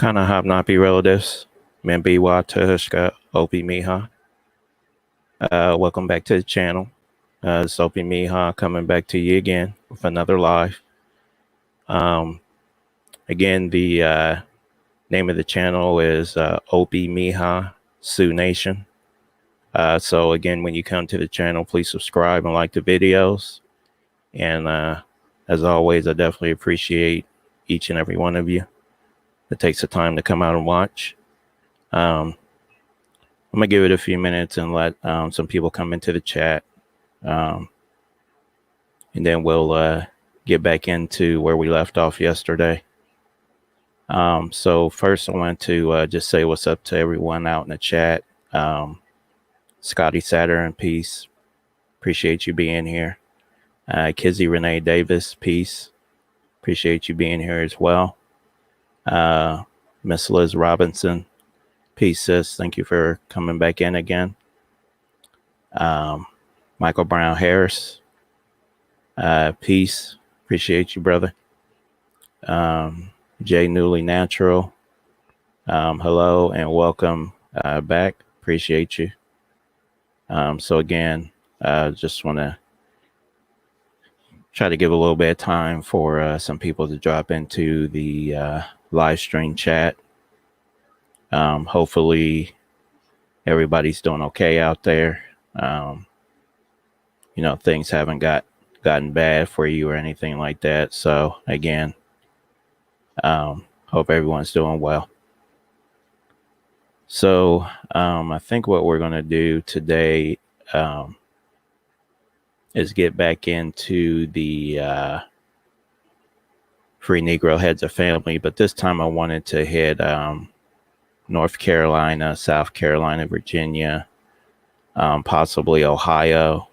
Kana Hobnappy relatives, Membiwa Tuhushka Opemiha. Welcome back to the channel. It's Opemiha coming back to you again with another live. Again, the name of the channel is Opemiha Sioux Nation. So again, when you come to the channel, please subscribe and like the videos. And as always, I definitely appreciate each and every one of you that takes the time to come out and watch. I'm gonna give it a few minutes and let some people come into the chat, and then we'll get back into where we left off yesterday. So first, I want to just say what's up to everyone out in the chat. Scotty Saturn, peace. Appreciate you being here. Kizzy Renee Davis, peace. Appreciate you being here as well. Miss Liz Robinson, peace, sis. Thank you for coming back in again. Michael Brown Harris, peace. Appreciate you, brother. Jay Newly Natural, hello and welcome back. Appreciate you. So again, just want to try to give a little bit of time for some people to drop into the live stream chat. Hopefully everybody's doing okay out there. Things haven't gotten bad for you or anything like that. So again, hope everyone's doing well. So I think what we're going to do today is get back into the Free Negro Heads of Family, but this time I wanted to hit North Carolina, South Carolina, Virginia, possibly Ohio,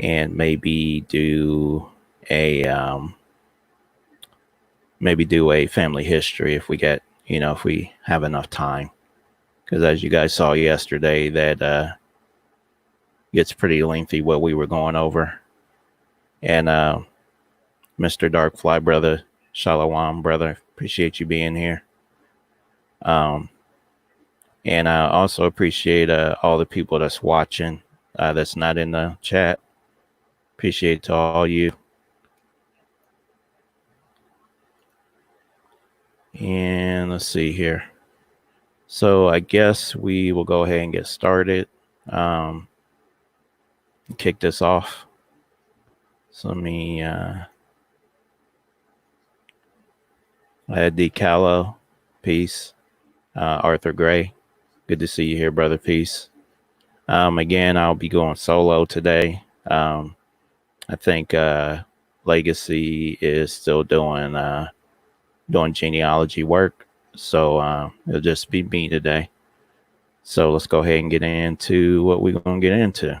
and maybe do a family history if we get, if we have enough time. Because as you guys saw yesterday, that gets pretty lengthy what we were going over. And Mr. Darkfly brother, Shalom brother, appreciate you being here. And I also appreciate all the people that's watching that's not in the chat. Appreciate to all you. And let's see here. So I guess we will go ahead and get started. Kick this off. So let me I had DeCallo, peace. Arthur Gray, good to see you here, brother, peace. Again, I'll be going solo today. I think Legacy is still doing genealogy work, so it'll just be me today. So let's go ahead and get into what we're going to get into.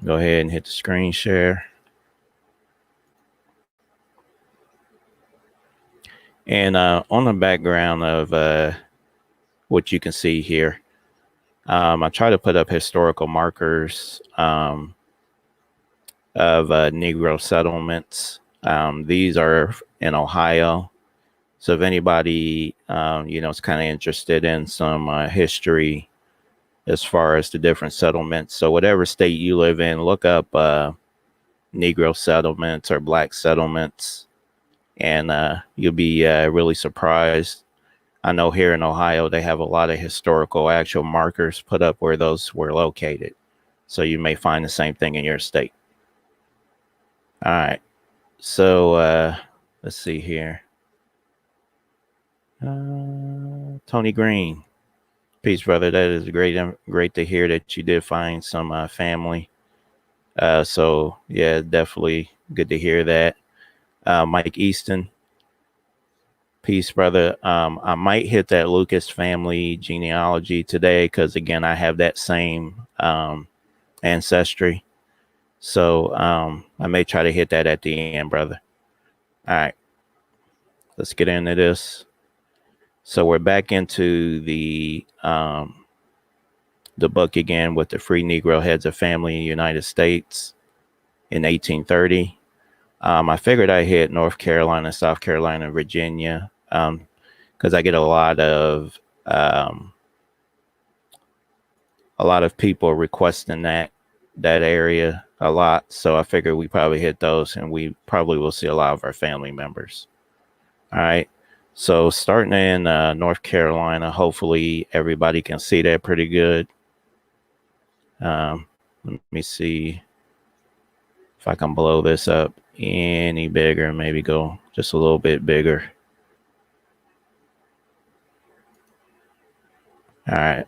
Go ahead and hit the screen share. And on the background of what you can see here, I try to put up historical markers of Negro settlements. These are in Ohio. So if anybody, is kind of interested in some history as far as the different settlements. So whatever state you live in, look up Negro settlements or Black settlements, and you'll be really surprised. I know here in Ohio, they have a lot of historical actual markers put up where those were located. So you may find the same thing in your state. All right. So let's see here. Tony Green, peace, brother. That is great to hear that you did find some family. So yeah, definitely good to hear that. Mike Easton, peace, brother. I might hit that Lucas family genealogy today because again, I have that same ancestry. So I may try to hit that at the end, brother. All right, let's get into this. So we're back into the book again with the Free Negro Heads of Family in the United States in 1830. I figured I hit North Carolina, South Carolina, Virginia. because I get a lot of people requesting that area a lot. So I figured we probably hit those, and we probably will see a lot of our family members. All right. So starting in North Carolina, hopefully everybody can see that pretty good. Let me see if I can blow this up any bigger, maybe go just a little bit bigger. All right.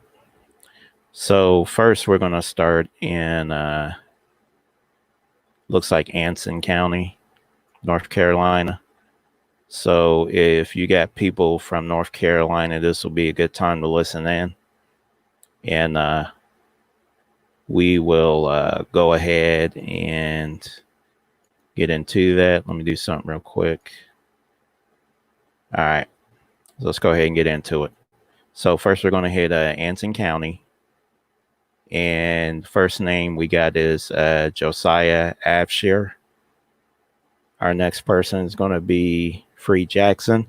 So first we're going to start in, looks like Anson County, North Carolina. So if you got people from North Carolina, this will be a good time to listen in. And we will go ahead and get into that. Let me do something real quick. All right. So let's go ahead and get into it. So first we're going to hit Anson County. And first name we got is Josiah Abshire. Our next person is going to be Free Jackson.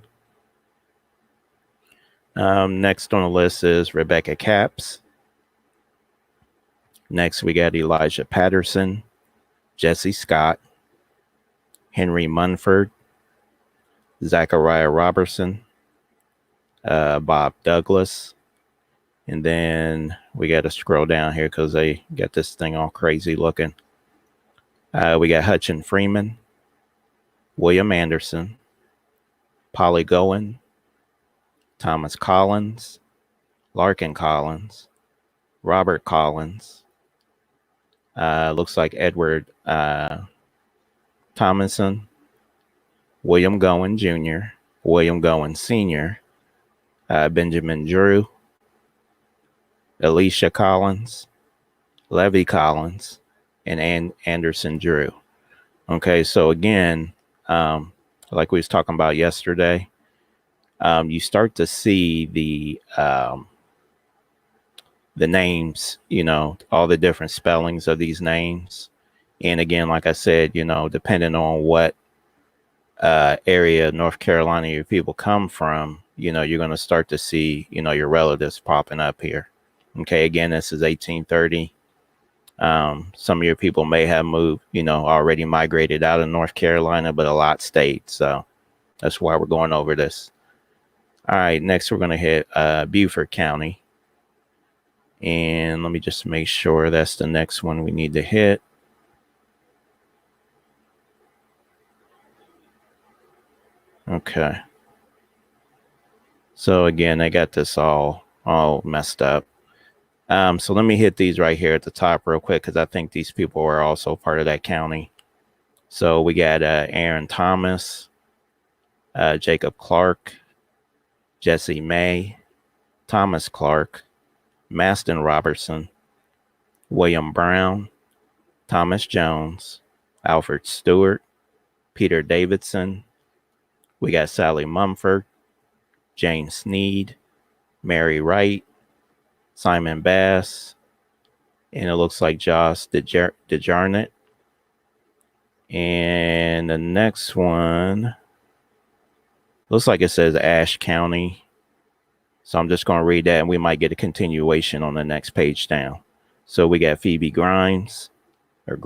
Next on the list is Rebecca Capps. Next, we got Elijah Patterson, Jesse Scott, Henry Munford, Zachariah Robertson, Bob Douglas. And then we got to scroll down here because they got this thing all crazy looking. We got Hutchin Freeman, William Anderson, Polly Goen, Thomas Collins, Larkin Collins, Robert Collins. Looks like Edward Thomason, William Goen Jr., William Goen Sr., Benjamin Drew, Alicia Collins, Levy Collins, and Anderson Drew. Okay, so again, like we was talking about yesterday, you start to see the names, all the different spellings of these names. And again, like I said, depending on what area of North Carolina your people come from, you're going to start to see, your relatives popping up here. Okay, again, this is 1830. Some of your people may have moved, already migrated out of North Carolina, but a lot stayed. So that's why we're going over this. All right, next we're going to hit Beaufort County. And let me just make sure that's the next one we need to hit. Okay. So again, I got this all messed up. So let me hit these right here at the top real quick because I think these people are also part of that county. So we got Aaron Thomas, Jacob Clark, Jesse May, Thomas Clark, Maston Robertson, William Brown, Thomas Jones, Alfred Stewart, Peter Davidson. We got Sally Mumford, Jane Sneed, Mary Wright, Simon Bass, and it looks like Josh DeJarnett. And the next one looks like it says Ashe County. So I'm just going to read that, and we might get a continuation on the next page down. So we got Phoebe Grimes, and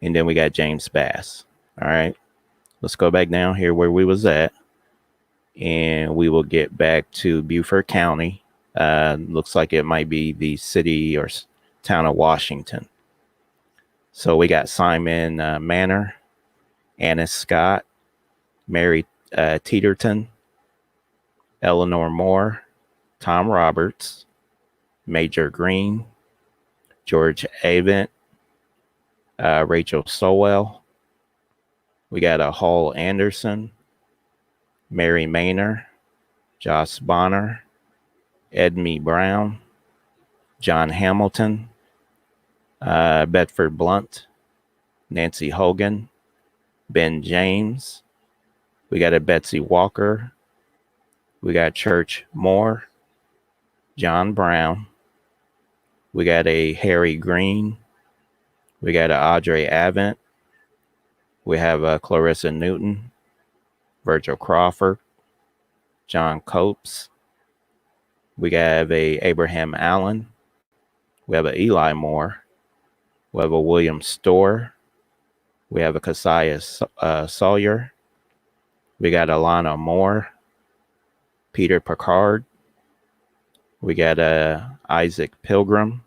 then we got James Bass. All right. Let's go back down here where we was at, and we will get back to Beaufort County. Looks like it might be the city or town of Washington. So we got Simon Manor, Anna Scott, Mary Teeterton, Eleanor Moore, Tom Roberts, Major Green, George Avent, Rachel Sowell. We got a Hall Anderson, Mary Maynor, Josh Bonner, Edmee Brown, John Hamilton, Bedford Blunt, Nancy Hogan, Ben James. We got a Betsy Walker. We got Church Moore, John Brown. We got a Harry Green. We got a Audrey Avent. We have a Clarissa Newton, Virgil Crawford, John Copes. We have a Abraham Allen. We have a Eli Moore. We have a William Storr. We have a Keziah Sawyer. We got Alana Moore. Peter Picard. We got Isaac Pilgrim.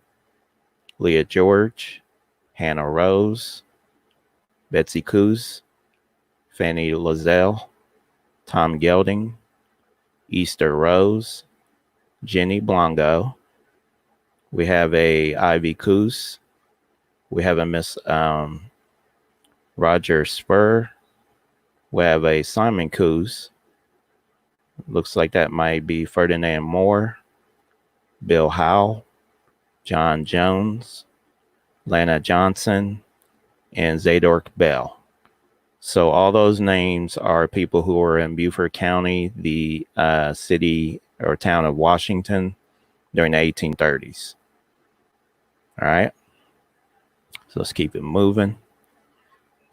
Leah George. Hannah Rose. Betsy Coos. Fanny Lazelle. Tom Gelding. Easter Rose. Jenny Blanco. We have a Ivy Coos. We have a Miss Roger Spur. We have a Simon Coos. Looks like that might be Ferdinand Moore. Bill Howell. John Jones. Lana Johnson. And Zadork Bell. So all those names are people who are in Beaufort County, the city or town of Washington during the 1830s. All right. So let's keep it moving.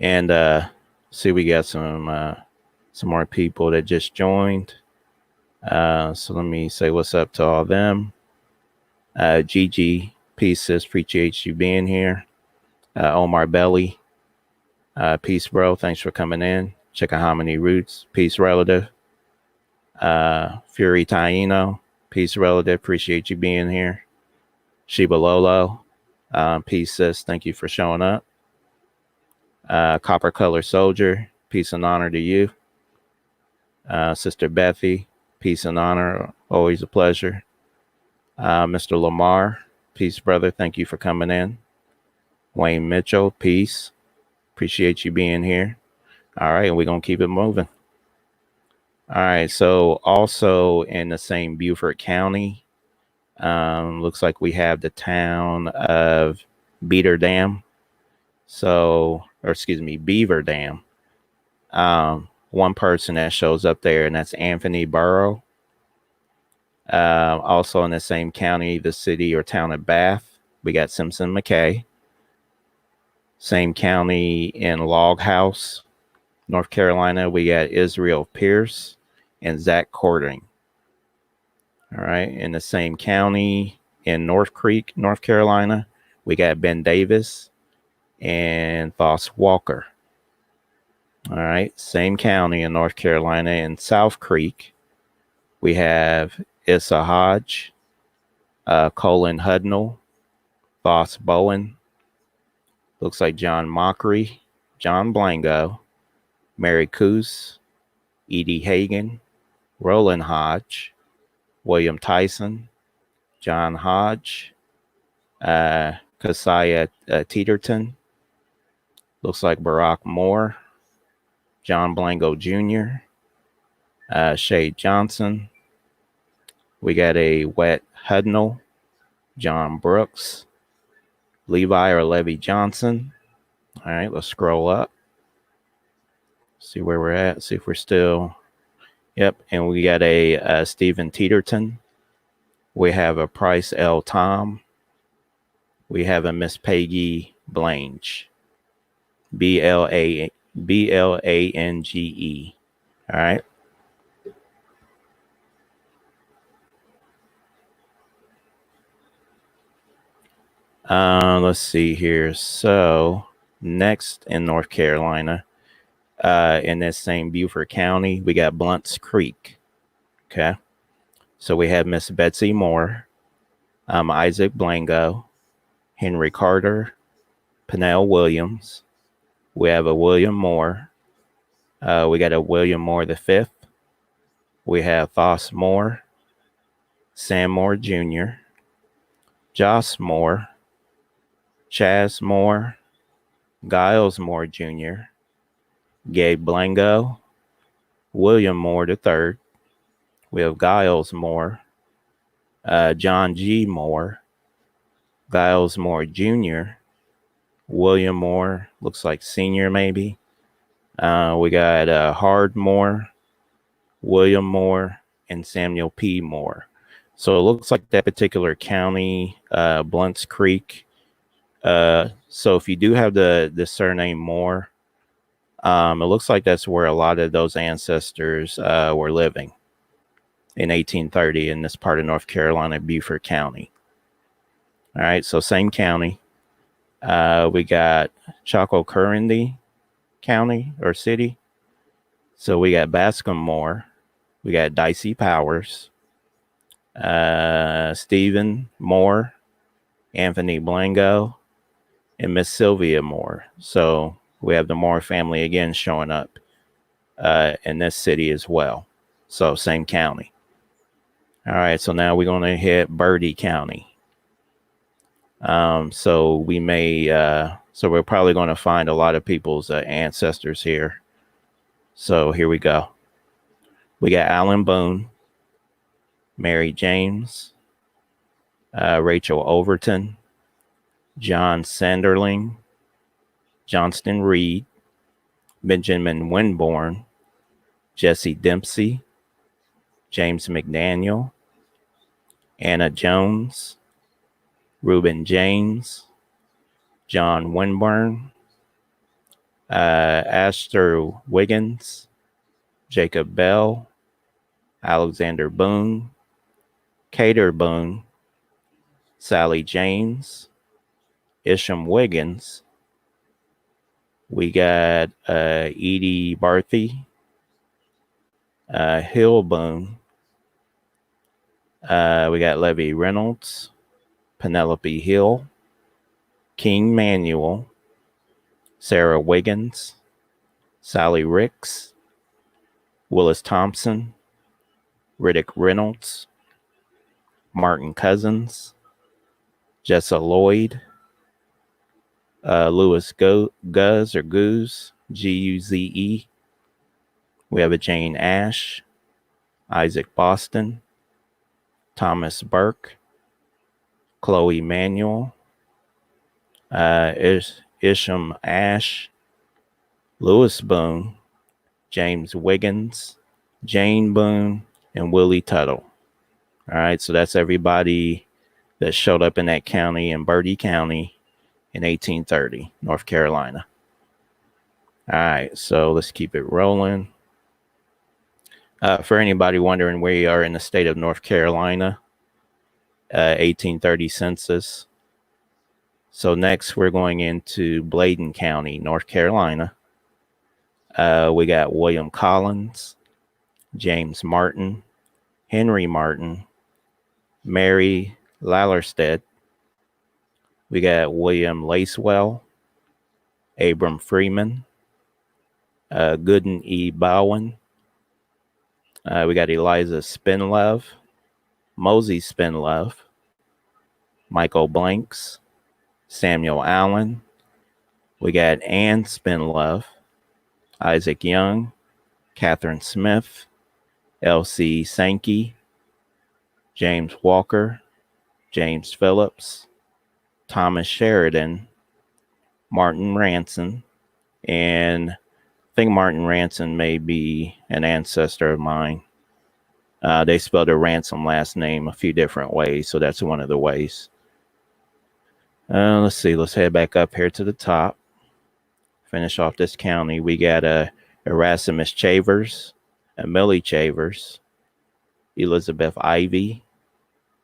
And see, we got some more people that just joined. So let me say what's up to all of them. Gigi, peace, sis. Appreciate you being here. Omar Belly, peace, bro. Thanks for coming in. Chickahominy Roots, peace, relative. Fury Taino, peace, relative. Appreciate you being here. Shiba Lolo, peace, sis. Thank you for showing up. Copper Color Soldier, peace and honor to you. Sister Bethy, peace and honor. Always a pleasure. Mr. Lamar, peace, brother. Thank you for coming in. Wayne Mitchell, peace. Appreciate you being here. All right, and we're going to keep it moving. All right, so also in the same Beaufort County, looks like we have the town of Beaver Dam. Beaver Dam. One person that shows up there, and that's Anthony Burrow. Also in the same county, the city or town of Bath, we got Simpson McKay. Same county in Log House, North Carolina, we got Israel Pierce and Zach Cording. All right. In the same county in North Creek, North Carolina, we got Ben Davis and Voss Walker. All right. Same county in North Carolina in South Creek, we have Issa Hodge, Colin Hudnall, Voss Bowen. Looks like John Mockery, John Blango, Mary Coos, Edie Hagan, Roland Hodge, William Tyson, John Hodge, Keziah Teeterton. Looks like Barack Moore, John Blango Jr., Shay Johnson. We got a Wet Hudnall, John Brooks, Levi or Levy Johnson. All right, let's scroll up. See where we're at. See if we're still. Yep, and we got a Stephen Teeterton. We have a Price L. Tom. We have a Miss Peggy Blange. Blange. All right. Let's see here. So next in North Carolina, in this same Beaufort County, we got Blunt's Creek. Okay. So we have Miss Betsy Moore, Isaac Blango, Henry Carter, Pennell Williams. We have a William Moore. We got a William Moore V. We have Foss Moore, Sam Moore Jr., Joss Moore, Chaz Moore, Giles Moore Jr., Gabe Blango, William Moore III. We have Giles Moore, John G. Moore, Giles Moore Jr., William Moore, looks like senior maybe. We got Hard Moore, William Moore, and Samuel P. Moore. So it looks like that particular county, Blunt's Creek. So if you do have the surname Moore, it looks like that's where a lot of those ancestors were living. in 1830 in this part of North Carolina, Beaufort County. All right, so same county. We got Chocolate County or City. So we got Bascom Moore. We got Dicey Powers, Stephen Moore, Anthony Blango, and Miss Sylvia Moore. So we have the Moore family again showing up in this city as well. So same county. All right, so now we're going to hit Bertie County. So we're probably going to find a lot of people's ancestors here. So here we go. We got Alan Boone, Mary James, Rachel Overton, John Sanderling, Johnston Reed, Benjamin Winborn, Jesse Dempsey, James McDaniel, Anna Jones, Reuben James, John Winburn, Astor Wiggins, Jacob Bell, Alexander Boone, Cater Boone, Sally James, Isham Wiggins. We got Edie Barthy, Hill Boone. We got Levy Reynolds, Penelope Hill, King Manuel, Sarah Wiggins, Sally Ricks, Willis Thompson, Riddick Reynolds, Martin Cousins, Jessa Lloyd, Lewis Guz or Goose, Guze. We have a Jane Ash, Isaac Boston, Thomas Burke, Chloe Manuel, Isham Ash, Lewis Boone, James Wiggins, Jane Boone, and Willie Tuttle. All right, so that's everybody that showed up in that county, in Bertie County, in 1830, North Carolina. All right, so let's keep it rolling. For anybody wondering where you are in the state of North Carolina, 1830 census. So next we're going into Bladen County, North Carolina. We got William Collins, James Martin, Henry Martin, Mary Lallerstedt. We got William Lacewell, Abram Freeman, Gooden E. Bowen. We got Eliza Spinlove, Mosey Spinlove, Michael Blanks, Samuel Allen. We got Ann Spinlove, Isaac Young, Catherine Smith, L.C. Sankey, James Walker, James Phillips, Thomas Sheridan, Martin Ranson, and I think Martin Ranson may be an ancestor of mine. They spelled a Ransom last name a few different ways, so that's one of the ways. Let's see. Let's head back up here to the top. Finish off this county. We got Erasmus Chavers, Millie Chavers, Elizabeth Ivy,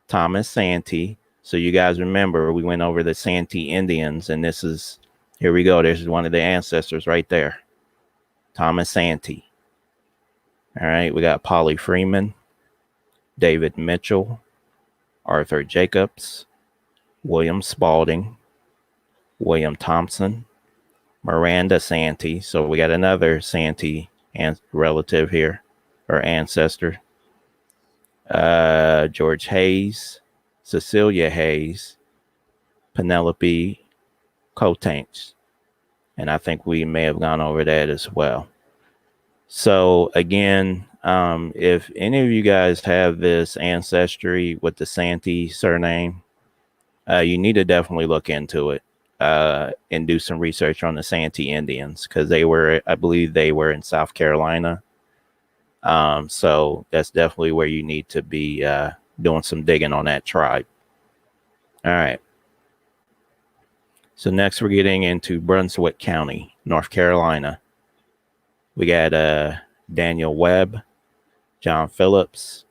Thomas Santee. So you guys remember we went over the Santee Indians, and here we go. There's one of the ancestors right there. Thomas Santee. All right, we got Polly Freeman, David Mitchell, Arthur Jacobs, William Spalding, William Thompson, Miranda Santee. So we got another Santee relative here, or ancestor. George Hayes, Cecilia Hayes, Penelope Cotanks. And I think we may have gone over that as well. So again, if any of you guys have this ancestry with the Santee surname, you need to definitely look into it and do some research on the Santee Indians, because I believe they were in South Carolina. So that's definitely where you need to be doing some digging on that tribe. All right. So next we're getting into Brunswick County, North Carolina. We got Daniel Webb, John Phillips,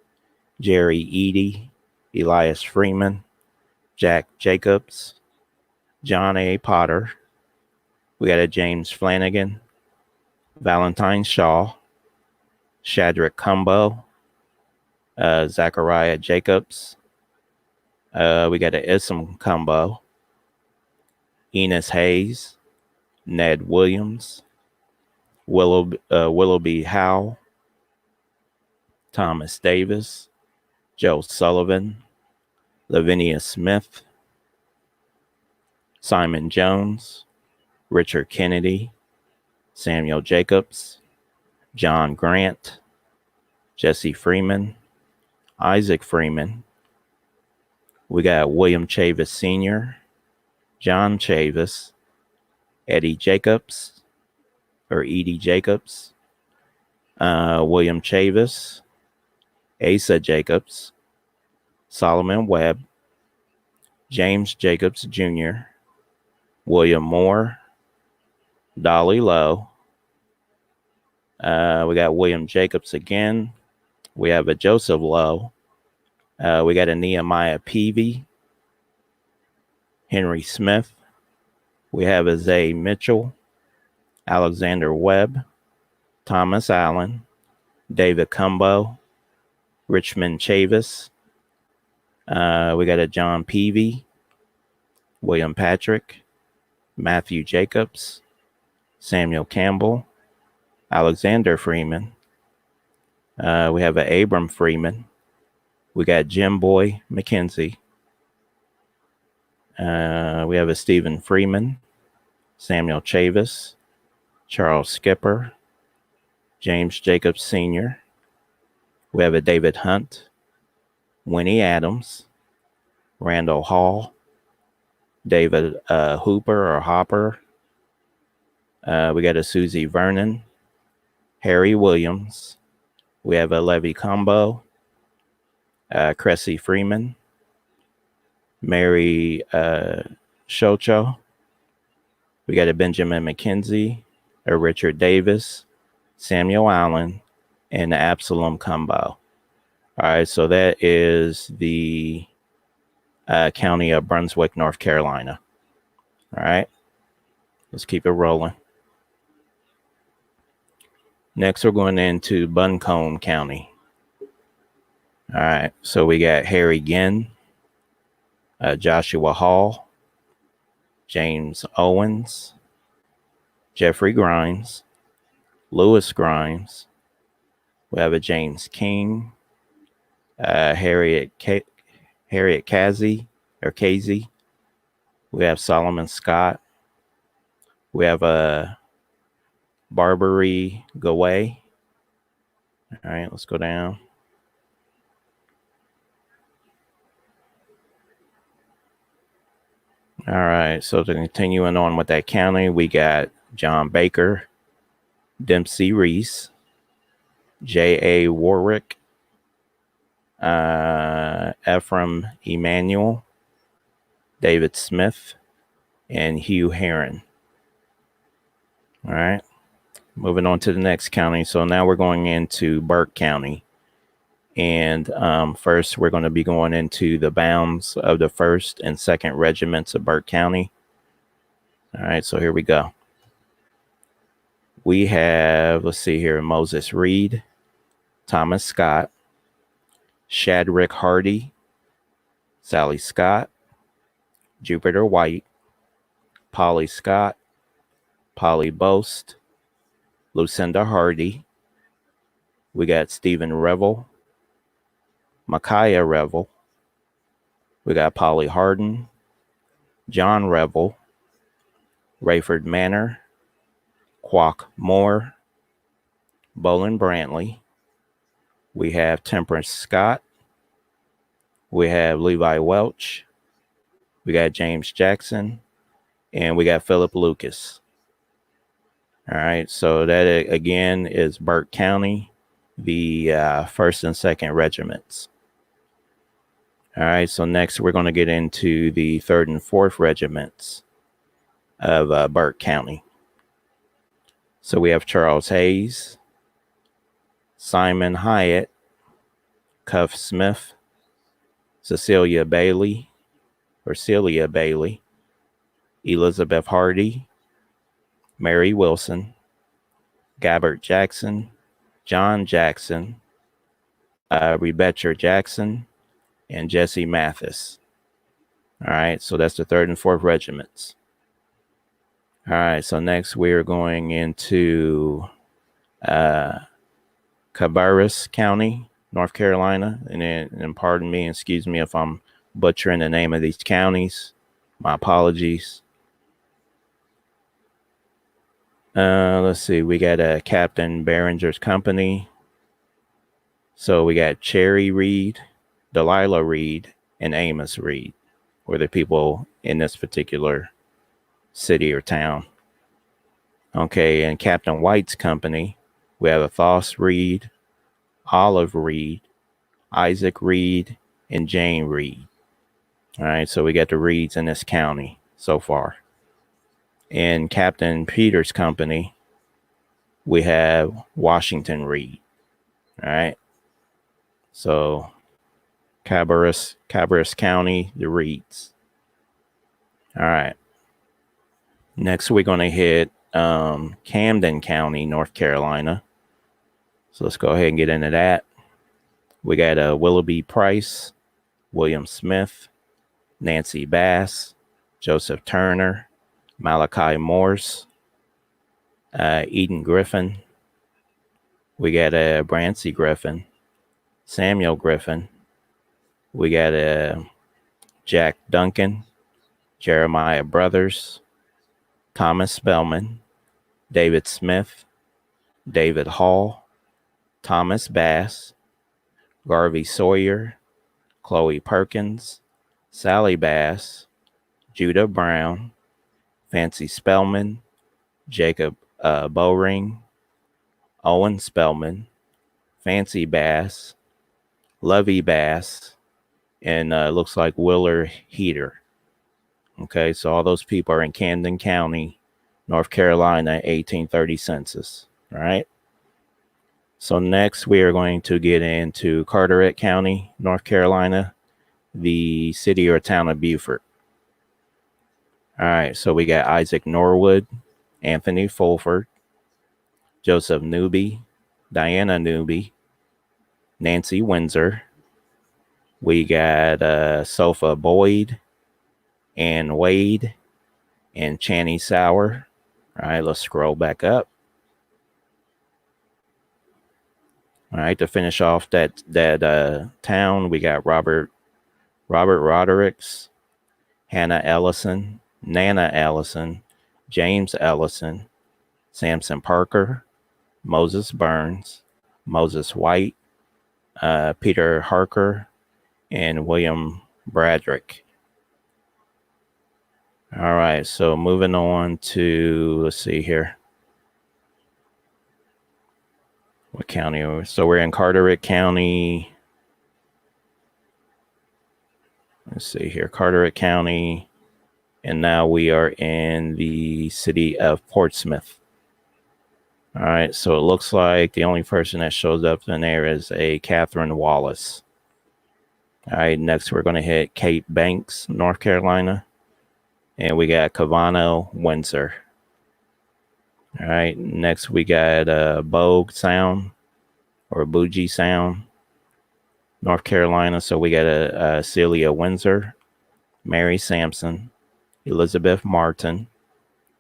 Jerry Eady, Elias Freeman, Jack Jacobs, John A. Potter. We got a James Flanagan, Valentine Shaw, Shadrach Cumbo, Zachariah Jacobs. We got a Isam Cumbo, Enos Hayes, Ned Williams, Willoughby Howe, Thomas Davis, Joe Sullivan, Lavinia Smith, Simon Jones, Richard Kennedy, Samuel Jacobs, John Grant, Jesse Freeman, Isaac Freeman. We got William Chavis Sr., John Chavis, Eddie Jacobs, or Edie Jacobs, William Chavis, Asa Jacobs, Solomon Webb, James Jacobs Jr., William Moore, Dolly Lowe. We got William Jacobs again. We have a Joseph Lowe. We got a Nehemiah Peavy, Henry Smith. We have a Zay Mitchell, Alexander Webb, Thomas Allen, David Cumbo, Richmond Chavis. We got a John Peavy, William Patrick, Matthew Jacobs, Samuel Campbell, Alexander Freeman. We have an Abram Freeman. We got Jim Boy McKenzie. We have a Stephen Freeman, Samuel Chavis, Charles Skipper, James Jacobs Sr. We have a David Hunt, Winnie Adams, Randall Hall, David Hooper or Hopper. We got a Susie Vernon, Harry Williams. We have a Levy Combo, Cressy Freeman, Mary Shocho. We got a Benjamin McKenzie, a Richard Davis, Samuel Allen, and the Absalom Combo. All right, so that is the county of Brunswick, North Carolina. All right, let's keep it rolling. Next, we're going into Buncombe County. All right, so we got Harry Ginn, Joshua Hall, James Owens, Jeffrey Grimes, Lewis Grimes. We have a James King, Harriet Casey. We have Solomon Scott. We have a Barbary Gaway. All right, let's go down. All right, so to continuing on with that county, we got John Baker, Dempsey Reese, J.A. Warwick, Ephraim Emanuel, David Smith, and Hugh Heron. All right, moving on to the next county. So now we're going into Burke County. And first, we're going to be going into the bounds of the 1st and 2nd Regiments of Burke County. All right, so here we go. We have, let's see here, Moses Reed, Thomas Scott, Shadrick Hardy, Sally Scott, Jupiter White, Polly Scott, Polly Boast, Lucinda Hardy. We got Stephen Revel, Micaiah Revel. We got Polly Harden, John Revel, Rayford Manor, Quock Moore, Bolin Brantley. We have Temperance Scott. We have Levi Welch. We got James Jackson. And we got Philip Lucas. All right, so that again is Burke County, the 1st and 2nd Regiments. All right, so next we're going to get into the 3rd and 4th Regiments of Burke County. So we have Charles Hayes, Simon Hyatt, Cuff Smith, Celia Bailey, Elizabeth Hardy, Mary Wilson, Gabbert Jackson, John Jackson, Rebecca Jackson, and Jesse Mathis. All right, so that's the 3rd and 4th regiments. All right, so next we're going into Cabarrus County, North Carolina. And pardon me, excuse me if I'm butchering the name of these counties. My apologies. Let's see, we got Captain Behringer's company. So we got Cherry Reed, Delilah Reed, and Amos Reed were the people in this particular city or town. Okay, and Captain White's company, we have Thoss Reed, Olive Reed, Isaac Reed, and Jane Reed. All right, so we got the Reeds in this county so far. In Captain Peter's company, we have Washington Reed. All right, so Cabarrus County, the Reeds. All right. Next, we're going to hit Camden County, North Carolina. So let's go ahead and get into that. We got Willoughby Price, William Smith, Nancy Bass, Joseph Turner, Malachi Morse, Eden Griffin. We got Brancy Griffin, Samuel Griffin. We got Jack Duncan, Jeremiah Brothers, Thomas Spellman, David Smith, David Hall, Thomas Bass, Garvey Sawyer, Chloe Perkins, Sally Bass, Judah Brown, Fancy Spellman, Jacob Bowring, Owen Spellman, Fancy Bass, Lovey Bass, and looks like Willer Heater. Okay, so all those people are in Camden County, North Carolina, 1830 census. All right. So next we are going to get into Carteret County, North Carolina, the city or town of Beaufort. All right, so we got Isaac Norwood, Anthony Fulford, Joseph Newby, Diana Newby, Nancy Windsor. We got Sophia Boyd, Ann Wade, and Channy Sauer. All right, let's scroll back up. All right, to finish off that town, we got Robert Rodericks, Hannah Ellison, Nana Ellison, James Ellison, Samson Parker, Moses Burns, Moses White, Peter Harker, and William Bradrick. All right, so moving on to, let's see here. What county are we? So we're in Carteret County. Let's see here, Carteret County. And now we are in the city of Portsmouth. All right, so it looks like the only person that shows up in there is a Catherine Wallace. All right, next we're going to hit Cape Banks, North Carolina. And we got Cavano, Windsor. All right, next we got Bogue Sound or Bougie Sound, North Carolina. So we got Celia Windsor, Mary Sampson, Elizabeth Martin,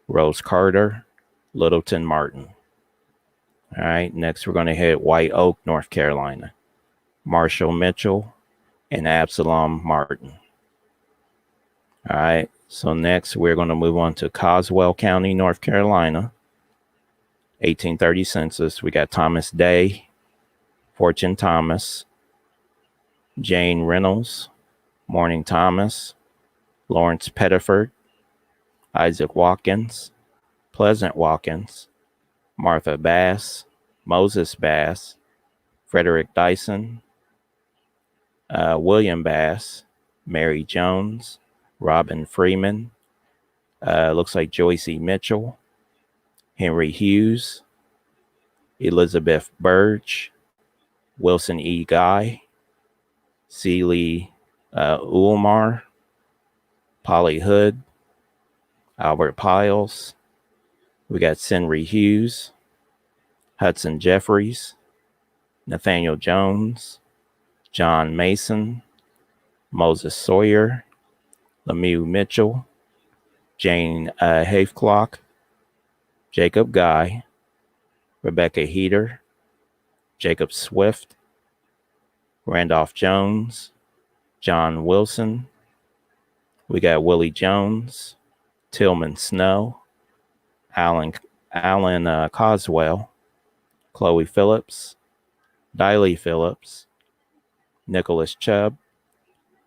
Rose Carter, Littleton Martin. All right, next we're going to hit White Oak, North Carolina, Marshall Mitchell, and Absalom Martin. All right, so next we're going to move on to Coswell County, North Carolina, 1830 census. We got Thomas Day, Fortune Thomas, Jane Reynolds, Morning Thomas, Lawrence Pettiford, Isaac Watkins, Pleasant Watkins, Martha Bass, Moses Bass, Frederick Dyson, William Bass, Mary Jones, Robin Freeman, looks like Joyce E. Mitchell, Henry Hughes, Elizabeth Burge, Wilson E. Guy, Sealy Ulmar, Polly Hood, Albert Piles. We got Senry Hughes, Hudson Jeffries, Nathaniel Jones, John Mason, Moses Sawyer, Lemieux Mitchell, Jane Havelock, Jacob Guy, Rebecca Heater, Jacob Swift, Randolph Jones, John Wilson. We got Willie Jones, Tillman Snow, Alan Coswell, Chloe Phillips, Diley Phillips, Nicholas Chubb,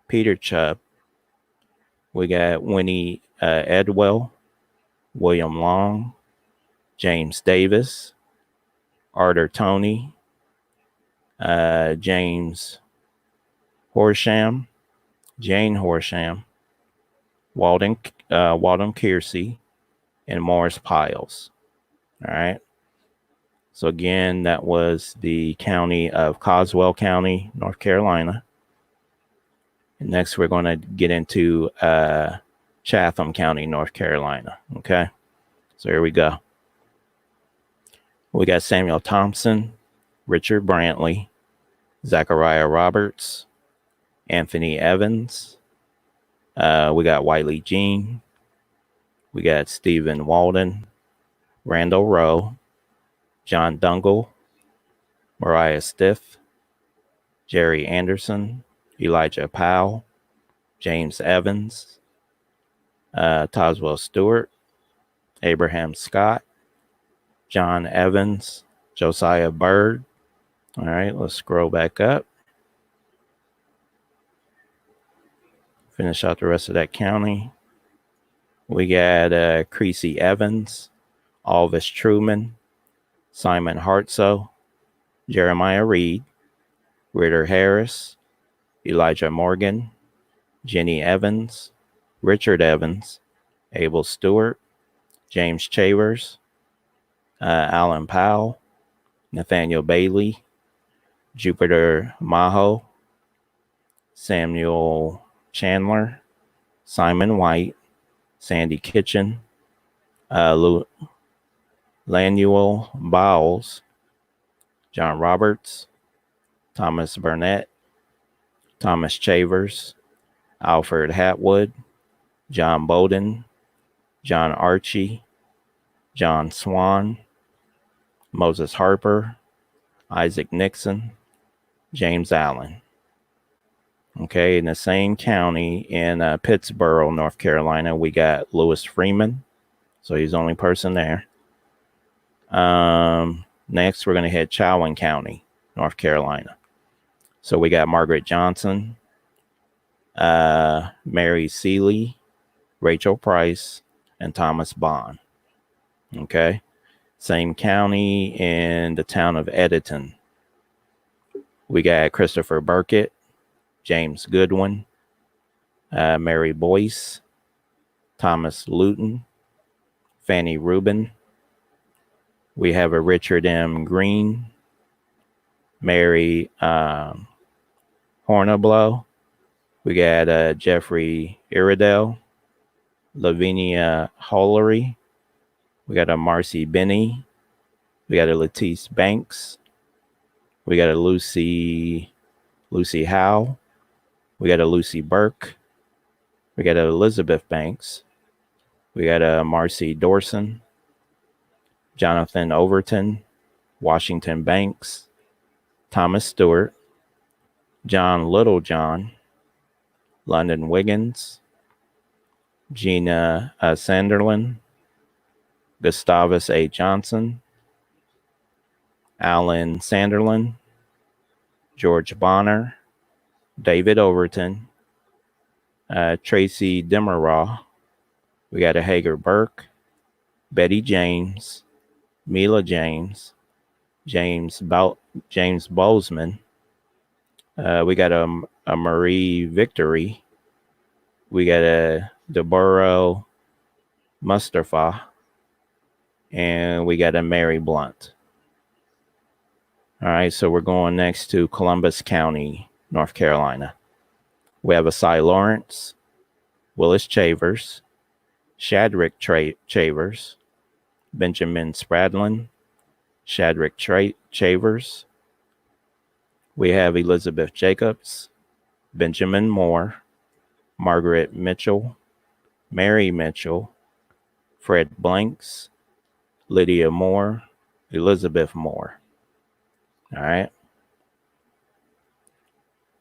Peter Chubb. We got Winnie Edwell, William Long, James Davis, Arthur Tony, James Horsham, Jane Horsham, Walden Kiersey, and Morris Piles. All right. So again, that was the county of Coswell County, North Carolina. And next, we're going to get into Chatham County, North Carolina. Okay. So here we go. We got Samuel Thompson, Richard Brantley, Zachariah Roberts, Anthony Evans. We got Wiley Jean. We got Stephen Walden, Randall Rowe, John Dungle, Mariah Stiff, Jerry Anderson, Elijah Powell, James Evans, Toswell Stewart, Abraham Scott, John Evans, Josiah Bird. All right, let's scroll back up. Finish out the rest of that county. We got Creasy Evans, Alvis Truman, Simon Hartsoe, Jeremiah Reed, Ritter Harris, Elijah Morgan, Jenny Evans, Richard Evans, Abel Stewart, James Chavers, Alan Powell, Nathaniel Bailey, Jupiter Maho, Samuel Chandler, Simon White, Sandy Kitchen, Lanuel Bowles, John Roberts, Thomas Burnett, Thomas Chavers, Alfred Hatwood, John Bowden, John Archie, John Swan, Moses Harper, Isaac Nixon, James Allen. Okay, in the same county in Pittsboro, North Carolina, we got Lewis Freeman. So he's the only person there. Next, we're going to hit Chowan County, North Carolina. So we got Margaret Johnson, Mary Seeley, Rachel Price, and Thomas Bond. Okay. Same county in the town of Editon. We got Christopher Burkett, James Goodwin, Mary Boyce, Thomas Luton, Fanny Rubin. We have a Richard M. Green, Mary Hornablow. We got Jeffrey Iredell, Lavinia Hollery. We got a Marcy Binney. We got a Letice Banks. We got a Lucy Howe. We got a Lucy Burke. We got a Elizabeth Banks. We got a Marcy Dorson, Jonathan Overton, Washington Banks, Thomas Stewart, John Littlejohn, London Wiggins, Gina Sanderlin, Gustavus A. Johnson, Alan Sanderlin, George Bonner, David Overton, Tracy Demerau. We got a Hager Burke, Betty James, Mila James, James Bozeman. We got a Marie Victory. We got a Deborah Mustafa. And we got a Mary Blunt. All right, so we're going next to Columbus County, North Carolina. We have Asai Lawrence, Willis Chavers, Shadrick Chavers, Benjamin Spradlin, Shadrick Chavers. We have Elizabeth Jacobs, Benjamin Moore, Margaret Mitchell, Mary Mitchell, Fred Blanks, Lydia Moore, Elizabeth Moore. All right.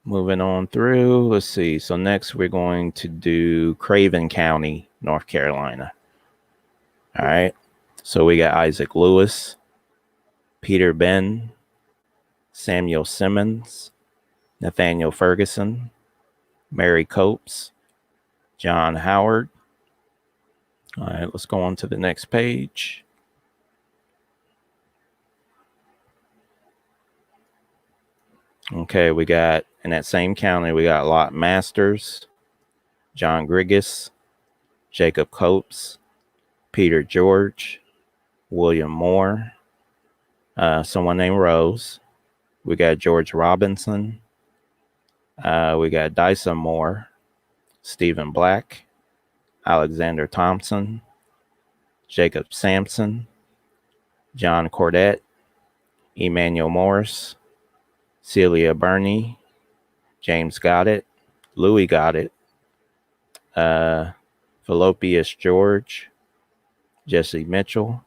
Moving on through, let's see. So next we're going to do Craven County, North Carolina. All right. So we got Isaac Lewis, Peter Ben, Samuel Simmons, Nathaniel Ferguson, Mary Copes, John Howard. All right, let's go on to the next page. Okay, we got, in that same county, we got Lot Masters, John Grigas, Jacob Copes, Peter George, William Moore, someone named Rose. We got George Robinson. We got Dyson Moore, Stephen Black, Alexander Thompson, Jacob Sampson, John Cordette, Emmanuel Morris, Celia Burney, James Goddard, Louis Goddard, Fallopius George, Jesse Mitchell,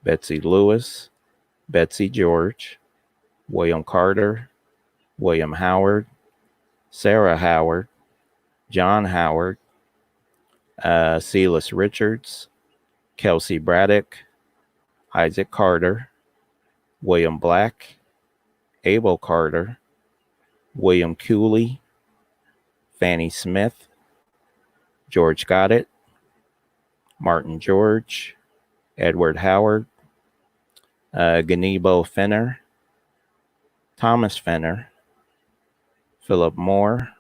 Betsy Lewis, Betsy George, William Carter, William Howard, Sarah Howard, John Howard, Silas Richards, Kelsey Braddock, Isaac Carter, William Black, Abel Carter, William Cooley, Fanny Smith, George Goddard, Martin George, Edward Howard, Ganebo Fenner, Thomas Fenner, Philip Moore,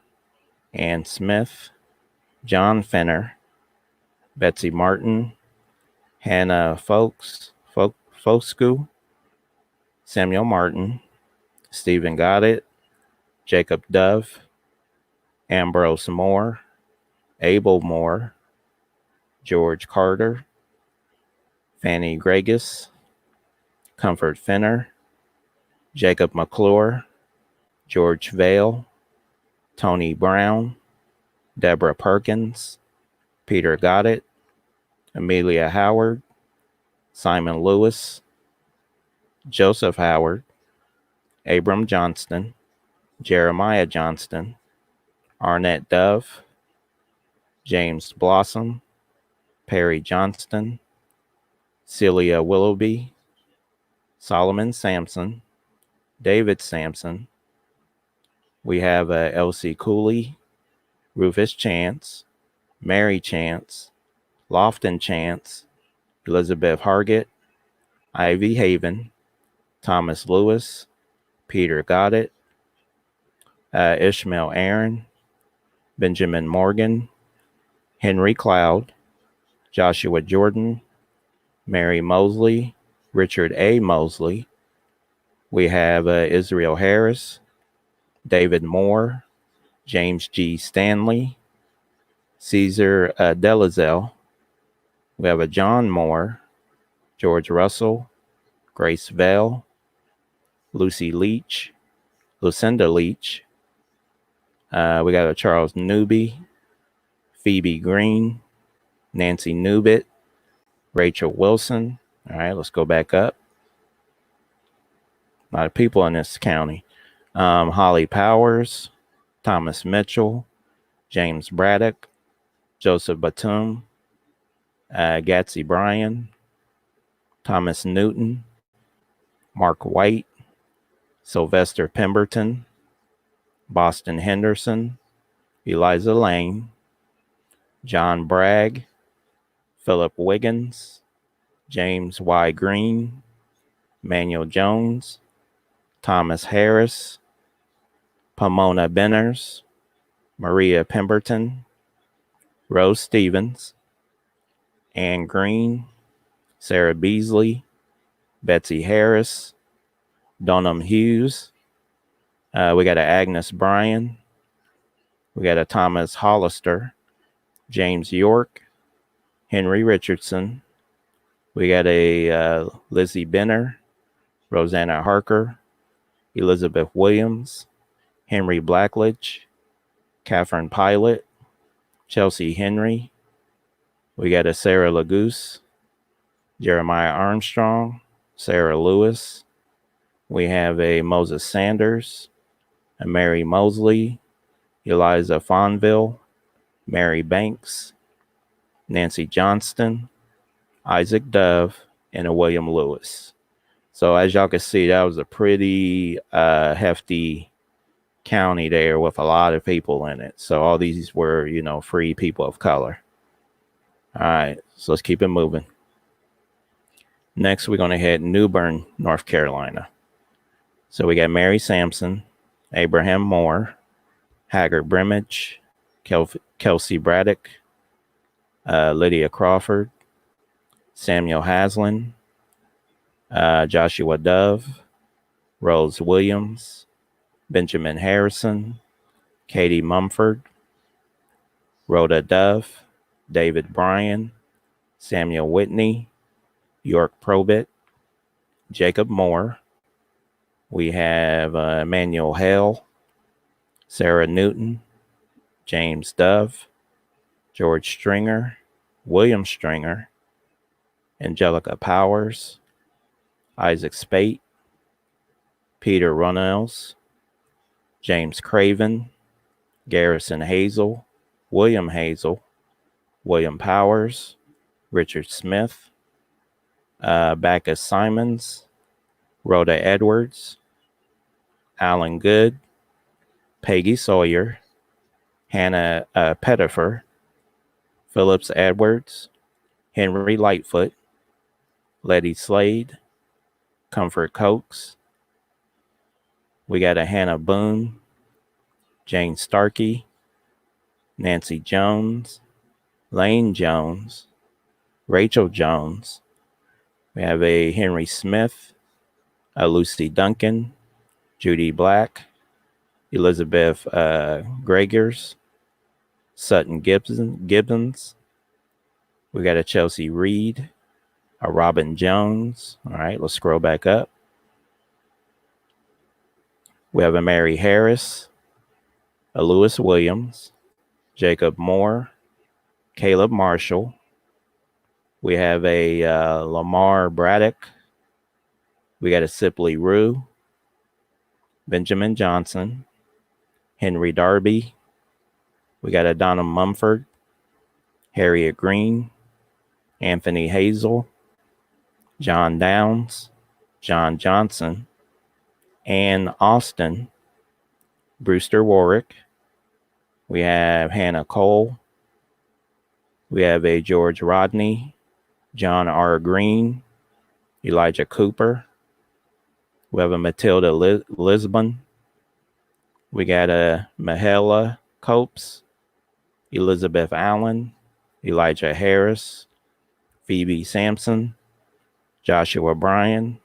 Ann Smith, John Fenner, Betsy Martin, Hannah Foscu, Samuel Martin, Stephen Goddard, Jacob Dove, Ambrose Moore, Abel Moore, George Carter, Fanny Gregus, Comfort Fenner, Jacob McClure, George Vale, Tony Brown, Deborah Perkins, Peter Goddard, Amelia Howard, Simon Lewis, Joseph Howard, Abram Johnston, Jeremiah Johnston, Arnett Dove, James Blossom, Perry Johnston, Celia Willoughby, Solomon Sampson, David Sampson. We have Elsie Cooley, Rufus Chance, Mary Chance, Lofton Chance, Elizabeth Hargett, Ivy Haven, Thomas Lewis, Peter Goddard, Ishmael Aaron, Benjamin Morgan, Henry Cloud, Joshua Jordan, Mary Mosley, Richard A. Mosley. We have Israel Harris, David Moore, James G. Stanley, Caesar Delazelle. We have a John Moore, George Russell, Grace Vale, Lucy Leach, Lucinda Leach. We got a Charles Newby, Phoebe Green, Nancy Newbit, Rachel Wilson. All right, let's go back up. A lot of people in this county. Holly Powers, Thomas Mitchell, James Braddock, Joseph Batum, Gatsy Bryan, Thomas Newton, Mark White, Sylvester Pemberton, Boston Henderson, Eliza Lane, John Bragg, Philip Wiggins, James Y. Green, Manuel Jones, Thomas Harris, Pomona Benners, Maria Pemberton, Rose Stevens, Ann Green, Sarah Beasley, Betsy Harris, Donham Hughes. We got Agnes Bryan, We got a Thomas Hollister, James York, Henry Richardson. We got a Lizzie Benner, Rosanna Harker, Elizabeth Williams, Henry Blackledge, Catherine Pilot, Chelsea Henry. We got a Sarah Lagoose, Jeremiah Armstrong, Sarah Lewis. We have a Moses Sanders, a Mary Mosley, Eliza Fonville, Mary Banks, Nancy Johnston, Isaac Dove, and a William Lewis. So as y'all can see, that was a pretty hefty county there with a lot of people in it. So all these were, free people of color. All right, so let's keep it moving. Next, we're going to hit New Bern, North Carolina. So we got Mary Sampson, Abraham Moore, Haggard Brimage, Kelsey Braddock, Lydia Crawford, Samuel Haslam, Joshua Dove, Rose Williams, Benjamin Harrison, Katie Mumford, Rhoda Dove, David Bryan, Samuel Whitney, York Probit, Jacob Moore. We have Emmanuel Hale, Sarah Newton, James Dove, George Stringer, William Stringer, Angelica Powers, Isaac Spate, Peter Runnels, James Craven, Garrison Hazel, William Hazel, William Powers, Richard Smith, Bacchus Simons, Rhoda Edwards, Alan Good, Peggy Sawyer, Hannah Pettifer, Phillips Edwards, Henry Lightfoot, Letty Slade, Comfort Cokes. We got a Hannah Boone, Jane Starkey, Nancy Jones, Lane Jones, Rachel Jones. We have a Henry Smith, a Lucy Duncan, Judy Black, Elizabeth Gregers, Sutton Gibbons. We got a Chelsea Reed, a Robin Jones. All right, let's scroll back up. We have a Mary Harris, a Lewis Williams, Jacob Moore, Caleb Marshall. We have a Lamar Braddock. We got a Sipley Rue, Benjamin Johnson, Henry Darby. We got a Donna Mumford, Harriet Green, Anthony Hazel, John Downs, John Johnson, Ann Austin, Brewster Warwick. We have Hannah Cole. We have a George Rodney, John R. Green, Elijah Cooper. We have a Matilda Lisbon. We got a Mahela Copes, Elizabeth Allen, Elijah Harris, Phoebe Sampson, Joshua Bryan,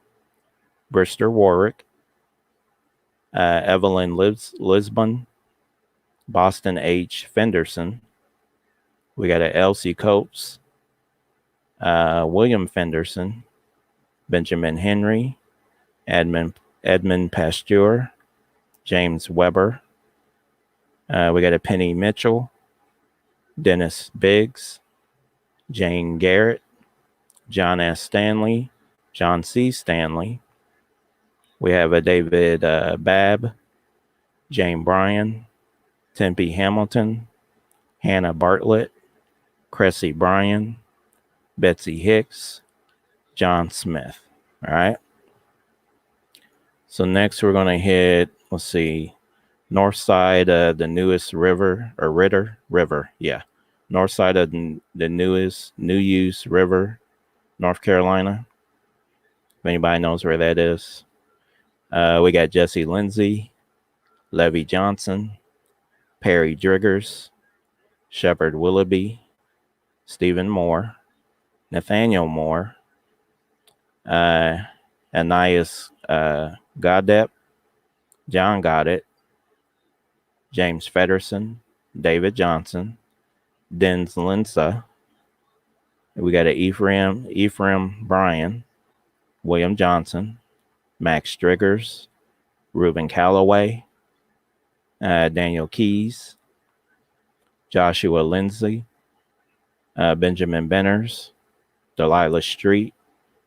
Brewster Warwick, Evelyn Lisbon, Boston H. Fenderson. We got a Elsie Copes, William Fenderson, Benjamin Henry, Edmund Pasteur, James Weber. We got a Penny Mitchell, Dennis Biggs, Jane Garrett, John S. Stanley, John C. Stanley. We have a David Babb, Jane Bryan, Tempe Hamilton, Hannah Bartlett, Cressy Bryan, Betsy Hicks, John Smith. All right. So next we're going to hit, let's see, north side of the newest river, or River. Yeah. North side of the newest New Use River, North Carolina. If anybody knows where that is. We got Jesse Lindsay, Levy Johnson, Perry Driggers, Shepard Willoughby, Stephen Moore, Nathaniel Moore, Ananias Goddep, John Goddett, James Federson, David Johnson, Denz Linsa. We got a Ephraim Bryan, William Johnson, Max Striggers, Reuben Calloway, Daniel Keys, Joshua Lindsay, Benjamin Benners, Delilah Street,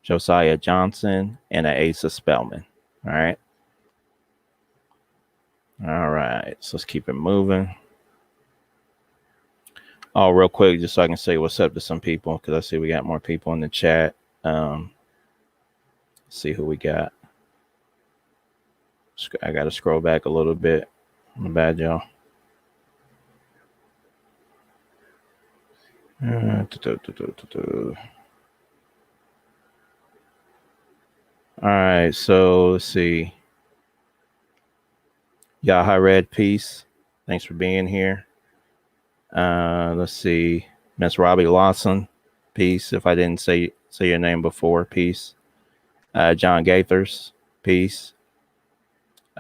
Josiah Johnson, and Asa Spellman. All right. All right. So let's keep it moving. Oh, real quick, just so I can say what's up to some people, because I see we got more people in the chat. See who we got. I got to scroll back a little bit. My bad, y'all. All right, so let's see. Yaha Red, peace. Thanks for being here. Let's see. Miss Robbie Lawson, peace. If I didn't say your name before, peace. John Gaithers, peace.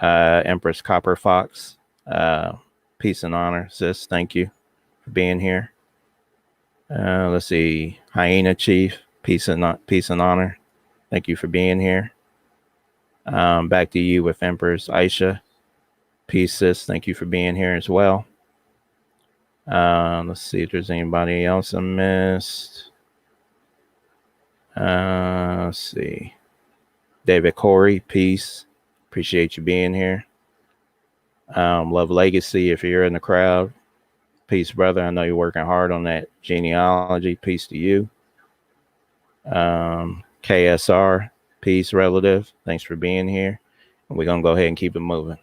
Empress Copper Fox, peace and honor, sis. Thank you for being here. Let's see. Hyena Chief, peace and honor. Thank you for being here. Back to you with Empress Aisha. Peace, sis. Thank you for being here as well. Let's see if there's anybody else I missed. Let's see. David Corey, peace. Appreciate you being here. Love Legacy, if you're in the crowd. Peace, brother. I know you're working hard on that genealogy. Peace to you. KSR, peace, relative. Thanks for being here. And we're going to go ahead and keep it moving.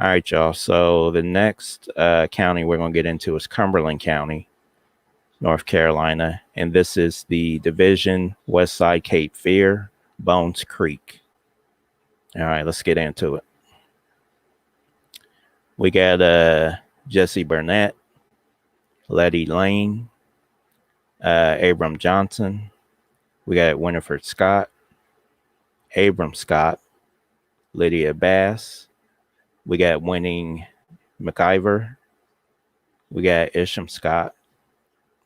All right, y'all. So the next county we're going to get into is Cumberland County, North Carolina. And this is the division west side Cape Fear, Bones Creek. All right, let's get into it. We got Jesse Burnett, Letty Lane, Abram Johnson. We got Winifred Scott, Abram Scott, Lydia Bass. We got Winning McIver. We got Isham Scott,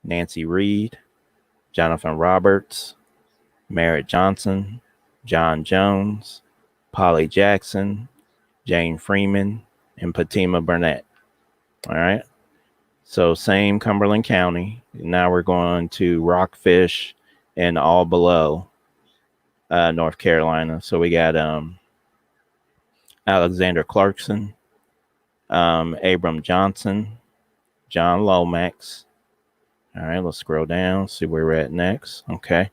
Nancy Reed, Jonathan Roberts, Merritt Johnson, John Jones, Polly Jackson, Jane Freeman, and Fatima Burnett. All right. So same Cumberland County. Now we're going to Rockfish and All Below, North Carolina. So we got Alexander Clarkson, Abram Johnson, John Lomax. All right, let's scroll down, see where we're at next. Okay.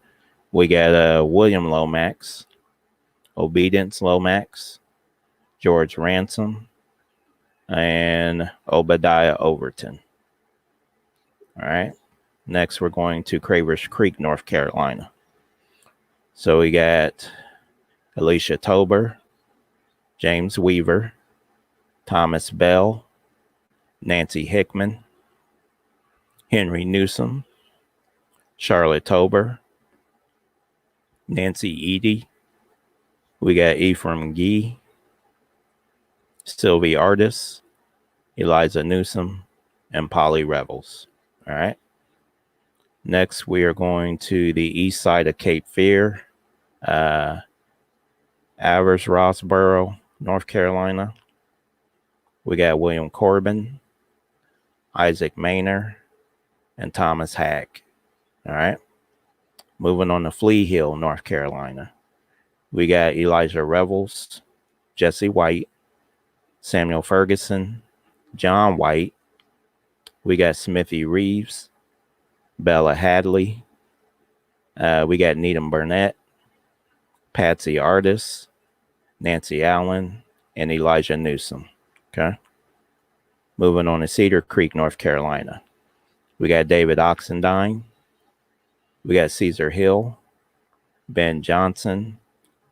We got William Lomax, Obedience Lomax, George Ransom, and Obadiah Overton. All right. Next, we're going to Cravers Creek, North Carolina. So we got Alicia Tober, James Weaver, Thomas Bell, Nancy Hickman, Henry Newsom, Charlotte Tober, Nancy Eady. We got Ephraim Gee, Sylvie Artis, Eliza Newsom, and Polly Revels. All right. Next, we are going to the east side of Cape Fear, Avers Rossboro, North Carolina. We got William Corbin, Isaac Maynor, and Thomas Hack. All right. Moving on to Flea Hill, North Carolina. We got Elijah Revels, Jesse White, Samuel Ferguson, John White. We got Smithy Reeves, Bella Hadley. We got Needham Burnett, Patsy Artis, Nancy Allen, and Elijah Newsom. Okay. Moving on to Cedar Creek, North Carolina. We got David Oxendine. We got Caesar Hill, Ben Johnson,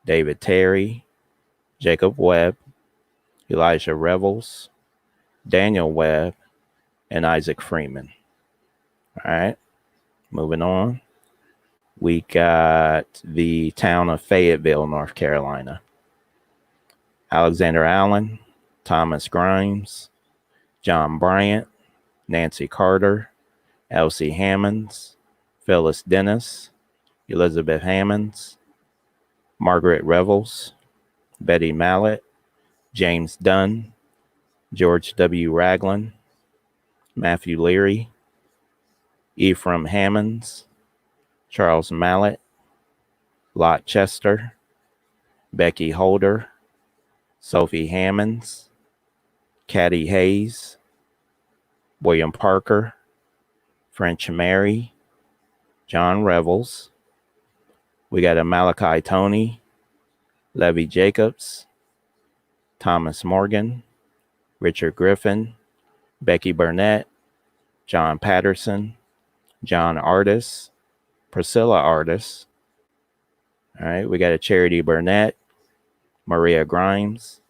David Terry, Jacob Webb, Elijah Revels, Daniel Webb, and Isaac Freeman. All right. Moving on. We got the town of Fayetteville, North Carolina. Alexander Allen, Thomas Grimes, John Bryant, Nancy Carter, Elsie Hammonds, Phyllis Dennis, Elizabeth Hammonds, Margaret Revels, Betty Mallet, James Dunn, George W. Ragland, Matthew Leary, Ephraim Hammonds, Charles Mallet, Lot Chester, Becky Holder, Sophie Hammonds, Caddy Hayes, William Parker, French Mary, John Revels. We got a Malachi Tony, Levy Jacobs, Thomas Morgan, Richard Griffin, Becky Burnett, John Patterson, John Artis, Priscilla Artis. All right, we got a Charity Burnett, Maria Grimes,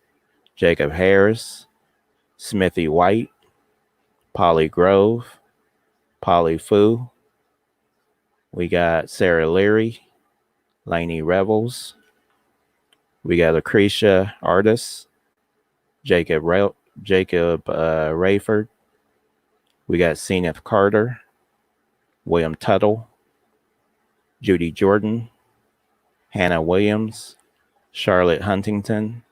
Jacob Harris, Smithy White, Polly Grove, Polly Fu. We got Sarah Leary, Lainey Revels. We got Lucretia Artis, Jacob Rayford. We got Zenith Carter, William Tuttle, Judy Jordan, Hannah Williams, Charlotte Huntington.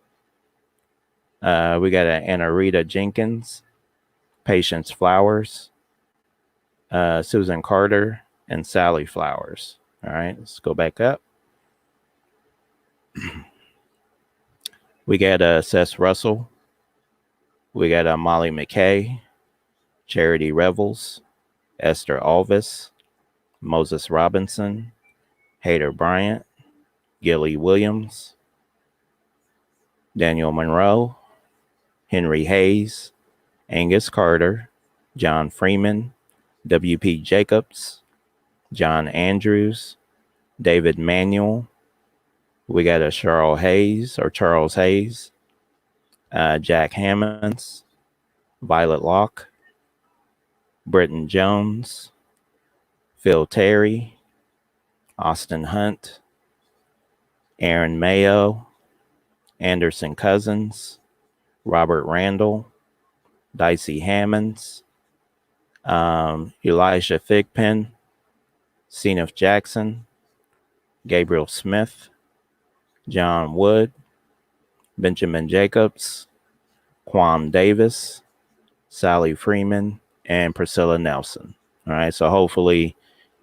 We got Anna Rita Jenkins, Patience Flowers, Susan Carter, and Sally Flowers. All right, let's go back up. We got Seth Russell. We got Molly McKay, Charity Revels, Esther Alvis, Moses Robinson, Hader Bryant, Gilly Williams, Daniel Monroe, Henry Hayes, Angus Carter, John Freeman, W.P. Jacobs, John Andrews, David Manuel. We got a Charles Hayes, Jack Hammonds, Violet Locke, Britton Jones, Phil Terry, Austin Hunt, Aaron Mayo, Anderson Cousins, Robert Randall, Dicey Hammonds, Elisha Thigpen, Zenith Jackson, Gabriel Smith, John Wood, Benjamin Jacobs, Quam Davis, Sally Freeman, and Priscilla Nelson. All right, so hopefully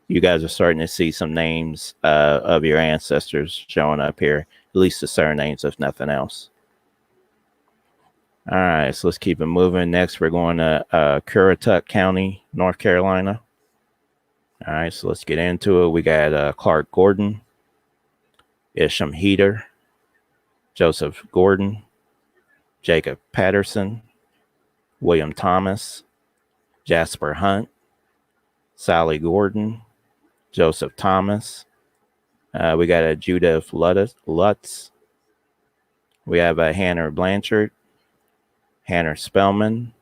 you guys are starting to see some names of your ancestors showing up here, at least the surnames, if nothing else. All right, so let's keep it moving. Next, we're going to Currituck County, North Carolina. All right, so let's get into it. We got Clark Gordon, Isham Heater, Joseph Gordon, Jacob Patterson, William Thomas, Jasper Hunt, Sally Gordon, Joseph Thomas. We got a Judith Lutz. We have a Hannah Blanchard, Hannah Spellman,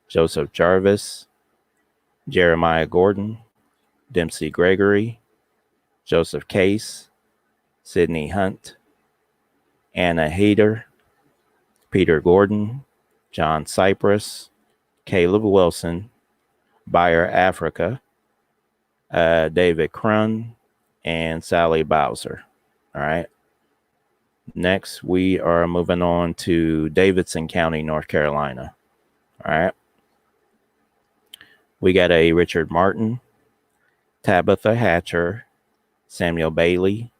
Joseph Jarvis, Jeremiah Gordon, Dempsey Gregory, Joseph Case, Sydney Hunt, Anna Hayter, Peter Gordon, John Cypress, Caleb Wilson, Bayer Africa, David Crun, and Sally Bowser. All right. Next, we are moving on to Davidson County, North Carolina. All right. We got a Richard Martin, Tabitha Hatcher, Samuel Bailey,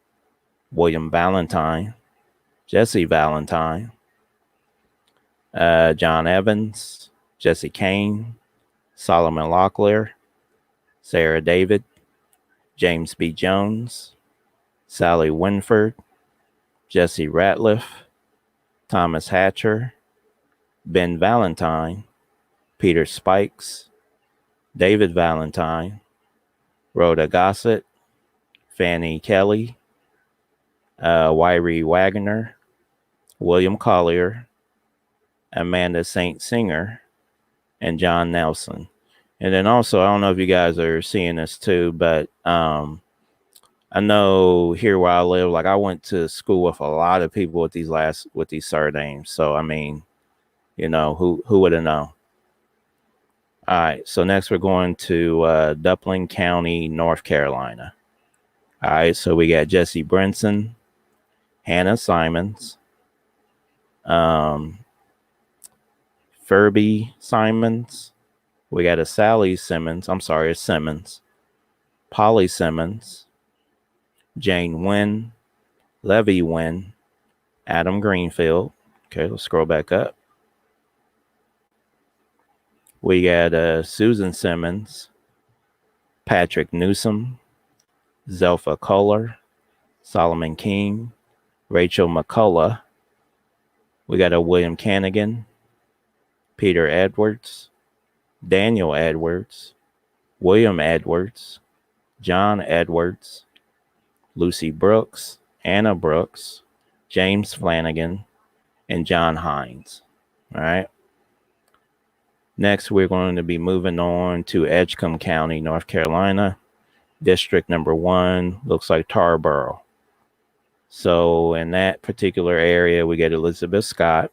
William Valentine, Jesse Valentine, John Evans, Jesse Kane, Solomon Locklear, Sarah David, James B. Jones, Sally Winford, Jesse Ratliff, Thomas Hatcher, Ben Valentine, Peter Spikes, David Valentine, Rhoda Gossett, Fanny Kelly, Wyrie Wagner, William Collier, Amanda St. Singer, and John Nelson. And then also, I don't know if you guys are seeing this too, but I know here where I live, like I went to school with a lot of people with these surnames. So I mean, you know, who would have known? All right, so next we're going to Duplin County, North Carolina. All right, so we got Jesse Brinson, Hannah Simons, Furby Simons. We got a Sally Simmons. I'm sorry, it's Simmons. Polly Simmons, Jane Wynn, Levy Wynn, Adam Greenfield. Okay, let's scroll back up. We got Susan Simmons, Patrick Newsom, Zelfa Kohler, Solomon King, Rachel McCullough. We got a William Canigan, Peter Edwards, Daniel Edwards, William Edwards, John Edwards, Lucy Brooks, Anna Brooks, James Flanagan, and John Hines. All right. Next, we're going to be moving on to Edgecombe County, North Carolina. District number 1 looks like Tarboro. So in that particular area, we get Elizabeth Scott,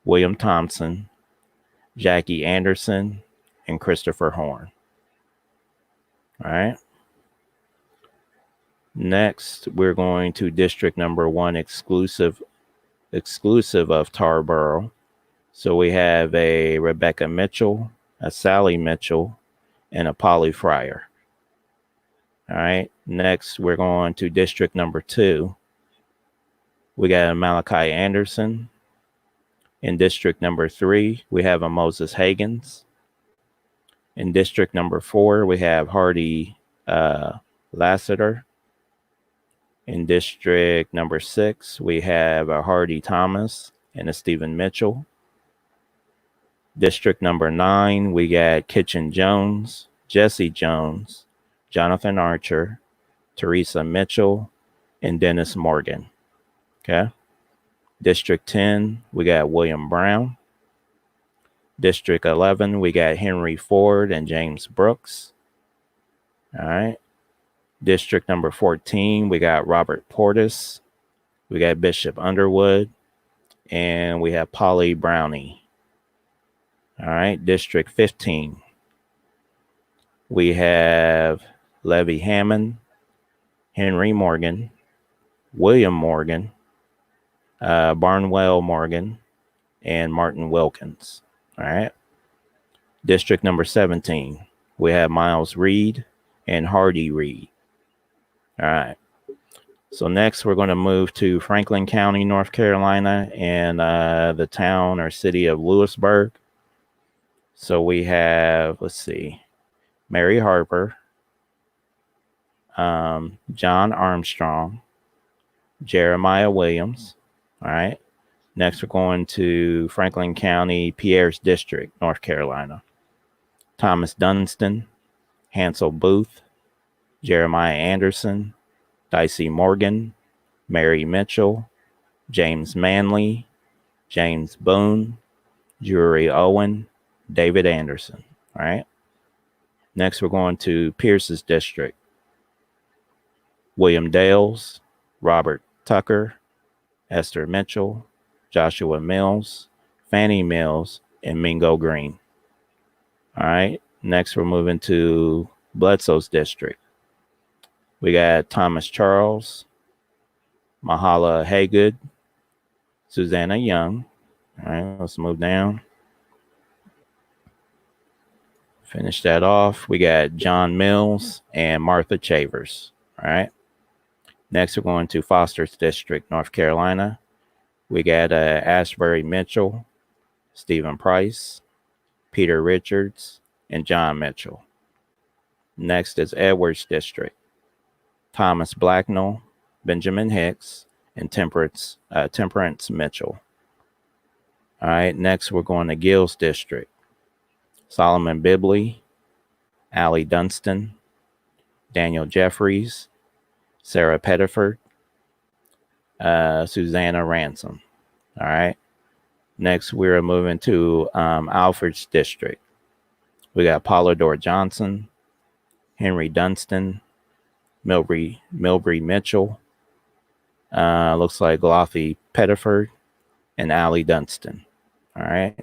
William Thompson, Jackie Anderson, and Christopher Horn. All right. Next, we're going to District number 1 exclusive of Tarboro. So we have a Rebecca Mitchell, a Sally Mitchell, and a Polly Fryer. All right. Next, we're going to District number 2. We got a Malachi Anderson. In District number 3, we have a Moses Higgins. In District number 4, we have Hardy Lassiter. In District number 6, we have a Hardy Thomas and a Stephen Mitchell. District number 9, we got Kitchen Jones, Jesse Jones, Jonathan Archer, Teresa Mitchell, and Dennis Morgan. Okay. District 10, we got William Brown. District 11, we got Henry Ford and James Brooks. All right. District number 14, we got Robert Portis. We got Bishop Underwood. And we have Polly Brownie. All right. District 15, we have Levy Hammond, Henry Morgan, William Morgan, Barnwell Morgan, and Martin Wilkins. All right. District number 17, we have Miles Reed and Hardy Reed. All right. So next, we're going to move to Franklin County, North Carolina, and the town or city of Lewisburg. So we have, let's see, Mary Harper, John Armstrong, Jeremiah Williams. All right. Next, we're going to Franklin County, Pierre's District, North Carolina. Thomas Dunstan, Hansel Booth, Jeremiah Anderson, Dicey Morgan, Mary Mitchell, James Manley, James Boone, Jury Owen, David Anderson. All right. Next, we're going to Pierce's District. William Dales, Robert Tucker, Esther Mitchell, Joshua Mills, Fannie Mills, and Mingo Green. All right. Next, we're moving to Bledsoe's District. We got Thomas Charles, Mahala Haygood, Susanna Young. All right, let's move down. Finish that off. We got John Mills and Martha Chavers. All right. Next, we're going to Foster's District, North Carolina. We got Ashbury Mitchell, Stephen Price, Peter Richards, and John Mitchell. Next is Edwards District. Thomas Blacknell, Benjamin Hicks, and Temperance Mitchell. All right, next we're going to Gills District. Solomon Bibley, Allie Dunstan, Daniel Jeffries, Sarah Pettiford, Susanna Ransom. All right. Next, we're moving to Alfred's District. We got Polydor Johnson, Henry Dunstan, Milbury Mitchell, looks like Glothy Pettiford, and Allie Dunstan. All right.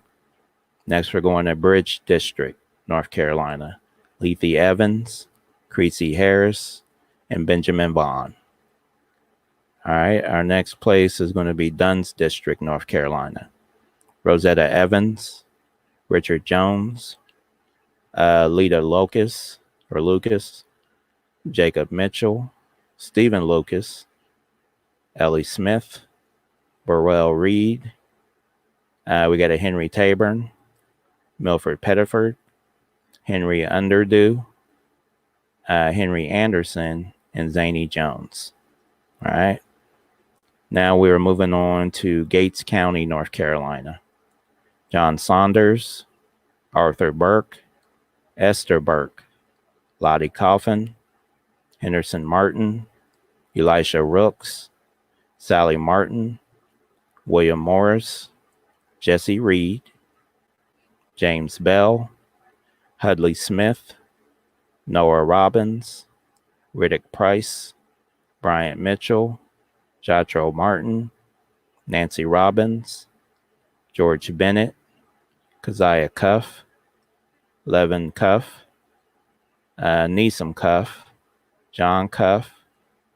Next, we're going to Bridge District, North Carolina. Lethe Evans, Creasy Harris, and Benjamin Vaughn. All right, our next place is going to be Dunn's District, North Carolina. Rosetta Evans, Richard Jones, Lita Lucas, Jacob Mitchell, Stephen Lucas, Ellie Smith, Burrell Reed. We got a Henry Taburn, Milford Pettiford, Henry Underdew, Henry Anderson, and Zany Jones. All right. Now we're moving on to Gates County, North Carolina. John Saunders, Arthur Burke, Esther Burke, Lottie Coffin, Henderson Martin, Elisha Rooks, Sally Martin, William Morris, Jesse Reed, James Bell, Hudley Smith, Noah Robbins, Riddick Price, Bryant Mitchell, Jatro Martin, Nancy Robbins, George Bennett, Keziah Cuff, Levin Cuff, Neeson Cuff, John Cuff,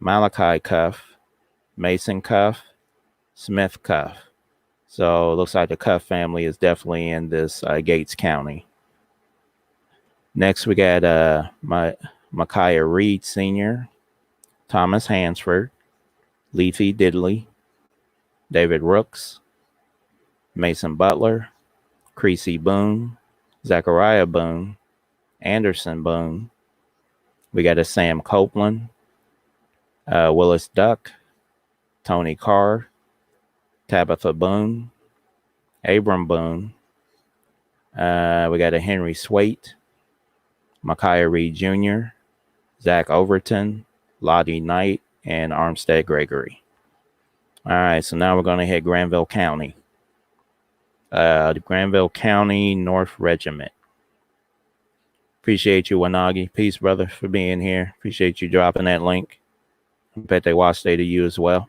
Malachi Cuff, Mason Cuff, Smith Cuff. So it looks like the Cuff family is definitely in this Gates County. Next, we got Micaiah Reed Sr., Thomas Hansford, Leafy Diddley, David Rooks, Mason Butler, Creasy Boone, Zachariah Boone, Anderson Boone. We got a Sam Copeland, Willis Duck, Tony Carr, Tabitha Boone, Abram Boone. We got a Henry Swait, Micaiah Reed Jr., Zach Overton, Lottie Knight, and Armstead Gregory. All right, so now we're going to hit Granville County. The Granville County North Regiment. Appreciate you, Wanagi. Peace, brother, for being here. Appreciate you dropping that link. I bet they watched they to you as well.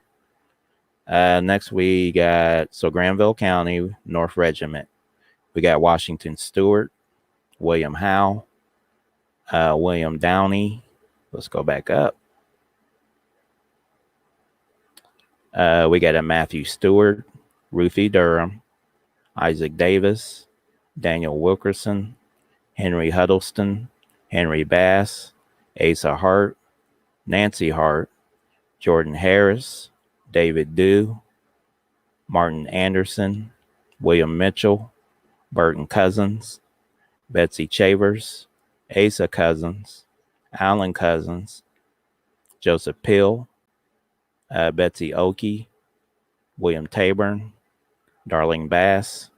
Next we got, Granville County North Regiment. We got Washington Stewart, William Howe, William Downey. Let's go back up. We got a Matthew Stewart, Ruthie Durham, Isaac Davis, Daniel Wilkerson, Henry Huddleston, Henry Bass, Asa Hart, Nancy Hart, Jordan Harris, David Dew, Martin Anderson, William Mitchell, Burton Cousins, Betsy Chavers, Asa Cousins, Alan Cousins, Joseph Pill, Betsy Oakey, William Taburn, Darling Bass,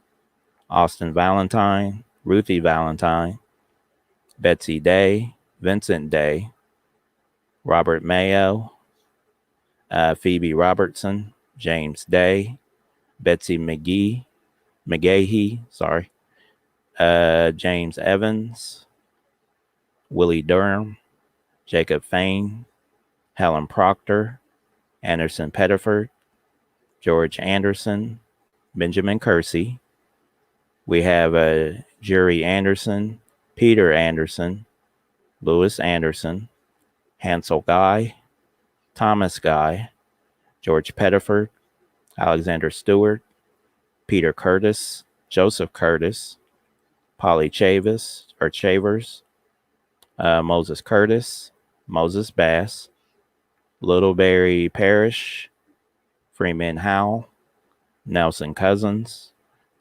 Austin Valentine, Ruthie Valentine, Betsy Day, Vincent Day, Robert Mayo, Phoebe Robertson, James Day, Betsy McGahee, James Evans, Willie Durham, Jacob Fain, Helen Proctor, Anderson Pettiford, George Anderson, Benjamin Kersey. We have Jerry Anderson, Peter Anderson, Louis Anderson, Hansel Guy, Thomas Guy, George Pettiford, Alexander Stewart, Peter Curtis, Joseph Curtis, Polly Chavers, Moses Curtis, Moses Bass, Littleberry Parrish, Freeman Howell, Nelson Cousins,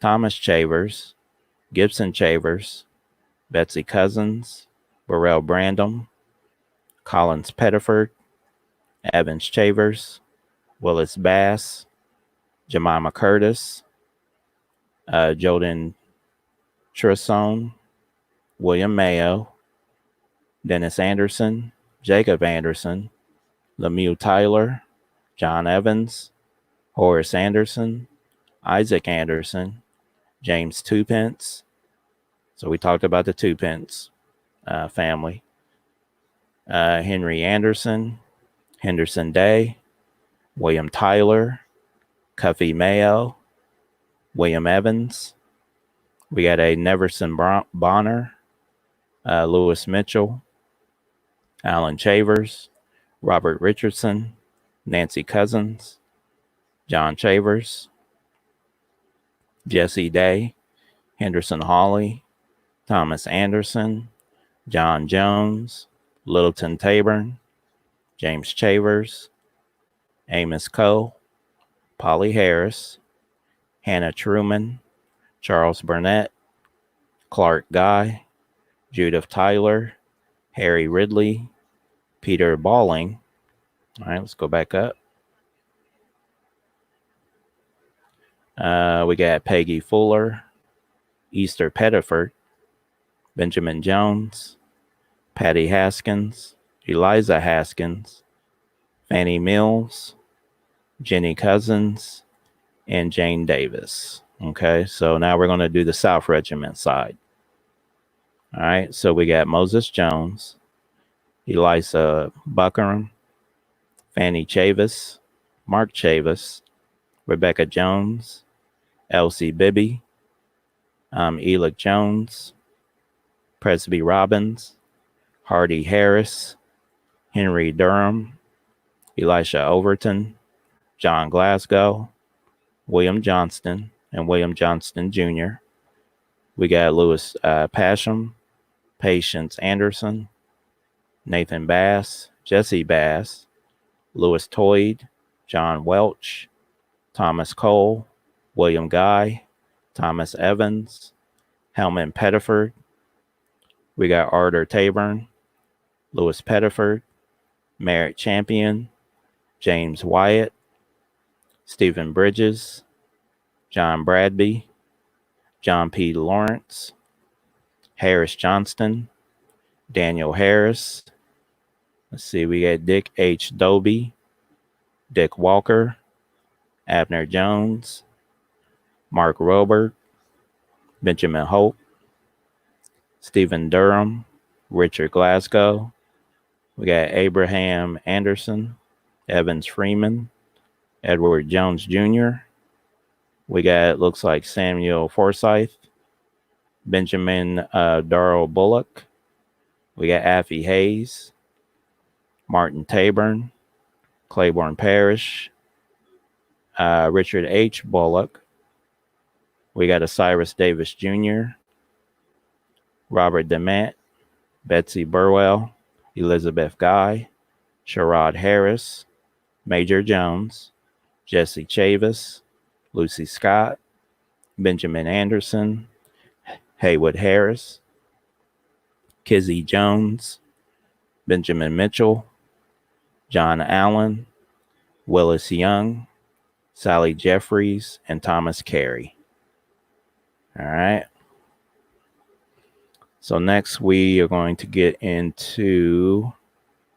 Thomas Chavers, Gibson Chavers, Betsy Cousins, Burrell Brandom, Collins Pettiford, Evans Chavers, Willis Bass, Jemima Curtis, Jordan Trisone, William Mayo, Dennis Anderson, Jacob Anderson, Lemieux Tyler, John Evans, Horace Anderson, Isaac Anderson, James Twopence. So we talked about the Twopence family. Henry Anderson, Henderson Day, William Tyler, Cuffy Mayo, William Evans, We got a Neverson Bonner, Lewis Mitchell, Alan Chavers, Robert Richardson, Nancy Cousins, John Chavers, Jesse Day, Henderson Hawley, Thomas Anderson, John Jones, Littleton Taborn, James Chavers, Amos Cole, Polly Harris, Hannah Truman, Charles Burnett, Clark Guy, Judith Tyler, Harry Ridley, Peter Balling. All right, let's go back up. We got Peggy Fuller, Easter Pettiford, Benjamin Jones, Patty Haskins, Eliza Haskins, Fannie Mills, Jenny Cousins, and Jane Davis. Okay, so now we're going to do the South Regiment side. All right, so we got Moses Jones, Eliza Buckram, Fanny Chavis, Mark Chavis, Rebecca Jones, Elsie Bibby, Elick Jones, Presby Robbins, Hardy Harris, Henry Durham, Elisha Overton, John Glasgow, William Johnston, and William Johnston Jr. We got Lewis Pasham, Patience Anderson, Nathan Bass, Jesse Bass, Lewis Toyd, John Welch, Thomas Cole, William Guy, Thomas Evans, Helman Pettiford. We got Arthur Taborn, Lewis Pettiford, Merritt Champion, James Wyatt, Stephen Bridges, John Bradby, John P. Lawrence, Harris Johnston, Daniel Harris. Let's see, we got Dick H. Doby, Dick Walker, Abner Jones, Mark Robert, Benjamin Hope, Stephen Durham, Richard Glasgow. We got Abraham Anderson, Evans Freeman, Edward Jones Jr. We got, looks like Samuel Forsyth, Benjamin Darrell Bullock. We got Affie Hayes, Martin Taborn, Claiborne Parrish, Richard H. Bullock. We got Cyrus Davis Jr., Robert DeMant, Betsy Burwell, Elizabeth Guy, Sherrod Harris, Major Jones, Jesse Chavis, Lucy Scott, Benjamin Anderson, Haywood Harris, Kizzy Jones, Benjamin Mitchell, John Allen, Willis Young, Sally Jeffries, and Thomas Carey. All right. So next we are going to get into,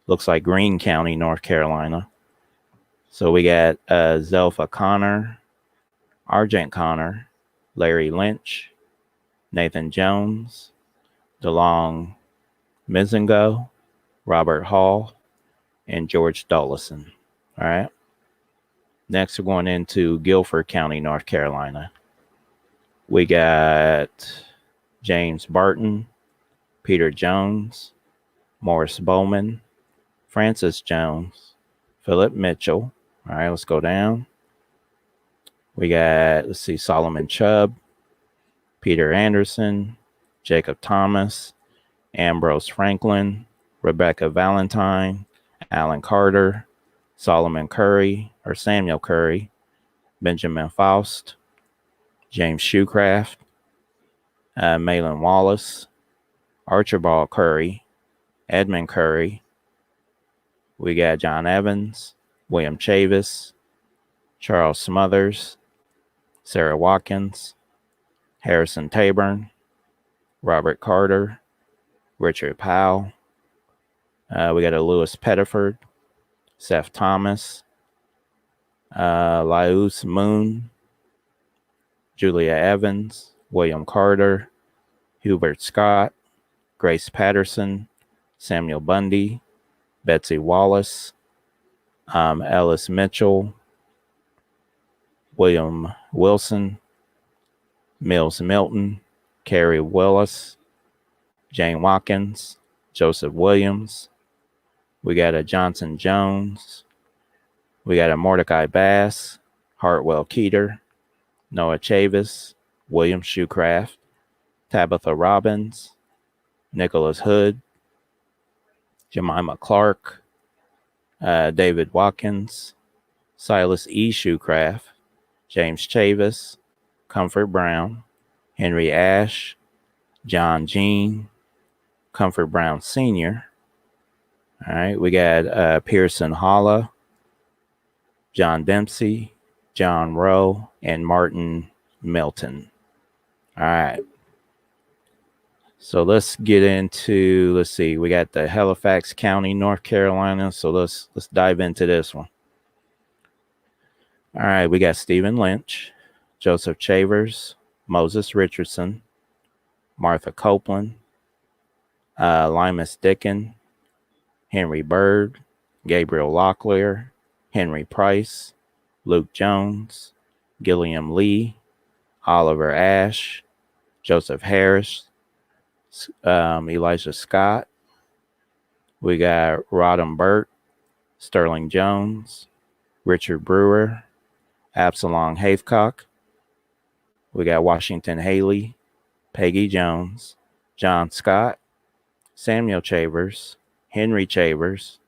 looks like Greene County, North Carolina. So we got Zelpha Connor, Argent Connor, Larry Lynch, Nathan Jones, DeLong Mizengo, Robert Hall, and George Dullison. All right. Next, we're going into Guilford County, North Carolina. We got James Barton, Peter Jones, Morris Bowman, Francis Jones, Philip Mitchell. All right, let's go down. We got, let's see, Solomon Chubb, Peter Anderson, Jacob Thomas, Ambrose Franklin, Rebecca Valentine, Alan Carter, Solomon Curry, or Samuel Curry, Benjamin Faust, James Shoecraft, Malin Wallace, Archibald Curry, Edmund Curry. We got John Evans, William Chavis, Charles Smothers, Sarah Watkins, Harrison Taborn, Robert Carter, Richard Powell. We got a Lewis Pettiford, Seth Thomas, Laus Moon, Julia Evans, William Carter, Hubert Scott, Grace Patterson, Samuel Bundy, Betsy Wallace, Ellis Mitchell, William Wilson, Mills Milton, Carrie Willis, Jane Watkins, Joseph Williams. We got a Johnson Jones. We got a Mordecai Bass, Hartwell Keeter, Noah Chavis, William Shoecraft, Tabitha Robbins, Nicholas Hood, Jemima Clark, David Watkins, Silas E. Shoecraft, James Chavis, Comfort Brown, Henry Ash, John Jean, Comfort Brown Sr. All right, we got Pearson Holla, John Dempsey, John Rowe, and Martin Milton. All right. So let's get into, let's see, we got the Halifax County, North Carolina. So let's dive into this one. All right, we got Stephen Lynch, Joseph Chavers, Moses Richardson, Martha Copeland, Limas Dickin, Henry Bird, Gabriel Locklear, Henry Price, Luke Jones, Gilliam Lee, Oliver Ashe, Joseph Harris, Elijah Scott. We got Rodham Burt, Sterling Jones, Richard Brewer, Absalom Havecock. We got Washington Haley, Peggy Jones, John Scott, Samuel Chavers, Henry Chavers,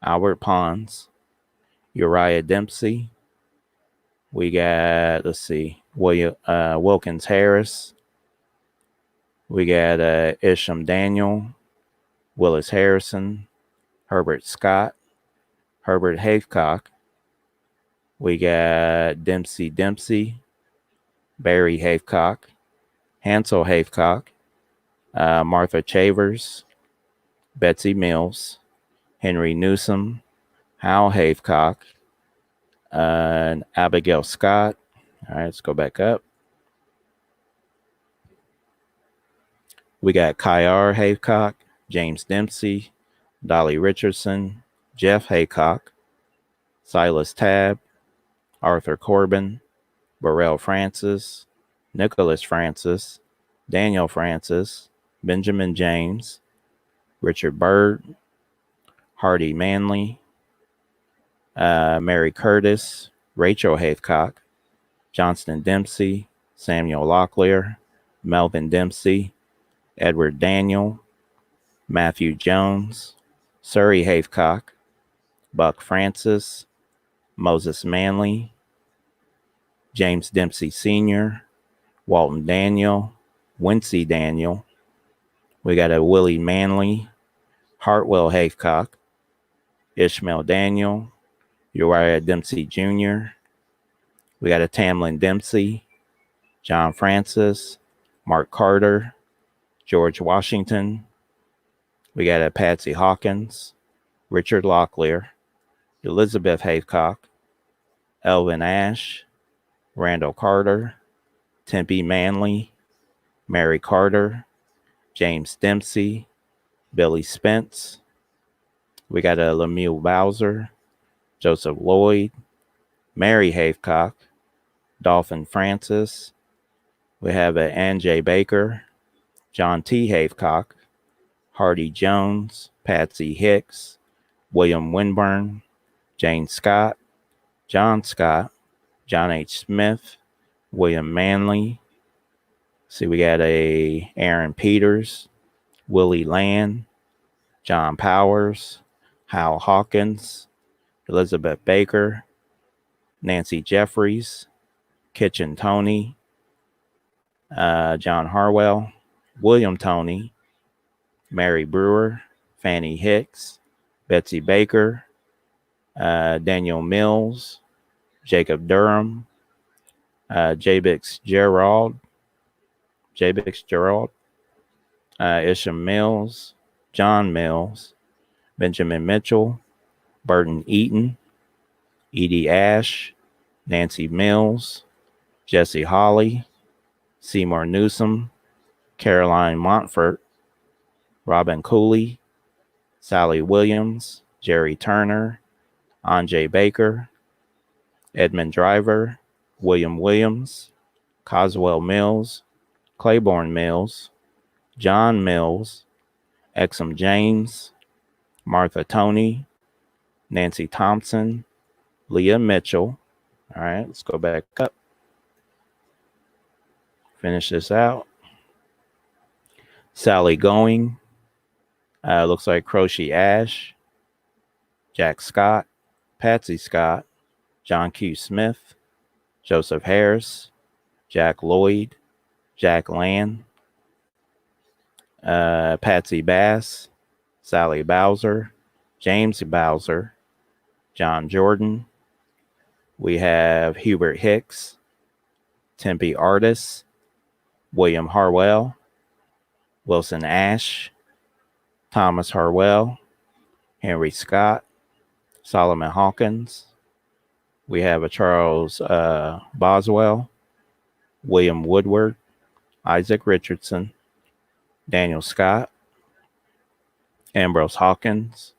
Albert Pons, Uriah Dempsey. We got, let's see, Wilkins Harris. We got Isham Daniel, Willis Harrison, Herbert Scott, Herbert Havecock. We got Dempsey, Barry Havecock, Hansel Havecock, Martha Chavers, Betsy Mills, Henry Newsom, Hal Havecock, and Abigail Scott. All right, let's go back up. We got Kyar Havecock, James Dempsey, Dolly Richardson, Jeff Haycock, Silas Tabb, Arthur Corbin, Burrell Francis, Nicholas Francis, Daniel Francis, Benjamin James, Richard Byrd, Hardy Manley, Mary Curtis, Rachel Havecock, Johnston Dempsey, Samuel Locklear, Melvin Dempsey, Edward Daniel, Matthew Jones, Surrey Havecock, Buck Francis, Moses Manley, James Dempsey Sr., Walton Daniel, Wincy Daniel. We got a Willie Manley, Hartwell Havecock, Ishmael Daniel, Uriah Dempsey Jr. We got a Tamlin Dempsey, John Francis, Mark Carter, George Washington. We got a Patsy Hawkins, Richard Locklear, Elizabeth Havecock, Elvin Ash, Randall Carter, Tempe Manley, Mary Carter, James Dempsey, Billy Spence. We got a Lemuel Bowser, Joseph Lloyd, Mary Havecock, Dolphin Francis. We have a Ann J. Baker, John T. Havecock, Hardy Jones, Patsy Hicks, William Winburn, Jane Scott, John Scott, John H. Smith, William Manley. See, we got a Aaron Peters, Willie Land, John Powers, Hal Hawkins, Elizabeth Baker, Nancy Jeffries, Kitchen Tony, John Harwell, William Tony, Mary Brewer, Fanny Hicks, Betsy Baker, Daniel Mills, Jacob Durham, Jabix Gerald, Isham Mills, John Mills, Benjamin Mitchell, Burton Eaton, Edie Ash, Nancy Mills, Jesse Holly, Seymour Newsom, Caroline Montfort, Robin Cooley, Sally Williams, Jerry Turner, Anjay Baker, Edmund Driver, William Williams, Coswell Mills, Claiborne Mills, John Mills, Exum James, Martha Tony, Nancy Thompson, Leah Mitchell. All right, let's go back up. Finish this out. Sally Going. Looks like Crochet Ash, Jack Scott, Patsy Scott, John Q. Smith, Joseph Harris, Jack Lloyd, Jack Land, Patsy Bass, Sally Bowser, James Bowser, John Jordan. We have Hubert Hicks, Tempe Artis, William Harwell, Wilson Ash, Thomas Harwell, Henry Scott, Solomon Hawkins. We have a Charles Boswell, William Woodward, Isaac Richardson, Daniel Scott, Ambrose Hawkins,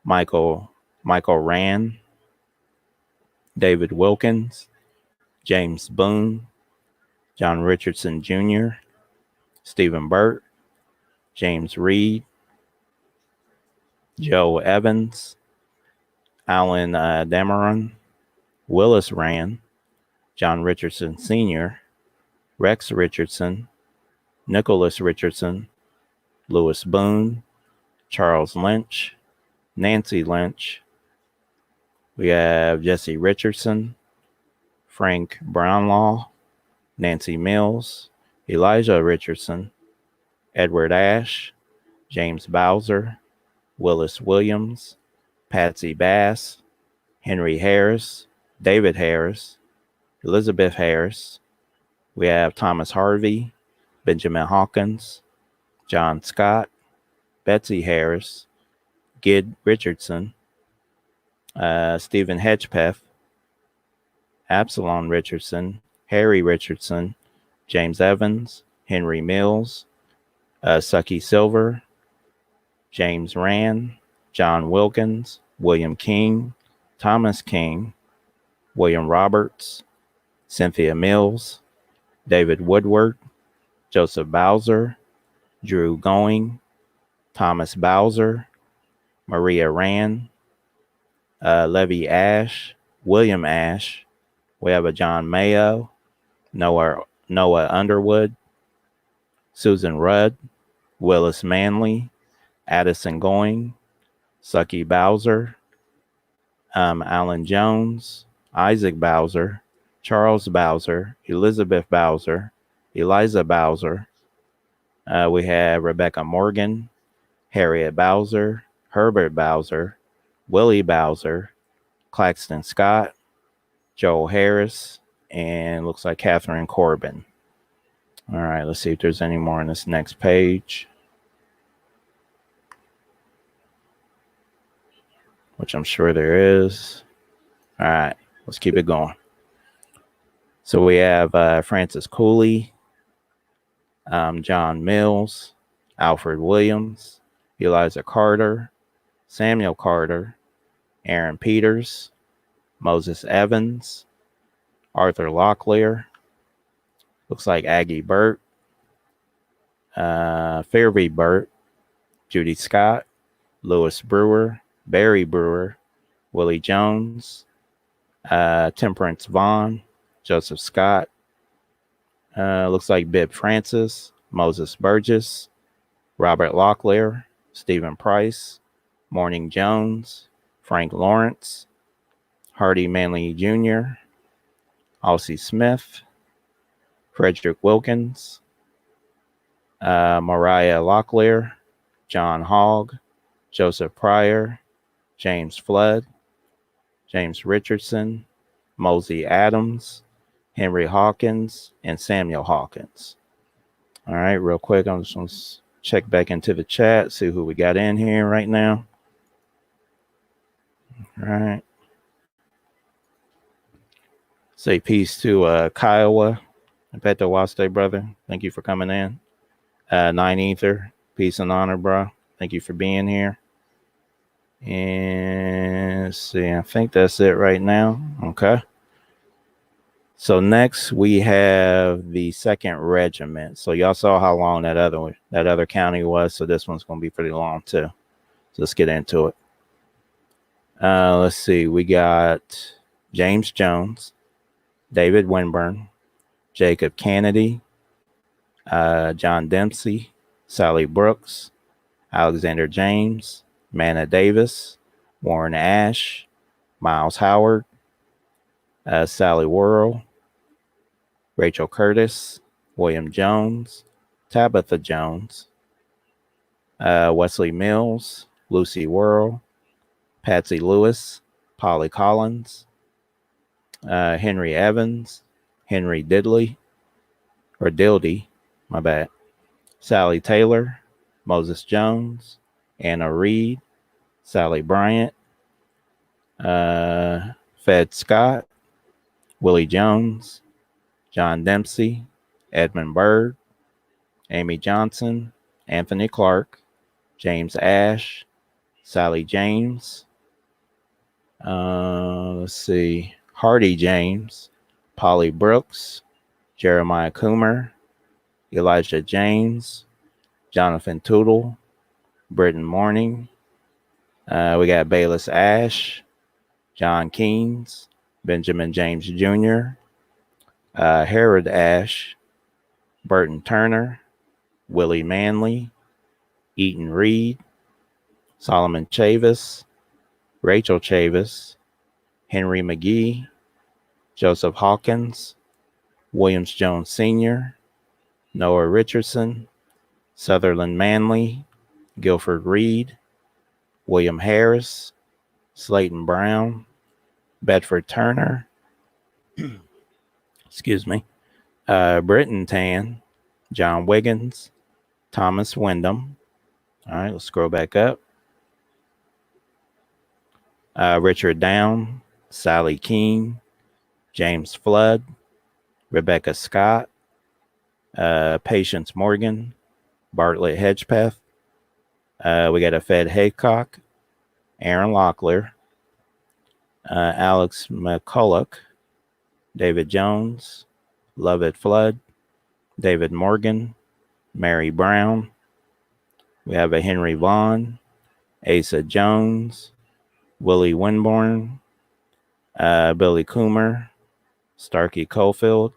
Michael Rand, David Wilkins, James Boone, John Richardson Jr., Stephen Burt, James Reed, Joe Evans, Alan Dameron, Willis Rand, John Richardson Sr., Rex Richardson, Nicholas Richardson, Louis Boone, Charles Lynch, Nancy Lynch. We have Jesse Richardson, Frank Brownlaw, Nancy Mills, Elijah Richardson, Edward Ash, James Bowser, Willis Williams, Patsy Bass, Henry Harris, David Harris, Elizabeth Harris. We have Thomas Harvey, Benjamin Hawkins, John Scott, Betsy Harris, Gid Richardson, Stephen Hedgepeth, Absalom Richardson, Harry Richardson, James Evans, Henry Mills, Sucky Silver, James Rand, John Wilkins, William King, Thomas King, William Roberts, Cynthia Mills, David Woodward, Joseph Bowser, Drew Going, Thomas Bowser, Maria Rand, Levy Ash, William Ash. We have a John Mayo, Noah Underwood, Susan Rudd, Willis Manley, Addison Going, Sucky Bowser, Alan Jones, Isaac Bowser, Charles Bowser, Elizabeth Bowser, Eliza Bowser. We have Rebecca Morgan, Harriet Bowser, Herbert Bowser, Willie Bowser, Claxton Scott, Joel Harris, and looks like Catherine Corbin. All right, let's see if there's any more on this next page, which I'm sure there is. All right, let's keep it going. So we have Francis Cooley, John Mills, Alfred Williams, Eliza Carter, Samuel Carter, Aaron Peters, Moses Evans, Arthur Locklear, looks like Aggie Burt, Fairview Burt, Judy Scott, Lewis Brewer, Barry Brewer, Willie Jones, Temperance Vaughn, Joseph Scott, looks like Bib Francis, Moses Burgess, Robert Locklear, Stephen Price, Morning Jones, Frank Lawrence, Hardy Manley Jr., Alcy Smith, Frederick Wilkins, Mariah Locklear, John Hogg, Joseph Pryor, James Flood, James Richardson, Mosey Adams, Henry Hawkins, and Samuel Hawkins. All right, real quick, I'm just going to check back into the chat, see who we got in here right now. All right. Say peace to Kiowa. Peto Waste, brother. Thank you for coming in. Nine Ether, peace and honor, bro. Thank you for being here. And let's see, I think that's it right now. Okay. So next we have the 2nd Regiment. So y'all saw how long that other county was. So this one's going to be pretty long too. So let's get into it. Let's see. We got James Jones, David Winburn, Jacob Kennedy, John Dempsey, Sally Brooks, Alexander James, Manna Davis, Warren Ash, Miles Howard, Sally Worrell, Rachel Curtis, William Jones, Tabitha Jones, Wesley Mills, Lucy Worrell, Patsy Lewis, Polly Collins, Henry Evans, Henry Dildy, my bad, Sally Taylor, Moses Jones, Anna Reed, Sally Bryant, Fed Scott, Willie Jones, John Dempsey, Edmund Byrd, Amy Johnson, Anthony Clark, James Ash, Sally James, let's see, Hardy James, Polly Brooks, Jeremiah Coomer, Elijah James, Jonathan Tootle, Britton Morning. We got Bayless Ash, John Keynes, Benjamin James Jr., Herod Ash, Burton Turner, Willie Manley, Eaton Reed, Solomon Chavis, Rachel Chavis, Henry McGee, Joseph Hawkins, Williams Jones Sr., Noah Richardson, Sutherland Manley, Guilford Reed, William Harris, Slayton Brown, Bedford Turner, excuse me, Britton Tan, John Wiggins, Thomas Wyndham. All right, let's scroll back up. Richard Down, Sally Keene, James Flood, Rebecca Scott, Patience Morgan, Bartlett Hedgepeth. We got a Fed Haycock, Aaron Locklear, Alex McCulloch, David Jones, Lovett Flood, David Morgan, Mary Brown. We have a Henry Vaughn, Asa Jones, Willie Winborn, Billy Coomer, Starkey Cofield,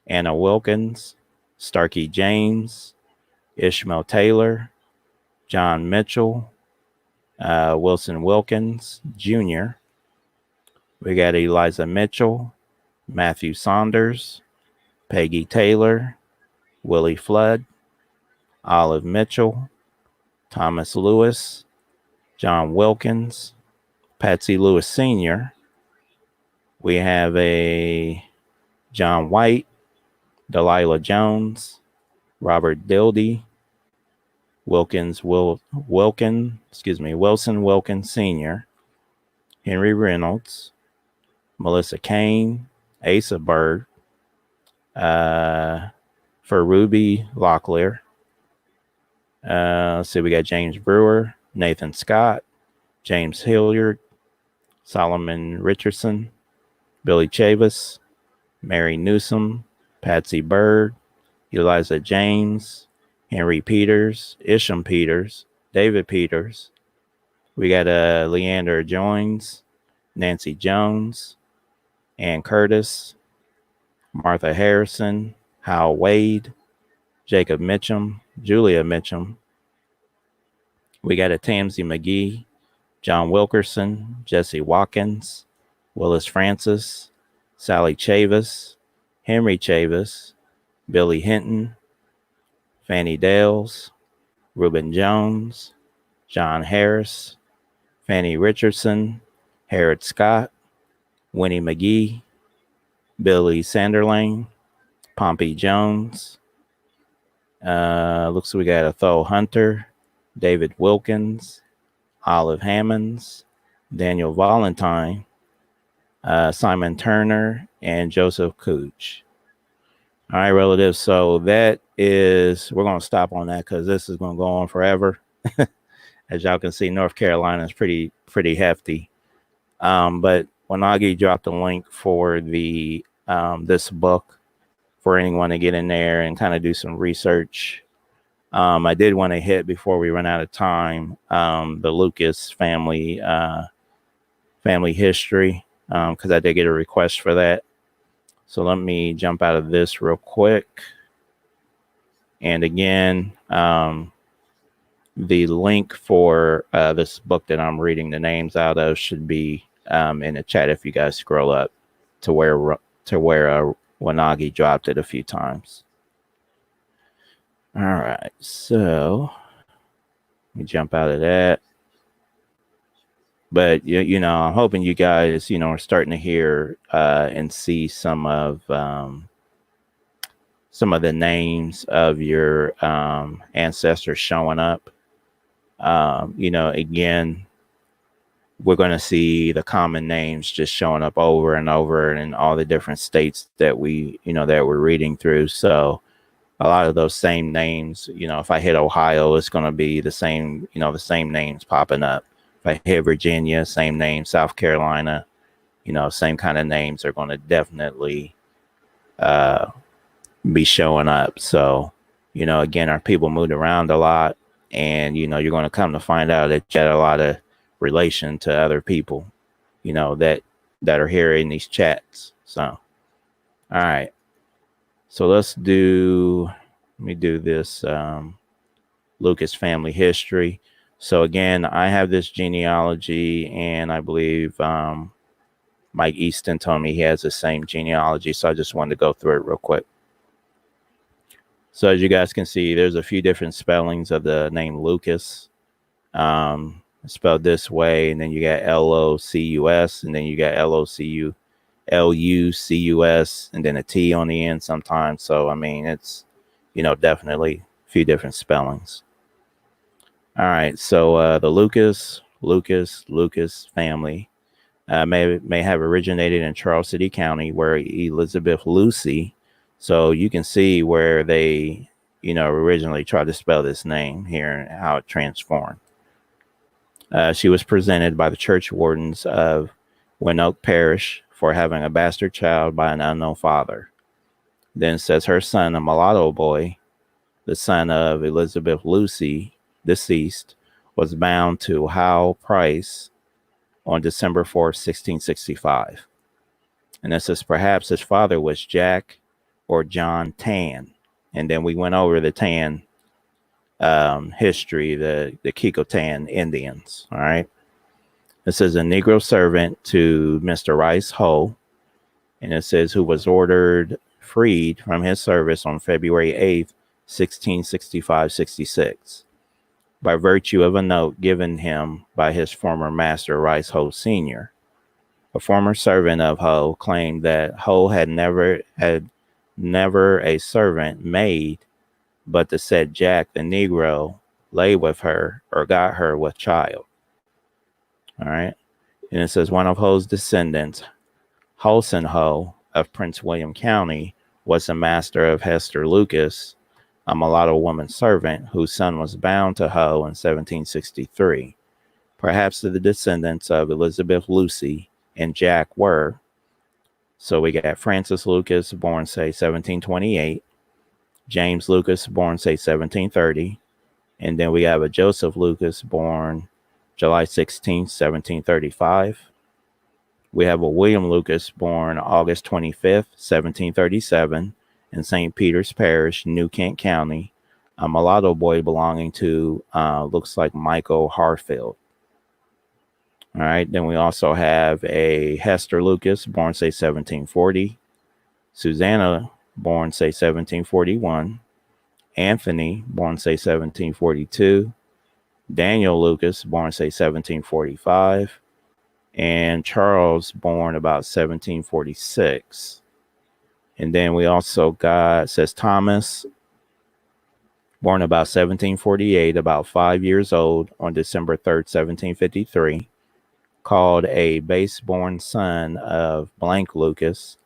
Anna Wilkins, Starkey James, Ishmael Taylor, John Mitchell, Wilson Wilkins Jr. We got Eliza Mitchell, Matthew Saunders, Peggy Taylor, Willie Flood, Olive Mitchell, Thomas Lewis, John Wilkins, Patsy Lewis Sr. We have a John White, Delilah Jones, Robert Dildy, Wilson Wilkins Sr., Henry Reynolds, Melissa Kane, Asa Bird, for Ruby Locklear. Let's see, we got James Brewer, Nathan Scott, James Hilliard, Solomon Richardson, Billy Chavis, Mary Newsom, Patsy Bird, Eliza James, Henry Peters, Isham Peters, David Peters. We got Leander Joins, Nancy Jones, Ann Curtis, Martha Harrison, Hal Wade, Jacob Mitchum, Julia Mitchum. We got a Tamsy McGee, John Wilkerson, Jesse Watkins, Willis Francis, Sally Chavis, Henry Chavis, Billy Hinton, Fanny Dales, Reuben Jones, John Harris, Fanny Richardson, Harrod Scott, Winnie McGee, Billy Sanderlane, Pompey Jones. Looks like we got a Tho Hunter, David Wilkins, Olive Hammonds, Daniel Valentine, Simon Turner, and Joseph Cooch. All right, relatives. So we're going to stop on that because this is going to go on forever. As y'all can see, North Carolina is pretty hefty. But Wanagi dropped a link for the this book for anyone to get in there and kind of do some research. I did want to hit before we run out of time the Lucas family history, because I did get a request for that. So let me jump out of this real quick. And again, the link for this book that I'm reading the names out of should be in the chat if you guys scroll up to where Wanagi dropped it a few times. All right, so let me jump out of that. But I'm hoping you guys are starting to hear and see some of the names of your ancestors showing up. Again, we're going to see the common names just showing up over and over in all the different states that that we're reading through. So a lot of those same names, if I hit Ohio, it's going to be the same, the same names popping up. If I hit Virginia, same name. South Carolina, same kind of names are going to definitely be showing up. So, again, our people moved around a lot, and, you're going to come to find out that you had a lot of relation to other people, that are here in these chats. So, all right. So let me do this Lucas family history. So again, I have this genealogy, and I believe Mike Easton told me he has the same genealogy. So I just wanted to go through it real quick. So as you guys can see, there's a few different spellings of the name Lucas. Spelled this way, and then you got Locus, and then you got Lucus, and then a T on the end sometimes. So I mean, it's definitely a few different spellings. All right, so the Lucas family may have originated in Charles City County, where Elizabeth Lucy. So you can see where they originally tried to spell this name here and how it transformed. She was presented by the church wardens of Winoke Parish for having a bastard child by an unknown father. Then says her son, a mulatto boy, the son of Elizabeth Lucy, deceased, was bound to Howe Price on December 4th, 1665. And it says perhaps his father was Jack or John Tan. And then we went over the Tan history, the Kikotan Indians. All right. It says a Negro servant to Mr. Rice Hoe, and it says who was ordered freed from his service on February 8th, 1665-66, by virtue of a note given him by his former master, Rice Hoe Sr. A former servant of Hoe claimed that Hoe had never a servant maid, but the said Jack the Negro lay with her or got her with child. All right. And it says one of Hoe's descendants, Holson Hoe of Prince William County, was the master of Hester Lucas, a mulatto woman servant whose son was bound to Hoe in 1763. Perhaps the descendants of Elizabeth Lucy and Jack were. So we got Francis Lucas, born, say, 1728. James Lucas, born, say, 1730. And then we have a Joseph Lucas, born July 16, 1735. We have a William Lucas, born August 25th, 1737, in St. Peter's Parish, New Kent County, a mulatto boy belonging to, looks like Michael Harfield. All right, then we also have a Hester Lucas, born, say, 1740. Susanna, born, say, 1741. Anthony, born, say, 1742. Daniel Lucas, born, say, 1745. And Charles, born about 1746. And then we also got, says Thomas, born about 1748, about 5 years old on December 3rd, 1753, called a base-born son of blank Lucas,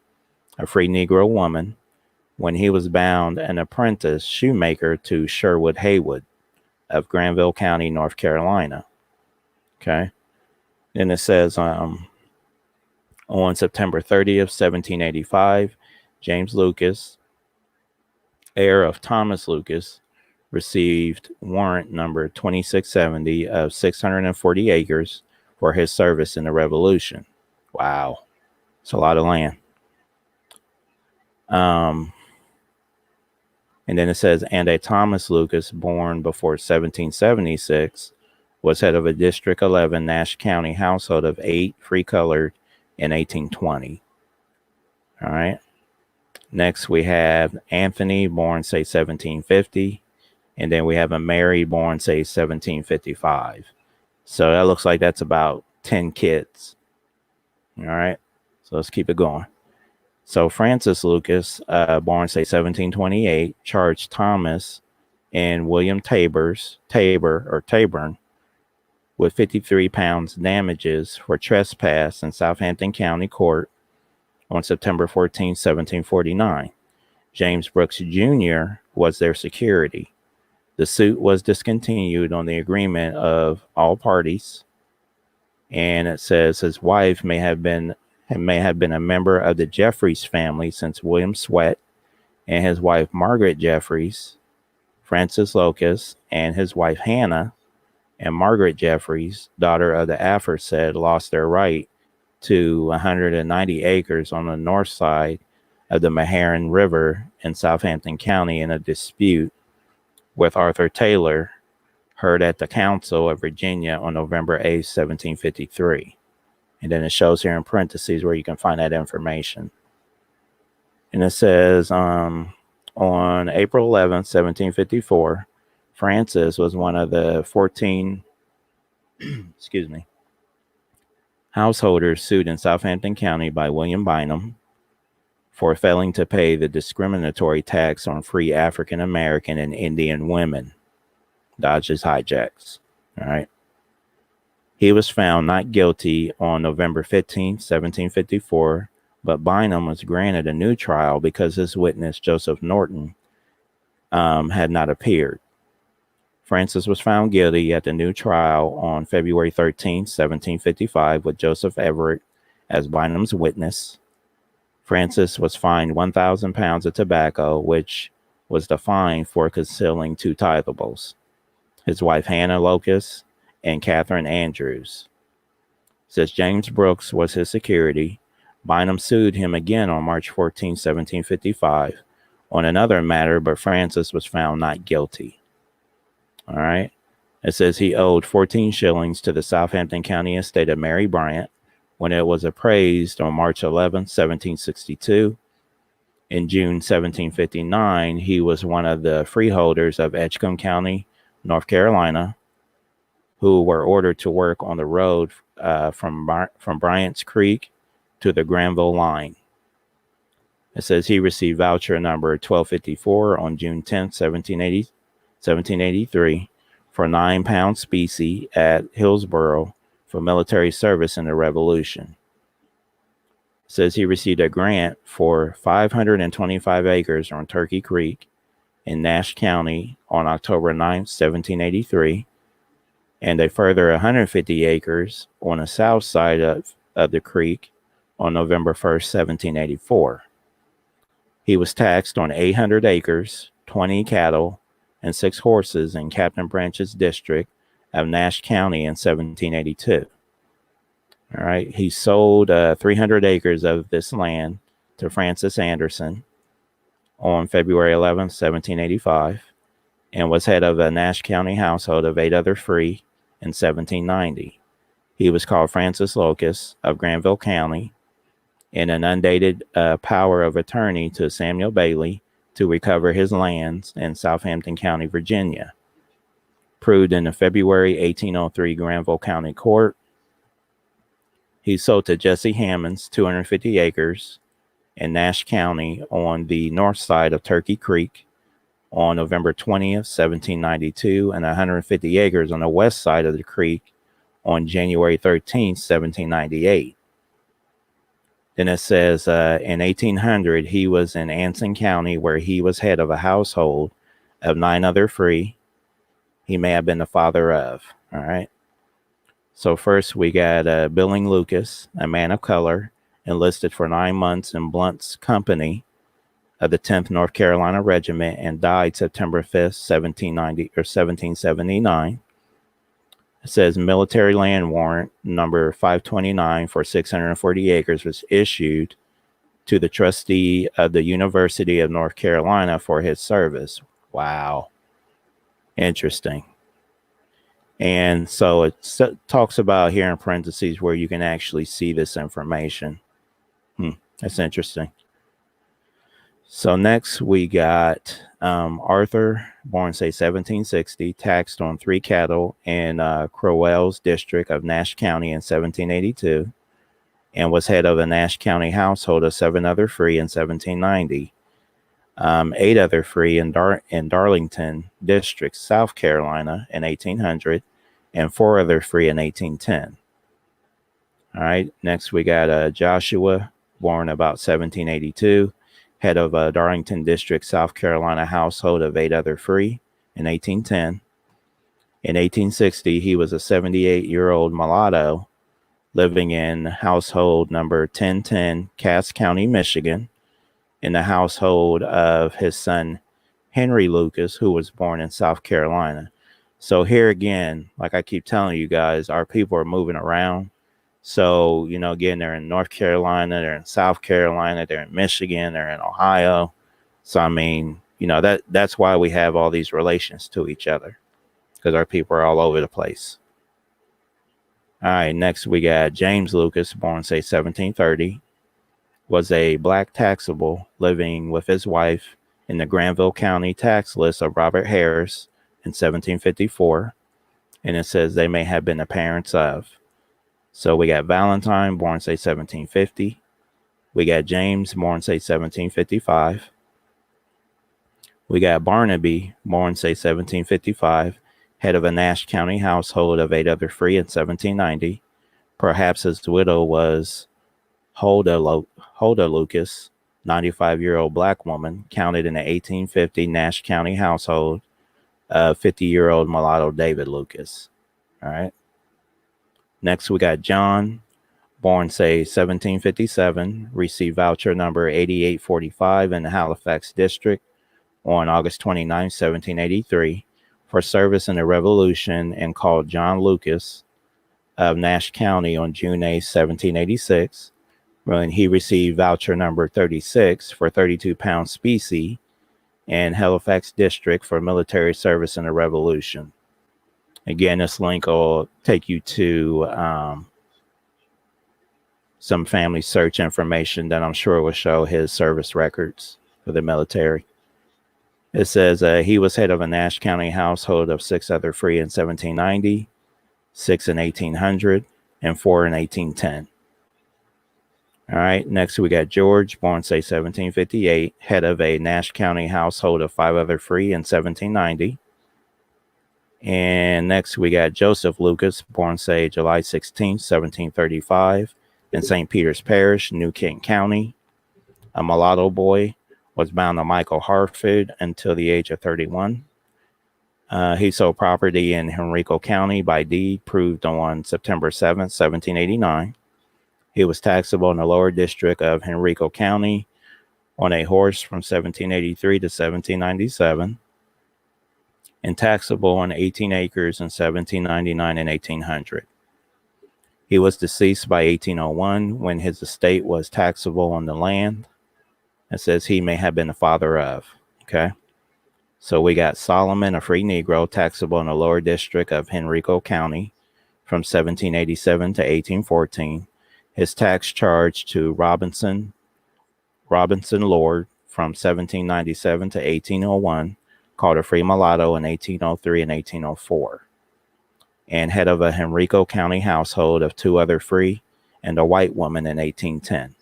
a free Negro woman, when he was bound an apprentice shoemaker to Sherwood Haywood of Granville County, North Carolina. Okay. Then it says On September 30th, 1785, James Lucas, heir of Thomas Lucas, received warrant number 2670 of 640 acres for his service in the Revolution. Wow. It's a lot of land. And then it says, and a Thomas Lucas born before 1776 was head of a District 11 Nash County household of 8 free colored in 1820. All right. Next, we have Anthony, born, say, 1750. And then we have a Mary, born, say, 1755. So that looks like that's about 10 kids. All right. So let's keep it going. So Francis Lucas, born, say, 1728, charged Thomas and William Taborn with 53 pounds damages for trespass in Southampton County Court on September 14, 1749. James Brooks Jr. was their security. The suit was discontinued on the agreement of all parties, and it says his wife may have been a member of the Jeffries family since William Swett, and his wife Margaret Jeffries, Francis Lucas, and his wife Hannah, and Margaret Jeffries, daughter of the aforesaid, lost their right to 190 acres on the north side of the Meharon River in Southampton County in a dispute with Arthur Taylor, heard at the Council of Virginia on November 8, 1753. And then it shows here in parentheses where you can find that information. And it says, on April 11th, 1754, Francis was one of the 14 householders sued in Southampton County by William Bynum for failing to pay the discriminatory tax on free African American and Indian women. Dodges hijacks. All right. He was found not guilty on November 15, 1754, but Bynum was granted a new trial because his witness, Joseph Norton, had not appeared. Francis was found guilty at the new trial on February 13, 1755, with Joseph Everett as Bynum's witness. Francis was fined 1,000 pounds of tobacco, which was the fine for concealing 2 tithables. His wife Hannah Lucas and Catherine Andrews. Since James Brooks was his security, Bynum sued him again on March 14, 1755, on another matter, but Francis was found not guilty. All right. It says he owed 14 shillings to the Southampton County estate of Mary Bryant when it was appraised on March 11, 1762. In June 1759, he was one of the freeholders of Edgecombe County, North Carolina, who were ordered to work on the road from Bryant's Creek to the Granville line. It says he received voucher number 1254 on June 10, 1783 for 9 pound specie at Hillsborough for military service in the Revolution. It says he received a grant for 525 acres on Turkey Creek in Nash County on October 9, 1783, and a further 150 acres on the south side of the creek on November 1st, 1784. He was taxed on 800 acres, 20 cattle, and 6 horses in Captain Branch's district of Nash County in 1782. All right. He sold 300 acres of this land to Francis Anderson on February 11, 1785, and was head of a Nash County household of 8 other free in 1790. He was called Francis Lucas of Granville County, in an undated power of attorney to Samuel Bailey to recover his lands in Southampton County, Virginia. Proved in the February 1803 Granville County Court. He sold to Jesse Hammonds 250 acres in Nash County on the north side of Turkey Creek on November 20th, 1792, and 150 acres on the west side of the creek on January 13th, 1798. Then it says in 1800, he was in Anson County, where he was head of a household of 9 other free. He may have been the father of. All right. So first we got Billing Lucas, a man of color, enlisted for 9 months in Blunt's company of the 10th North Carolina Regiment and died September 5th, 1790 or 1779. It says military land warrant number 529 for 640 acres was issued to the trustee of the University of North Carolina for his service. Wow. Interesting. And so it talks about here in parentheses where you can actually see this information. That's interesting. So next we got Arthur, born say 1760, taxed on 3 cattle in Crowell's district of Nash County in 1782, and was head of a Nash County household of 7 other free in 1790. 8 other free in Darlington District, South Carolina in 1800, and 4 other free in 1810. All right, next we got Joshua, born about 1782, head of a Darlington District, South Carolina household of 8 other free in 1810. In 1860, he was a 78-year-old mulatto living in household number 1010, Cass County, Michigan, in the household of his son, Henry Lucas, who was born in South Carolina. So here again, like I keep telling you guys, our people are moving around. So, again, they're in North Carolina, they're in South Carolina, they're in Michigan, they're in Ohio. So, I mean, that's why we have all these relations to each other, because our people are all over the place. All right, next we got James Lucas, born, say, 1730, was a black taxable living with his wife in the Granville County tax list of Robert Harris in 1754. And it says they may have been the parents of. So we got Valentine, born, say, 1750. We got James, born, say, 1755. We got Barnaby, born, say, 1755, head of a Nash County household of 8 other free in 1790. Perhaps his widow was Huldah Lucas, 95-year-old black woman, counted in the 1850 Nash County household of 50-year-old mulatto David Lucas. All right. Next, we got John, born, say, 1757, received voucher number 8845 in the Halifax District on August 29, 1783, for service in the Revolution, and called John Lucas of Nash County on June 8, 1786, when he received voucher number 36 for 32-pound specie in Halifax District for military service in the Revolution. Again, this link will take you to some family search information that I'm sure will show his service records for the military. It says he was head of a Nash County household of 6 other free in 1790, 6 in 1800, and 4 in 1810. All right, next we got George, born, say, 1758, head of a Nash County household of 5 other free in 1790. And next we got Joseph Lucas, born, say, July 16, 1735, in St. Peter's Parish, New Kent County. A mulatto boy, was bound to Michael Hartford until the age of 31. He sold property in Henrico County by deed proved on September 7, 1789. He was taxable in the lower district of Henrico County on a horse from 1783 to 1797. And taxable on 18 acres in 1799 and 1800. He was deceased by 1801 when his estate was taxable on the land. It says he may have been the father of. Okay. So we got Solomon, a free Negro, taxable in the lower district of Henrico County from 1787 to 1814. His tax charge to Robinson Lord from 1797 to 1801. Called a free mulatto in 1803 and 1804, and head of a Henrico County household of 2 other free and a white woman in 1810.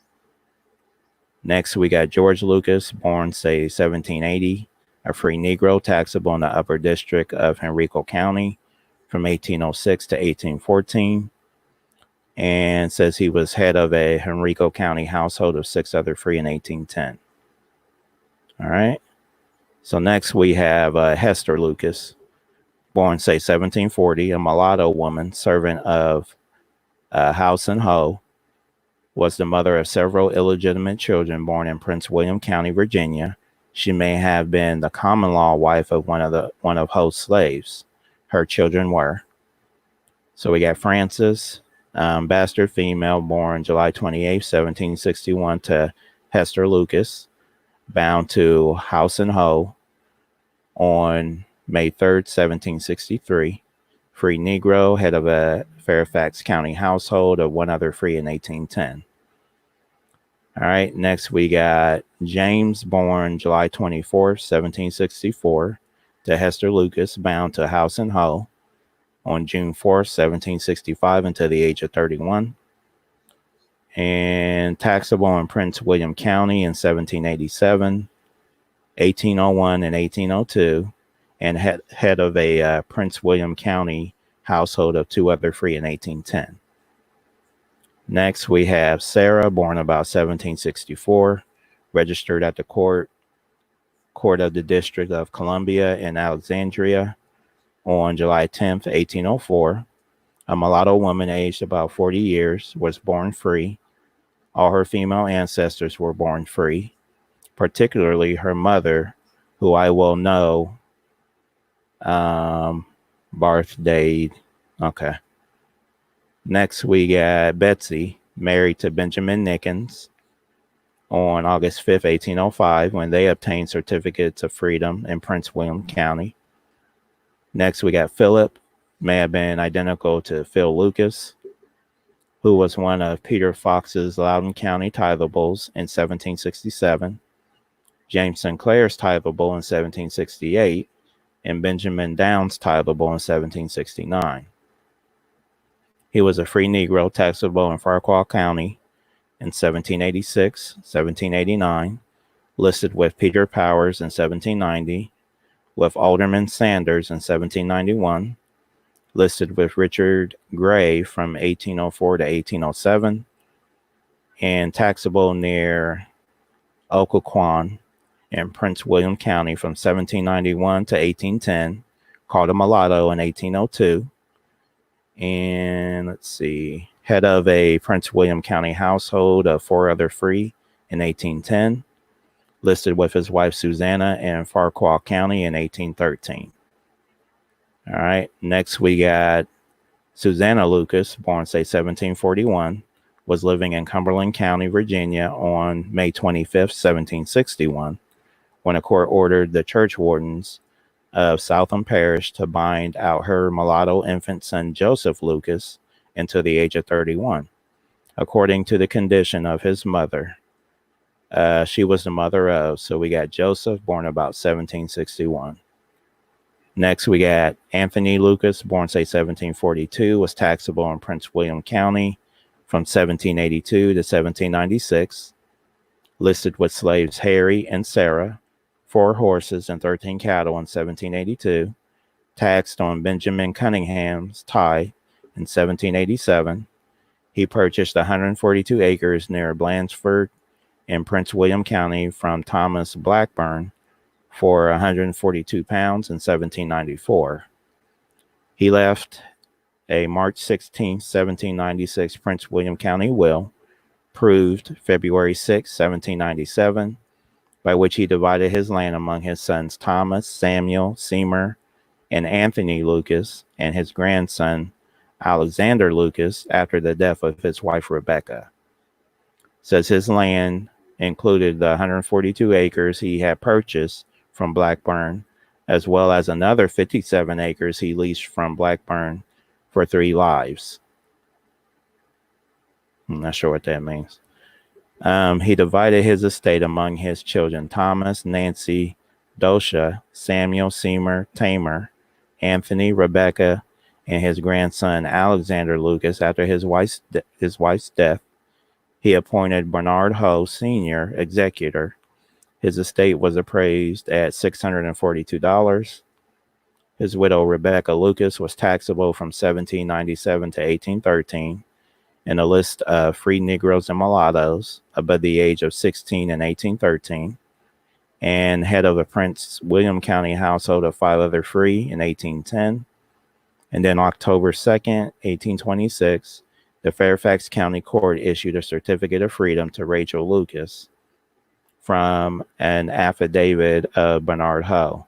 Next, we got George Lucas, born, say, 1780, a free Negro, taxable in the upper district of Henrico County from 1806 to 1814, and says he was head of a Henrico County household of 6 other free in 1810. All right. So next we have Hester Lucas, born, say, 1740, a mulatto woman, servant of House and Hoe, was the mother of several illegitimate children born in Prince William County, Virginia. She may have been the common law wife of one of Ho's slaves. Her children were. So we got Frances, bastard female, born July 28, 1761, to Hester Lucas, bound to House and Ho on May 3rd, 1763. Free Negro, head of a Fairfax County household, of one other free in 1810. All right, next we got James, born July 24th, 1764, to Hester Lucas, bound to House and Ho on June 4th, 1765, until the age of 31. And taxable in Prince William County in 1787, 1801, and 1802, and head of a Prince William County household of two other free in 1810. Next, we have Sarah, born about 1764, registered at the court of the District of Columbia in Alexandria on July 10th, 1804. A mulatto woman aged about 40 years, was born free. All her female ancestors were born free, particularly her mother, who I will know birth date. Okay. Next, we got Betsy, married to Benjamin Nickens on August 5th, 1805, when they obtained certificates of freedom in Prince William County. Next, we got Philip, may have been identical to Phil Lucas, who was one of Peter Fox's Loudoun County tithables in 1767, James Sinclair's tithable in 1768, and Benjamin Downs' tithable in 1769. He was a free Negro taxable in Farquhar County in 1786, 1789, listed with Peter Powers in 1790, with Alderman Sanders in 1791, listed with Richard Gray from 1804 to 1807, and taxable near Occoquan in Prince William County from 1791 to 1810, called a mulatto in 1802, and let's see, head of a Prince William County household of four other free in 1810, listed with his wife Susanna in Farquhar County in 1813. All right, next we got Susanna Lucas, born say 1741, was living in Cumberland County, Virginia on May 25th, 1761, when a court ordered the church wardens of Southam Parish to bind out her mulatto infant son Joseph Lucas until the age of 31, according to the condition of his mother. She was the mother of, so we got Joseph, born about 1761. Next, we got Anthony Lucas, born say 1742, was taxable in Prince William County from 1782 to 1796, listed with slaves Harry and Sarah, 4 horses and 13 cattle in 1782, taxed on Benjamin Cunningham's tithe in 1787. He purchased 142 acres near Blandford in Prince William County from Thomas Blackburn for 142 pounds in 1794. He left a March 16, 1796 Prince William County will, proved February 6, 1797, by which he divided his land among his sons Thomas, Samuel, Seymour, and Anthony Lucas, and his grandson Alexander Lucas after the death of his wife Rebecca. Says his land included the 142 acres he had purchased from Blackburn, as well as another 57 acres he leased from Blackburn for 3 lives. I'm not sure what that means. He divided his estate among his children Thomas, Nancy, Dosha, Samuel, Seymour, Tamer, Anthony, Rebecca, and his grandson Alexander Lucas after his wife's death. He appointed Bernard Ho Sr. executor. His estate was appraised at $642. His widow Rebecca Lucas was taxable from 1797 to 1813. In a list of free Negroes and mulattoes above the age of 16 in 1813, and head of a Prince William County household of 5 other free in 1810. And then October 2nd, 1826, The Fairfax County Court issued a certificate of freedom to Rachel Lucas from an affidavit of Bernard Hoe,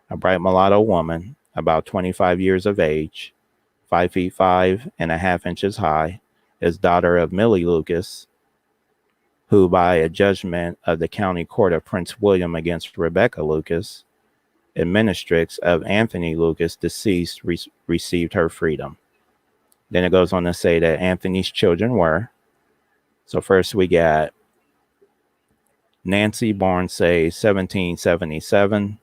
a bright mulatto woman, about 25 years of age, 5 feet 5.5 inches high, is daughter of Millie Lucas, who by a judgment of the County Court of Prince William against Rebecca Lucas, administratrix of Anthony Lucas, deceased, received her freedom. Then it goes on to say that Anthony's children were, so first we got Nancy, born, say, 1777,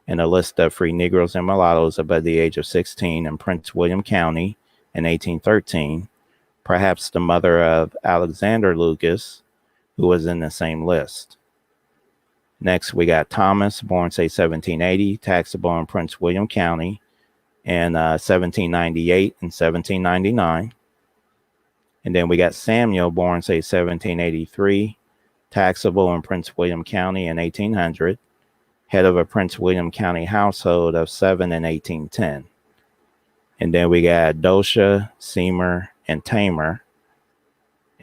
and a list of free Negroes and mulattoes above the age of 16 in Prince William County in 1813, perhaps the mother of Alexander Lucas, who was in the same list. Next, we got Thomas, born, say, 1780, taxable in Prince William County in 1798 and 1799. And then we got Samuel, born, say, 1783, taxable in Prince William County in 1800, head of a Prince William County household of 7 in 1810. And then we got Dosha, Seymour, and Tamer.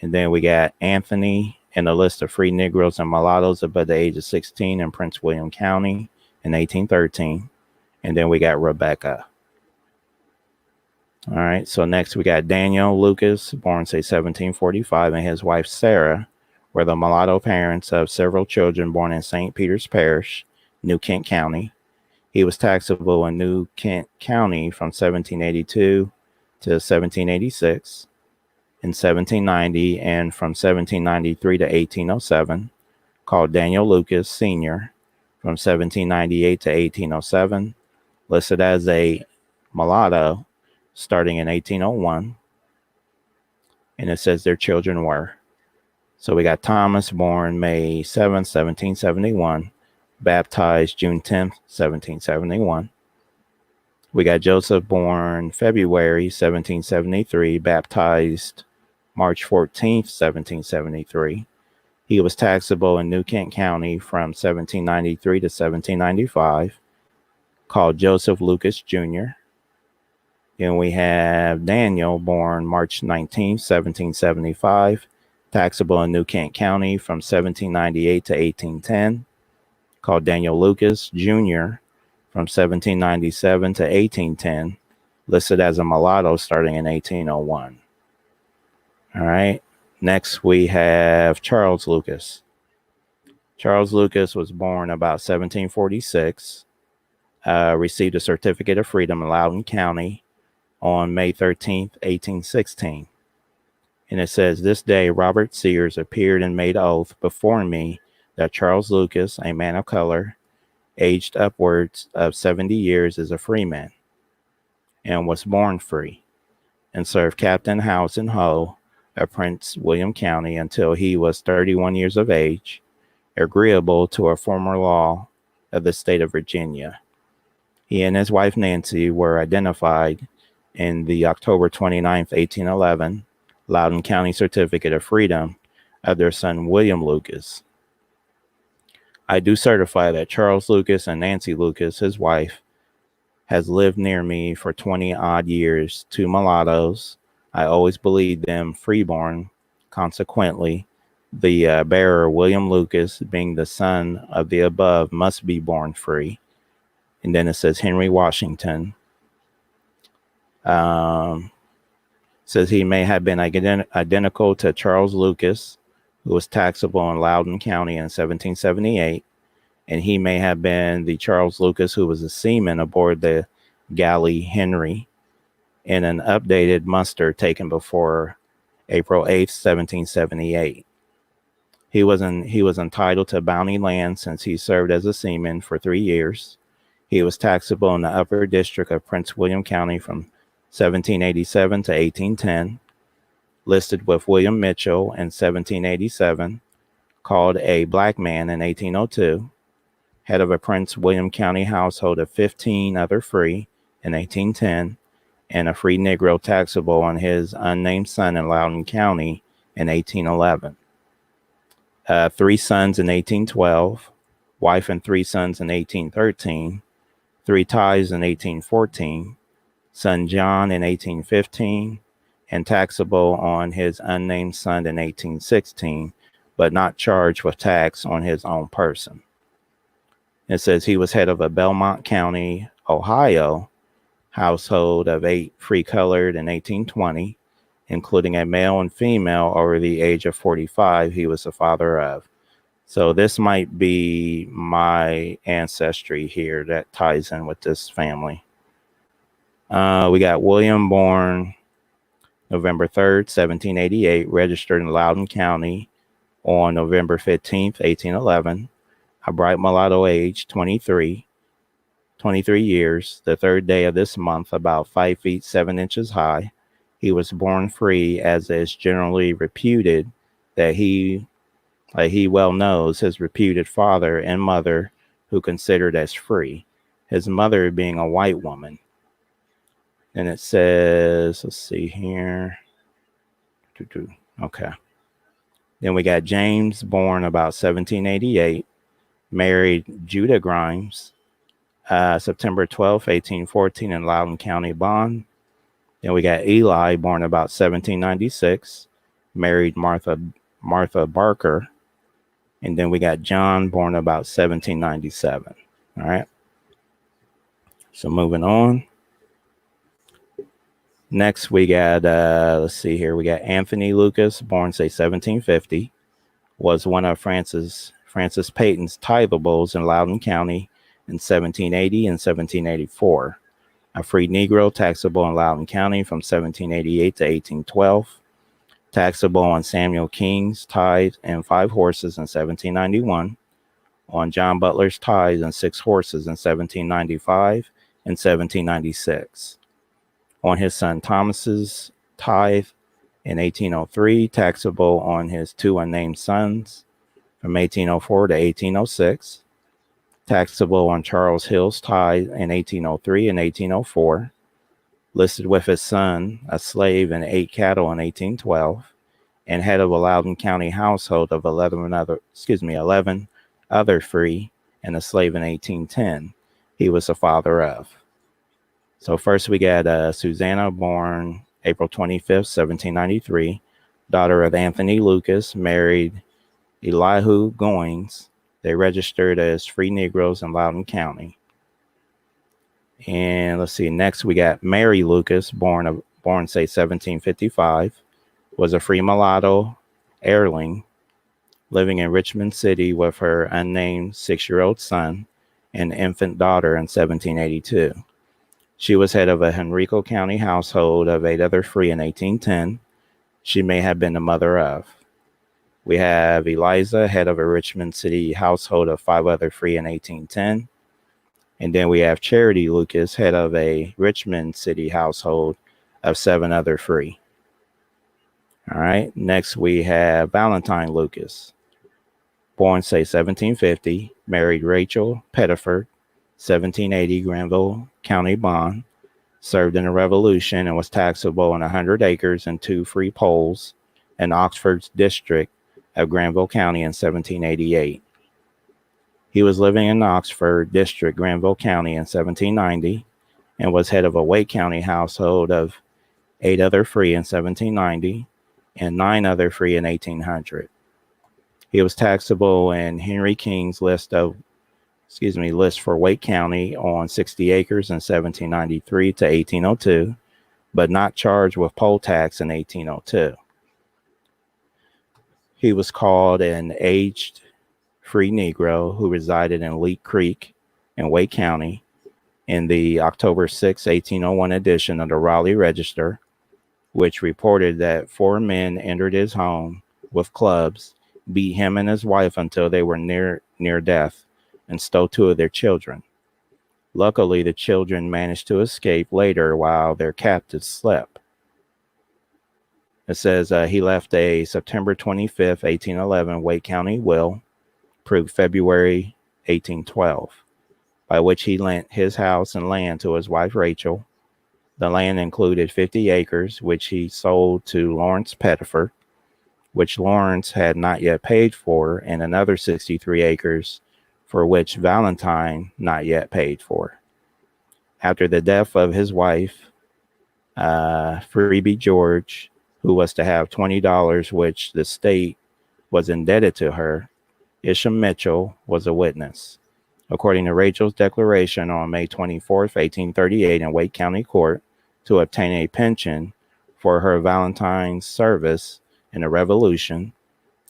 And then we got Anthony and a list of free Negroes and mulattoes above the age of 16 in Prince William County in 1813. And then we got Rebecca. All right, so next we got Daniel Lucas, born, say, 1745, and his wife Sarah were the mulatto parents of several children born in St. Peter's Parish, New Kent County. He was taxable in New Kent County from 1782 to 1786, in 1790, and from 1793 to 1807, called Daniel Lucas Sr., from 1798 to 1807, listed as a mulatto starting in 1801, and it says their children were. So we got Thomas, born May 7th, 1771, baptized June 10th, 1771. We got Joseph, born February 1773, baptized March 14th, 1773. He was taxable in New Kent County from 1793 to 1795, called Joseph Lucas Jr. Then we have Daniel, born March 19th, 1775, taxable in New Kent County from 1798 to 1810, called Daniel Lucas Jr. from 1797 to 1810, listed as a mulatto starting in 1801. All right, next we have Charles Lucas. Charles Lucas was born about 1746, received a certificate of freedom in Loudoun County on May 13th, 1816. And it says, this day Robert Sears appeared and made oath before me that Charles Lucas, a man of color, aged upwards of 70 years, is a freeman, and was born free, and served Captain House and Hoe of Prince William County until he was 31 years of age, agreeable to a former law of the state of Virginia. He and his wife Nancy were identified in the October 29th, 1811, Loudoun County Certificate of Freedom of their son William Lucas. I do certify that Charles Lucas and Nancy Lucas, his wife, has lived near me for 20 odd years, two mulattoes. I always believed them freeborn. Consequently, the bearer, William Lucas, being the son of the above, must be born free. And then it says Henry Washington. Says he may have been identical to Charles Lucas, who was taxable in Loudoun County in 1778, and he may have been the Charles Lucas who was a seaman aboard the galley Henry in an updated muster taken before April 8th, 1778. He was entitled to bounty land since he served as a seaman for 3 years. He was taxable in the upper district of Prince William County from 1787 to 1810, listed with William Mitchell in 1787, called a black man in 1802, head of a Prince William County household of 15 other free in 1810, and a free Negro taxable on his unnamed son in Loudoun County in 1811. 3 sons in 1812, wife and 3 sons in 1813, 3 tithes in 1814, son John in 1815, and taxable on his unnamed son in 1816, but not charged with tax on his own person. It says he was head of a Belmont County, Ohio household of 8 free colored in 1820, including a male and female over the age of 45 he was the father of. So this might be my ancestry here that ties in with this family. We got William, born November 3rd, 1788, registered in Loudoun County on November 15th, 1811. A bright mulatto, age 23 years, the third day of this month, about 5 feet 7 inches high. He was born free, as is generally reputed that he well knows his reputed father and mother, who considered as free, his mother being a white woman. And it says, let's see here. Okay. Then we got James, born about 1788, married Judah Grimes, September 12th, 1814, in Loudoun County, Bonn. Then we got Eli, born about 1796, married Martha Barker. And then we got John, born about 1797. All right. So moving on. Next, we got, let's see here. We got Anthony Lucas, born, say, 1750, was one of Francis Peyton's tithables in Loudoun County in 1780 and 1784. A free Negro, taxable in Loudoun County from 1788 to 1812. Taxable on Samuel King's tithe and 5 horses in 1791. On John Butler's tithe and 6 horses in 1795 and 1796. On his son Thomas's tithe in 1803, taxable on his 2 unnamed sons from 1804 to 1806, taxable on Charles Hill's tithe in 1803 and 1804, listed with his son, a slave, and 8 cattle in 1812, and head of a Loudoun County household of 11 other free and a slave in 1810. He was the father of. So first we got Susanna, born April 25th, 1793, daughter of Anthony Lucas, married Elihu Goings. They registered as free Negroes in Loudoun County. And let's see, next we got Mary Lucas, born say 1755, was a free mulatto heirling, living in Richmond City with her unnamed 6-year-old son and infant daughter in 1782. She was head of a Henrico County household of 8 other free in 1810. She may have been the mother of. We have Eliza, head of a Richmond City household of 5 other free in 1810. And then we have Charity Lucas, head of a Richmond City household of 7 other free. All right. Next, we have Valentine Lucas, born, say, 1750, married Rachel Pettiford, 1780, Granville County, Bonn, served in the Revolution and was taxable on 100 acres and 2 free polls in Oxford's district of Granville County in 1788. He was living in Oxford district, Granville County in 1790, and was head of a Wake County household of 8 other free in 1790 and 9 other free in 1800. He was taxable in Henry King's list for Wake County on 60 acres in 1793 to 1802, but not charged with poll tax in 1802. He was called an aged free Negro who resided in Leak Creek in Wake County in the October 6, 1801 edition of the Raleigh Register, which reported that 4 men entered his home with clubs, beat him and his wife until they were near death, and stole 2 of their children. Luckily, the children managed to escape later while their captives slept. It says he left a September 25th, 1811 Wake County will, proved February 1812, by which he lent his house and land to his wife Rachel. The land included 50 acres, which he sold to Lawrence Pettiford, which Lawrence had not yet paid for, and another 63 acres for which Valentine not yet paid for. After the death of his wife, Freebie George, who was to have $20, which the state was indebted to her. Isham Mitchell was a witness. According to Rachel's declaration on May 24th, 1838, in Wake County Court to obtain a pension for her Valentine's service in the Revolution,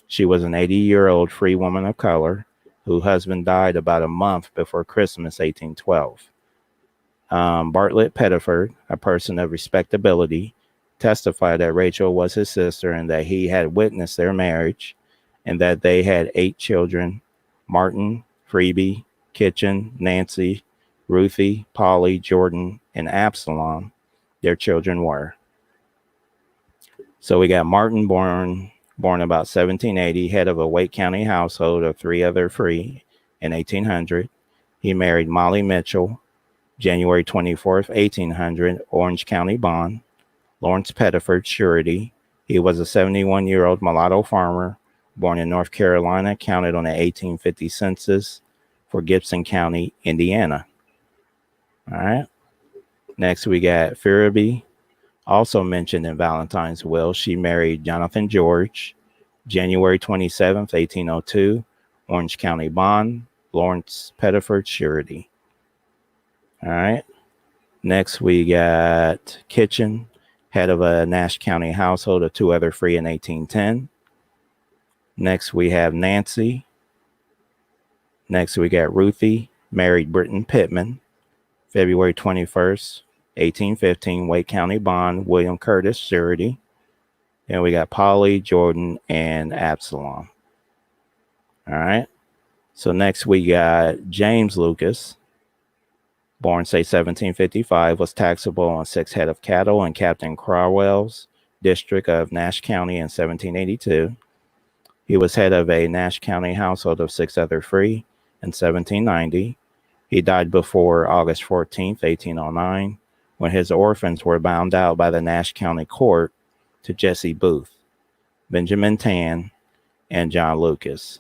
she was an 80-year-old free woman of color whose husband died about a month before Christmas 1812. Bartlett Pettiford, a person of respectability, testified that Rachel was his sister and that he had witnessed their marriage and that they had 8 children: Martin, Phoebe, Kitchen, Nancy, Ruthie, Polly, Jordan, and Absalom. Their children were. So we got Martin born about 1780, head of a Wake County household of 3 other free in 1800. He married Molly Mitchell, January 24th, 1800, Orange County bond. Lawrence Pettiford, surety. He was a 71-year-old mulatto farmer born in North Carolina, counted on the 1850 census for Gibson County, Indiana. All right. Next, we got Fearaby, also mentioned in Valentine's will. She married Jonathan George, January 27th, 1802, Orange County bond. Lawrence Pettiford, surety. All right. Next, we got Kitchen, head of a Nash County household of 2 other free in 1810. Next, we have Nancy. Next, we got Ruthie, married Britton Pittman, February 21st, 1815, Wake County bond, William Curtis, surety. And we got Polly, Jordan, and Absalom. All right. So next, we got James Lucas, born, say, 1755, was taxable on 6 head of cattle in Captain Crowell's district of Nash County in 1782. He was head of a Nash County household of 6 other free in 1790. He died before August 14th, 1809, when his orphans were bound out by the Nash County Court to Jesse Booth, Benjamin Tan, and John Lucas.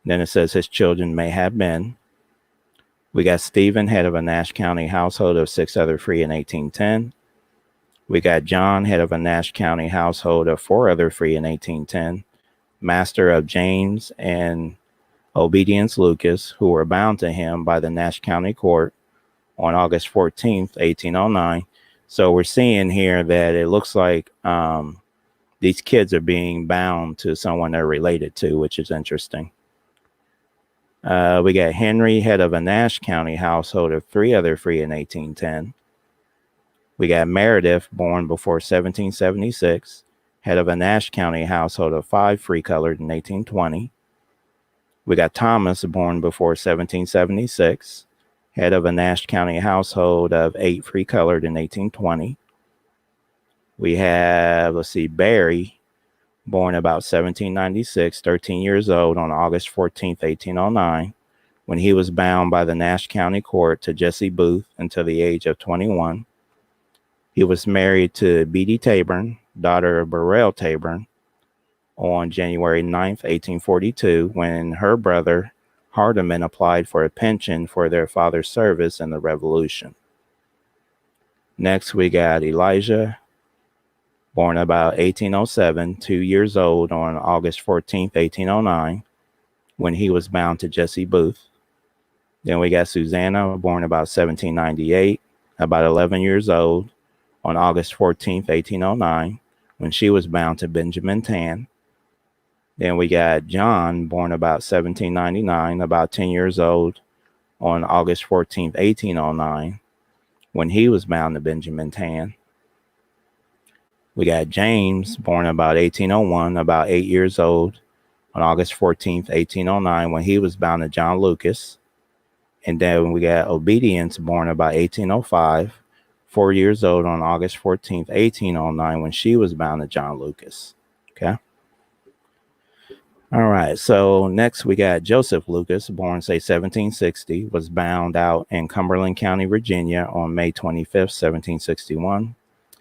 Then it says his children may have been. We got Stephen, head of a Nash County household of 6 other free in 1810. We got John, head of a Nash County household of 4 other free in 1810, master of James and Obedience Lucas, who were bound to him by the Nash County Court on August 14th, 1809. So we're seeing here that it looks like these kids are being bound to someone they're related to, which is interesting. We got Henry, head of a Nash County household of 3 other free in 1810. We got Meredith, born before 1776, head of a Nash County household of 5 free colored in 1820. We got Thomas, born before 1776, head of a Nash County household of 8 free colored in 1820. We have, Barry, born about 1796, 13 years old, on August 14th, 1809, when he was bound by the Nash County Court to Jesse Booth until the age of 21. He was married to Beatty Taborn, daughter of Burrell Taborn, on January 9th, 1842, when her brother Hardiman applied for a pension for their father's service in the Revolution. Next, we got Elijah, born about 1807, 2 years old, on August 14th, 1809, when he was bound to Jesse Booth. Then we got Susanna, born about 1798, about 11 years old, on August 14th, 1809, when she was bound to Benjamin Tan. Then we got John, born about 1799, about 10 years old, on August 14th, 1809, when he was bound to Benjamin Tan. We got James, born about 1801, about 8 years old, on August 14th, 1809, when he was bound to John Lucas. And then we got Obedience, born about 1805, 4 years old, on August 14th, 1809, when she was bound to John Lucas. Okay. All right. So next we got Joseph Lucas, born, say, 1760, was bound out in Cumberland County, Virginia, on May 25th, 1761.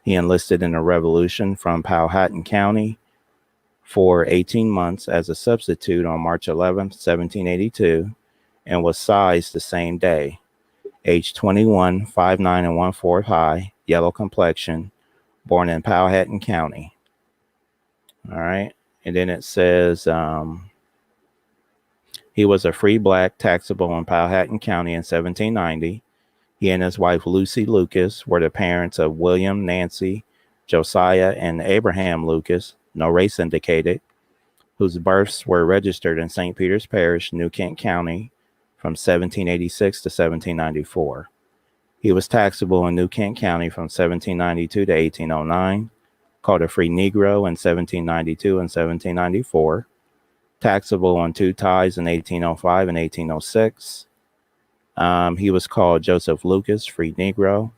He enlisted in the Revolution from Powhatan County for 18 months as a substitute on March 11th, 1782, and was sized the same day. Age 21, 5'9" and 1/4 high, yellow complexion, born in Powhatan County. All right. And then it says he was a free black taxable in Powhatan County in 1790. He and his wife, Lucy Lucas, were the parents of William, Nancy, Josiah, and Abraham Lucas, no race indicated, whose births were registered in St. Peter's Parish, New Kent County, from 1786 to 1794. He was taxable in New Kent County from 1792 to 1809, called a free Negro in 1792 and 1794, taxable on 2 tithes in 1805 and 1806. He was called Joseph Lucas, free Negro,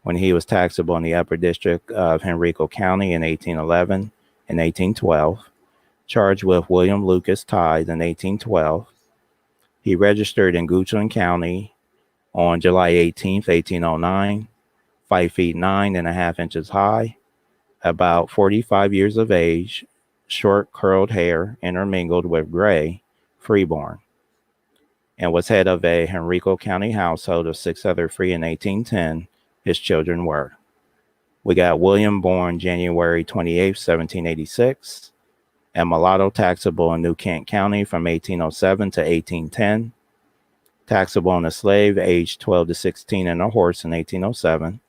when he was taxable in the Upper District of Henrico County in 1811 and 1812, charged with William Lucas tithe in 1812. He registered in Goochland County on July 18th, 1809, 5 feet 9.5 inches high, about 45 years of age, short curled hair intermingled with gray, freeborn, and was head of a Henrico County household of 6 other free in 1810. His children were. We got William, born January 28, 1786, a mulatto taxable in New Kent County from 1807 to 1810, taxable on a slave aged 12 to 16 and a horse in 1807.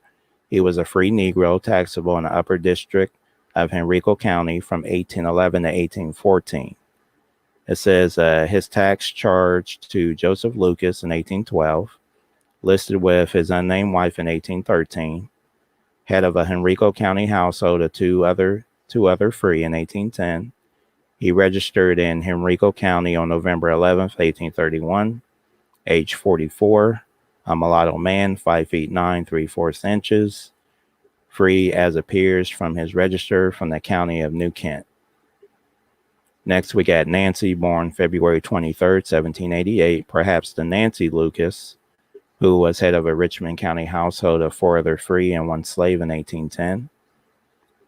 He was a free Negro taxable in the Upper District of Henrico County from 1811 to 1814. It says his tax charged to Joseph Lucas in 1812, listed with his unnamed wife in 1813, head of a Henrico County household of two other free in 1810. He registered in Henrico County on November 11th, 1831, age 44, a mulatto man, 5 feet 9, 3/4 inches, free as appears from his register from the county of New Kent. Next, we got Nancy, born February 23rd, 1788, perhaps the Nancy Lucas, who was head of a Richmond County household of 4 other free and 1 slave in 1810.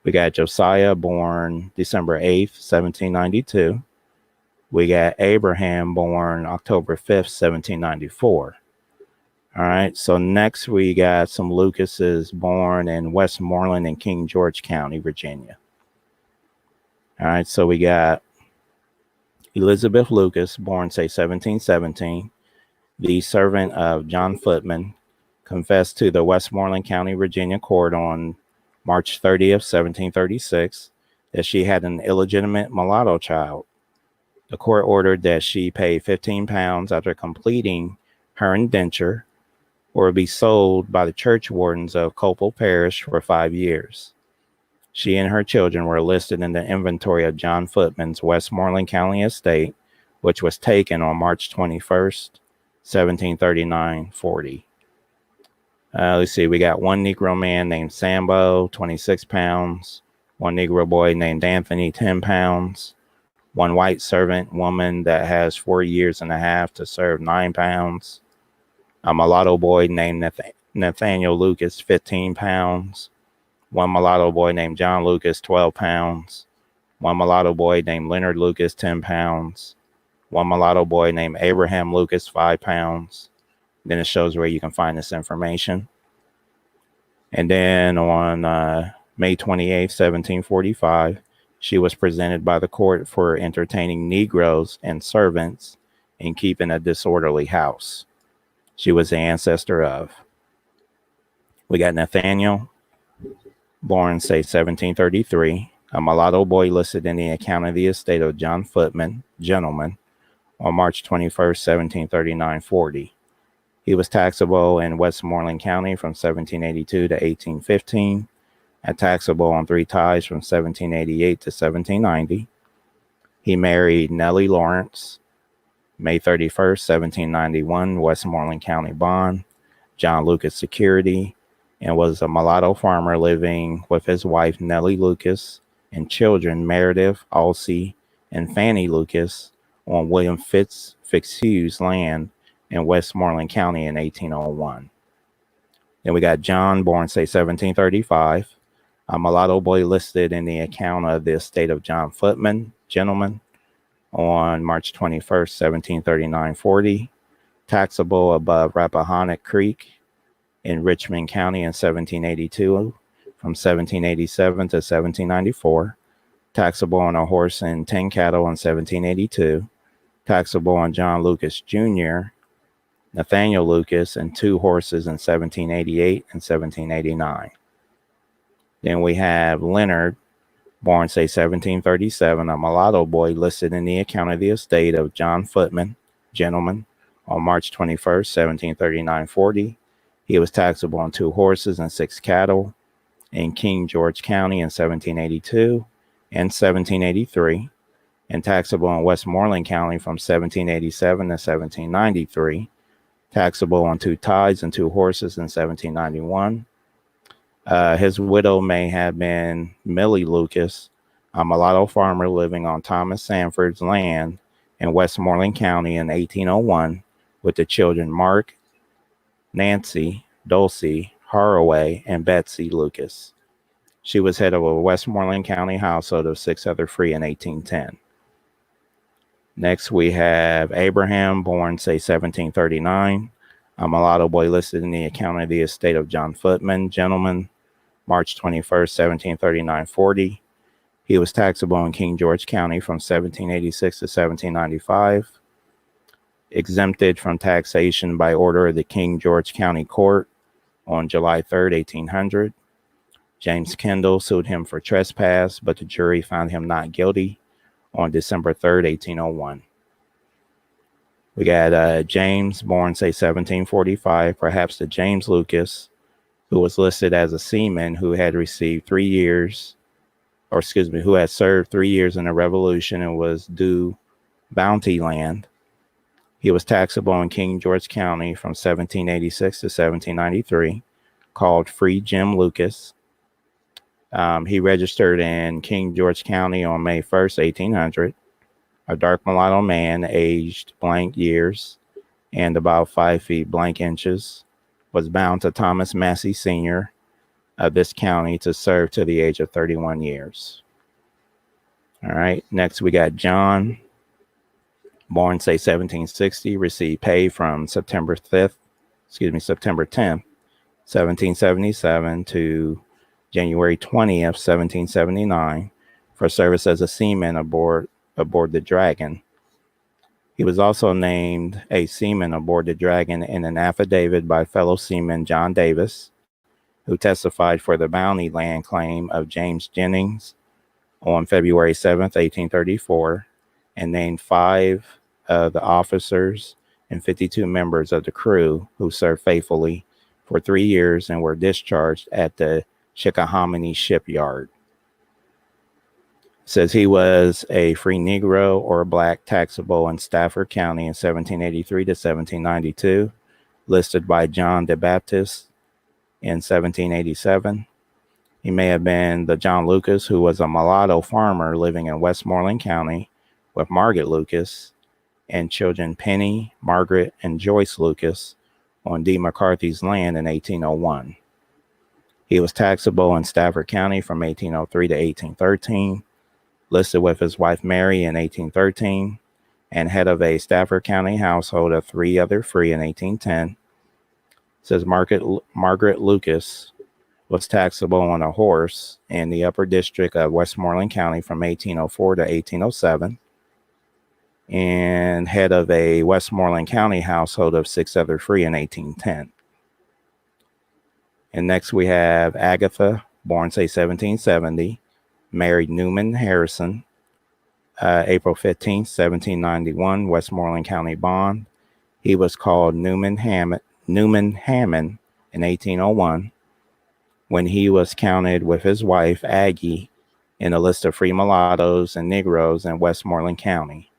We got Josiah, born December 8th, 1792. We got Abraham, born October 5th, 1794. All right, so next we got some Lucases born in Westmoreland and King George County, Virginia. All right, so we got Elizabeth Lucas, born, say, 1717, the servant of John Footman, confessed to the Westmoreland County, Virginia court on March 30th, 1736, that she had an illegitimate mulatto child. The court ordered that she pay 15 pounds after completing her indenture or be sold by the church wardens of Copel Parish for 5 years. She and her children were listed in the inventory of John Footman's Westmoreland County estate, which was taken on March 21st, 1739-40. Let's see, we got 1 Negro man named Sambo, 26 pounds, 1 Negro boy named Anthony, 10 pounds, 1 white servant woman that has 4 years and a half to serve, 9 pounds, a mulatto boy named Nathaniel Lucas, 15 pounds, 1 mulatto boy named John Lucas, 12 pounds, 1 mulatto boy named Leonard Lucas, 10 pounds, 1 mulatto boy named Abraham Lucas, 5 pounds. Then it shows where you can find this information. And then on May 28, 1745, she was presented by the court for entertaining Negroes and servants and keeping a disorderly house. She was the ancestor of. We got Nathaniel, born, say, 1733, a mulatto boy listed in the account of the estate of John Footman, gentleman, on March 21st, 1739-40. He was taxable in Westmoreland County from 1782 to 1815, and taxable on 3 tithes from 1788 to 1790. He married Nellie Lawrence, May 31st, 1791, Westmoreland County bond, John Lucas security, and was a mulatto farmer living with his wife Nellie Lucas and children Meredith, Alcee, and Fanny Lucas on William Fitzhugh's land in Westmoreland County in 1801. Then we got John, born, say, 1735, a mulatto boy listed in the account of the estate of John Footman, gentleman, on March 21st, 1739-40, taxable above Rappahannock Creek in Richmond County in 1782, from 1787 to 1794, taxable on a horse and 10 cattle in 1782, taxable on John Lucas Jr., Nathaniel Lucas, and 2 horses in 1788 and 1789. Then we have Leonard, born, say, 1737, a mulatto boy listed in the account of the estate of John Footman, gentleman, on March 21st, 1739-40. He was taxable on 2 horses and 6 cattle in King George County in 1782 and 1783, and taxable in Westmoreland County from 1787 to 1793, taxable on 2 tithes and 2 horses in 1791. His widow may have been Millie Lucas, a mulatto farmer living on Thomas Sanford's land in Westmoreland County in 1801, with the children Mark, Nancy, Dulcie, Haraway, and Betsy Lucas. She was head of a Westmoreland County household of 6 other free in 1810. Next, we have Abraham, born, say, 1739, a mulatto boy listed in the account of the estate of John Footman, gentleman, March 21st, 1739-40. He was taxable in King George County from 1786 to 1795, exempted from taxation by order of the King George County Court on July 3rd, 1800. James Kendall sued him for trespass, but the jury found him not guilty on December 3rd, 1801. We got James, born, say, 1745, perhaps the James Lucas, who was listed as a seaman who had received 3 years, who had served 3 years in the Revolution and was due bounty land. He was taxable in King George County from 1786 to 1793, called Free Jim Lucas. He registered in King George County on May 1st, 1800. A dark mulatto man, aged blank years and about 5 feet blank inches, was bound to Thomas Massey Sr. of this county to serve to the age of 31 years. All right, next we got John, born, say, 1760, received pay from September 10th, 1777 to January 20th, 1779, for service as a seaman aboard the Dragon. He was also named a seaman aboard the Dragon in an affidavit by fellow seaman John Davis, who testified for the bounty land claim of James Jennings on February 7th, 1834, and named 5 of the officers and 52 members of the crew who served faithfully for 3 years and were discharged at the Chickahominy shipyard. Says he was a free Negro or black taxable in Stafford County in 1783 to 1792, listed by John the Baptist in 1787. He may have been the John Lucas who was a mulatto farmer living in Westmoreland County with Margaret Lucas and children Penny, Margaret, and Joyce Lucas on D. McCarthy's land in 1801. He was taxable in Stafford County from 1803 to 1813, listed with his wife Mary in 1813, and head of a Stafford County household of 3 other free in 1810. Says Margaret Lucas was taxable on a horse in the upper district of Westmoreland County from 1804 to 1807, and head of a Westmoreland County household of 6 other free in 1810. And next we have Agatha, born, say, 1770, married Newman Harrison, April 15th, 1791, Westmoreland County bond. He was called Newman Hammond in 1801 when he was counted with his wife Aggie in a list of free mulattoes and Negroes in Westmoreland County.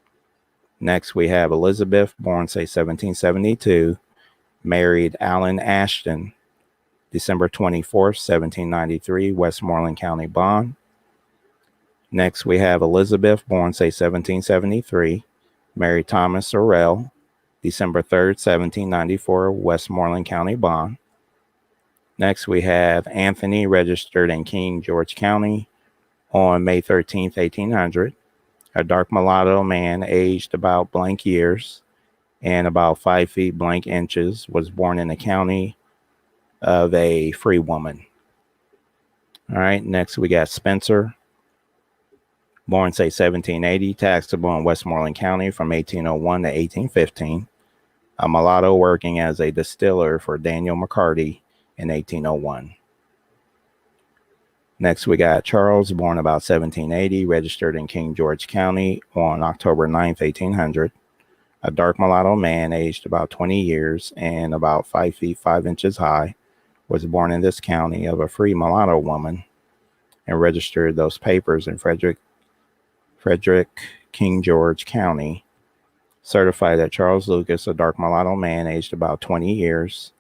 Next we have Elizabeth, born, say, 1772, married Allen Ashton, December 24th, 1793, Westmoreland County bond. Next, we have Elizabeth, born, say, 1773, married Thomas Sorrell, December 3rd, 1794, Westmoreland County bond. Next, we have Anthony, registered in King George County on May 13th, 1800, a dark mulatto man aged about blank years and about 5 feet blank inches, was born in the county of a free woman. All right, next we got Spencer, born say 1780, taxable in Westmoreland County from 1801 to 1815. A mulatto working as a distiller for Daniel McCarty in 1801. Next, we got Charles, born about 1780, registered in King George County on October 9th, 1800. A dark mulatto man, aged about 20 years and about 5 feet 5 inches high, was born in this county of a free mulatto woman and registered those papers in Frederick, King George County. Certified that Charles Lucas, a dark mulatto man, aged about 20 years,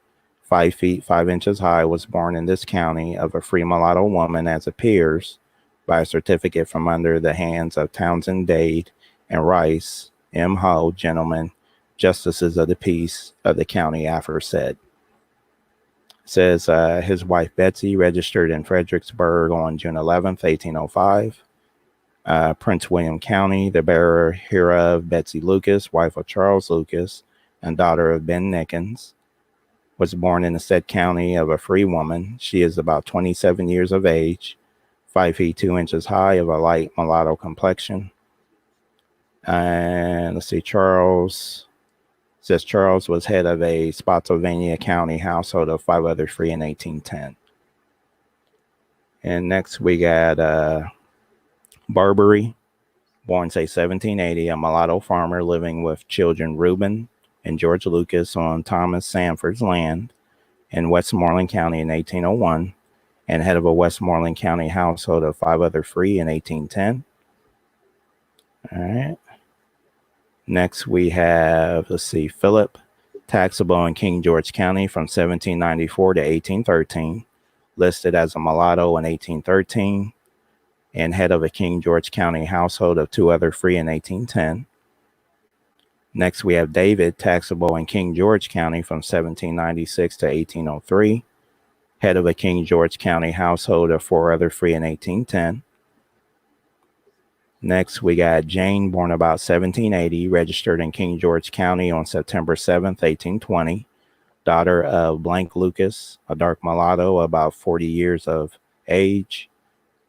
5 feet 5 inches high, was born in this county of a free mulatto woman as appears by a certificate from under the hands of Townsend Dade and Rice, M. Ho, gentlemen, justices of the peace of the county aforesaid. Says his wife Betsy registered in Fredericksburg on June 11th, 1805. Prince William County, the bearer hereof, Betsy Lucas, wife of Charles Lucas and daughter of Ben Nickens, was born in the said county of a free woman. She is about 27 years of age, 5 feet 2 inches high, of a light mulatto complexion. And let's see, Charles says Charles was head of a Spotsylvania County household of 5 others free in 1810. And next we got Barbary, born say 1780, a mulatto farmer living with children Reuben and George Lucas on Thomas Sanford's land in Westmoreland County in 1801, and head of a Westmoreland County household of 5 other free in 1810. All right. Next we have, let's see, Philip, taxable in King George County from 1794 to 1813, listed as a mulatto in 1813, and head of a King George County household of 2 other free in 1810. Next, we have David, taxable in King George County from 1796 to 1803, head of a King George County household of 4 other free in 1810. Next, we got Jane, born about 1780, registered in King George County on September 7th, 1820, daughter of Blank Lucas, a dark mulatto about 40 years of age,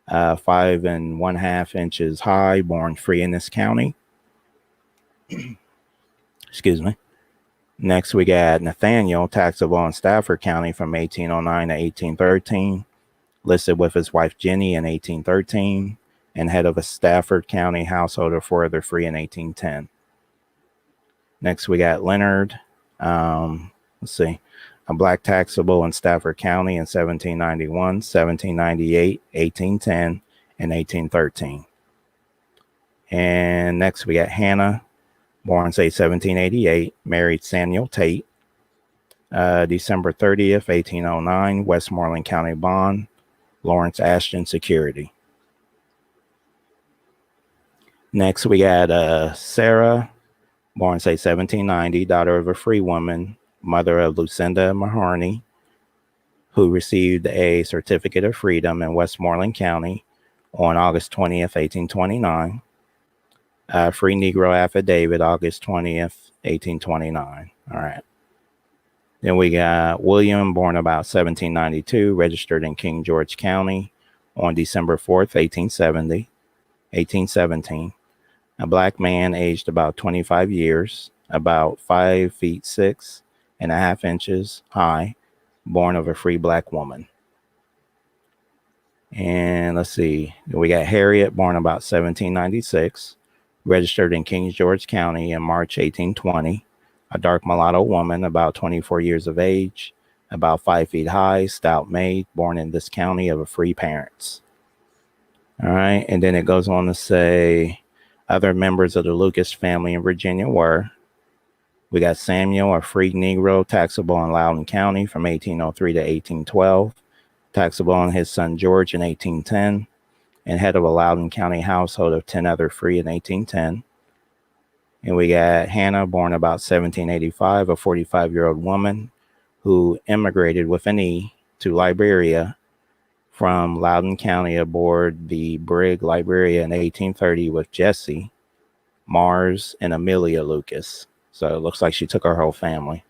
5 1/2 inches high, born free in this county. Excuse me. Next, we got Nathaniel, taxable in Stafford County from 1809 to 1813, listed with his wife Jenny in 1813, and head of a Stafford County household of 4 other free in 1810. Next, we got Leonard, let's see, a black taxable in Stafford County in 1791, 1798, 1810, and 1813. And next, we got Hannah, born say 1788, married Samuel Tate, December 30th, 1809, Westmoreland County bond, Lawrence Ashton security. Next, we got Sarah, born say 1790, daughter of a free woman, mother of Lucinda Mahoney, who received a certificate of freedom in Westmoreland County on August 20th, 1829. Free Negro affidavit, August 20th, 1829. All right. Then we got William, born about 1792, registered in King George County on December 4th, 1817. A black man aged about 25 years, about 5 feet 6 1/2 inches high, born of a free black woman. And let's see, we got Harriet, born about 1796, registered in King George County in March 1820, a dark mulatto woman about 24 years of age, about 5 feet high, stout made, born in this county of a free parents. All right, and then it goes on to say other members of the Lucas family in Virginia were, we got Samuel, a free Negro, taxable in Loudoun County from 1803 to 1812, taxable on his son George in 1810, and head of a Loudoun County household of 10 other free in 1810. And we got Hannah, born about 1785, a 45-year-old woman who immigrated with an E to Liberia from Loudoun County aboard the brig Liberia in 1830 with Jesse, Mars, and Amelia Lucas. So it looks like she took her whole family.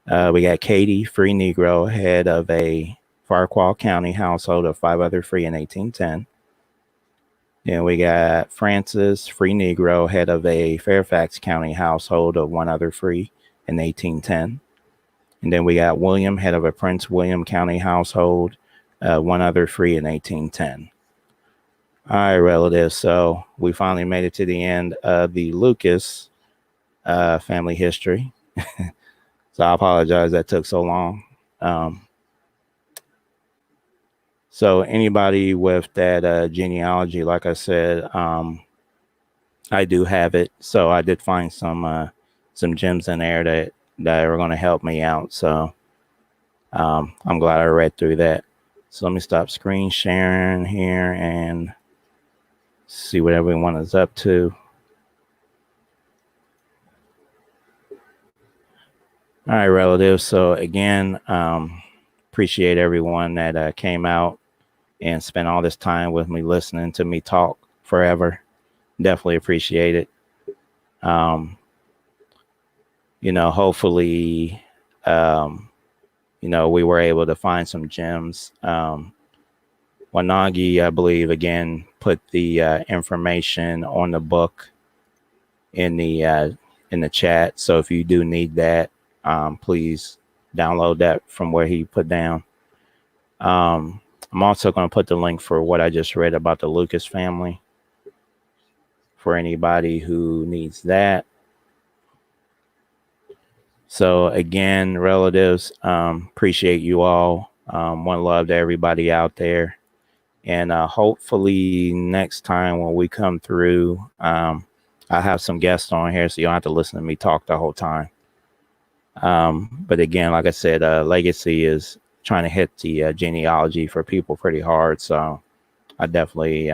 We got Katie, free Negro, head of a Farquhar County household of 5 other free in 1810. Then we got Francis, free Negro, head of a Fairfax County household of 1 other free in 1810. And then we got William, head of a Prince William County household, 1 other free in 1810. All right, relatives. So we finally made it to the end of the Lucas family history. So I apologize that took so long. So anybody with that genealogy, like I said, I do have it. So I did find some gems in there that are going to help me out. So I'm glad I read through that. So let me stop screen sharing here and see what everyone is up to. All right, relatives. So again, appreciate everyone that came out and spent all this time with me listening to me talk forever. Definitely appreciate it. Hopefully, we were able to find some gems. Wanagi, I believe, again, put the information on the book in the chat. So if you do need that, please download that from where he put down. I'm also going to put the link for what I just read about the Lucas family for anybody who needs that. So again, relatives, appreciate you all. One love to everybody out there. And hopefully next time when we come through, I have some guests on here, so you don't have to listen to me talk the whole time. But again, like I said, Legacy is trying to hit the genealogy for people pretty hard. So I definitely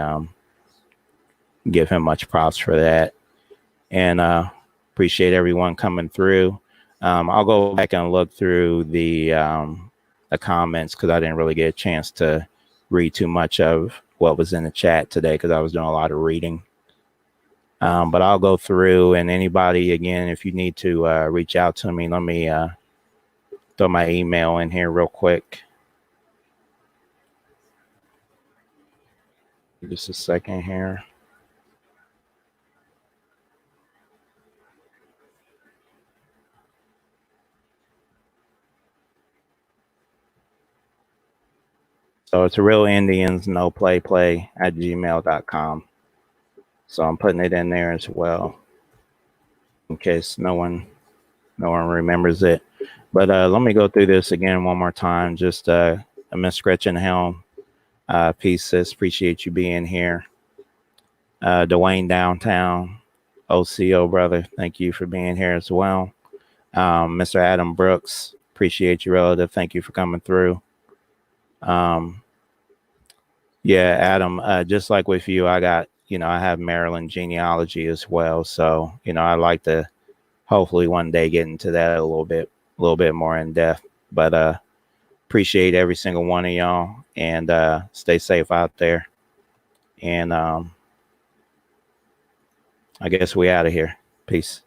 give him much props for that. And appreciate everyone coming through. I'll go back and look through the comments because I didn't really get a chance to read too much of what was in the chat today because I was doing a lot of reading. But I'll go through, and anybody, again, if you need to reach out to me, let me throw my email in here real quick. Just a second here. So it's real Indians, no play at gmail.com. So I'm putting it in there as well in case no one remembers it. But let me go through this again one more time. Just Miss Gretchen Helm, peace, sis. Appreciate you being here. Dwayne Downtown, OCO brother, thank you for being here as well. Mr. Adam Brooks, appreciate you, relative. Thank you for coming through. Yeah, Adam, just like with you, I got, I have Maryland genealogy as well. So, I'd like to hopefully one day get into that a little bit more in depth. But appreciate every single one of y'all, and stay safe out there. And I guess we out of here. Peace.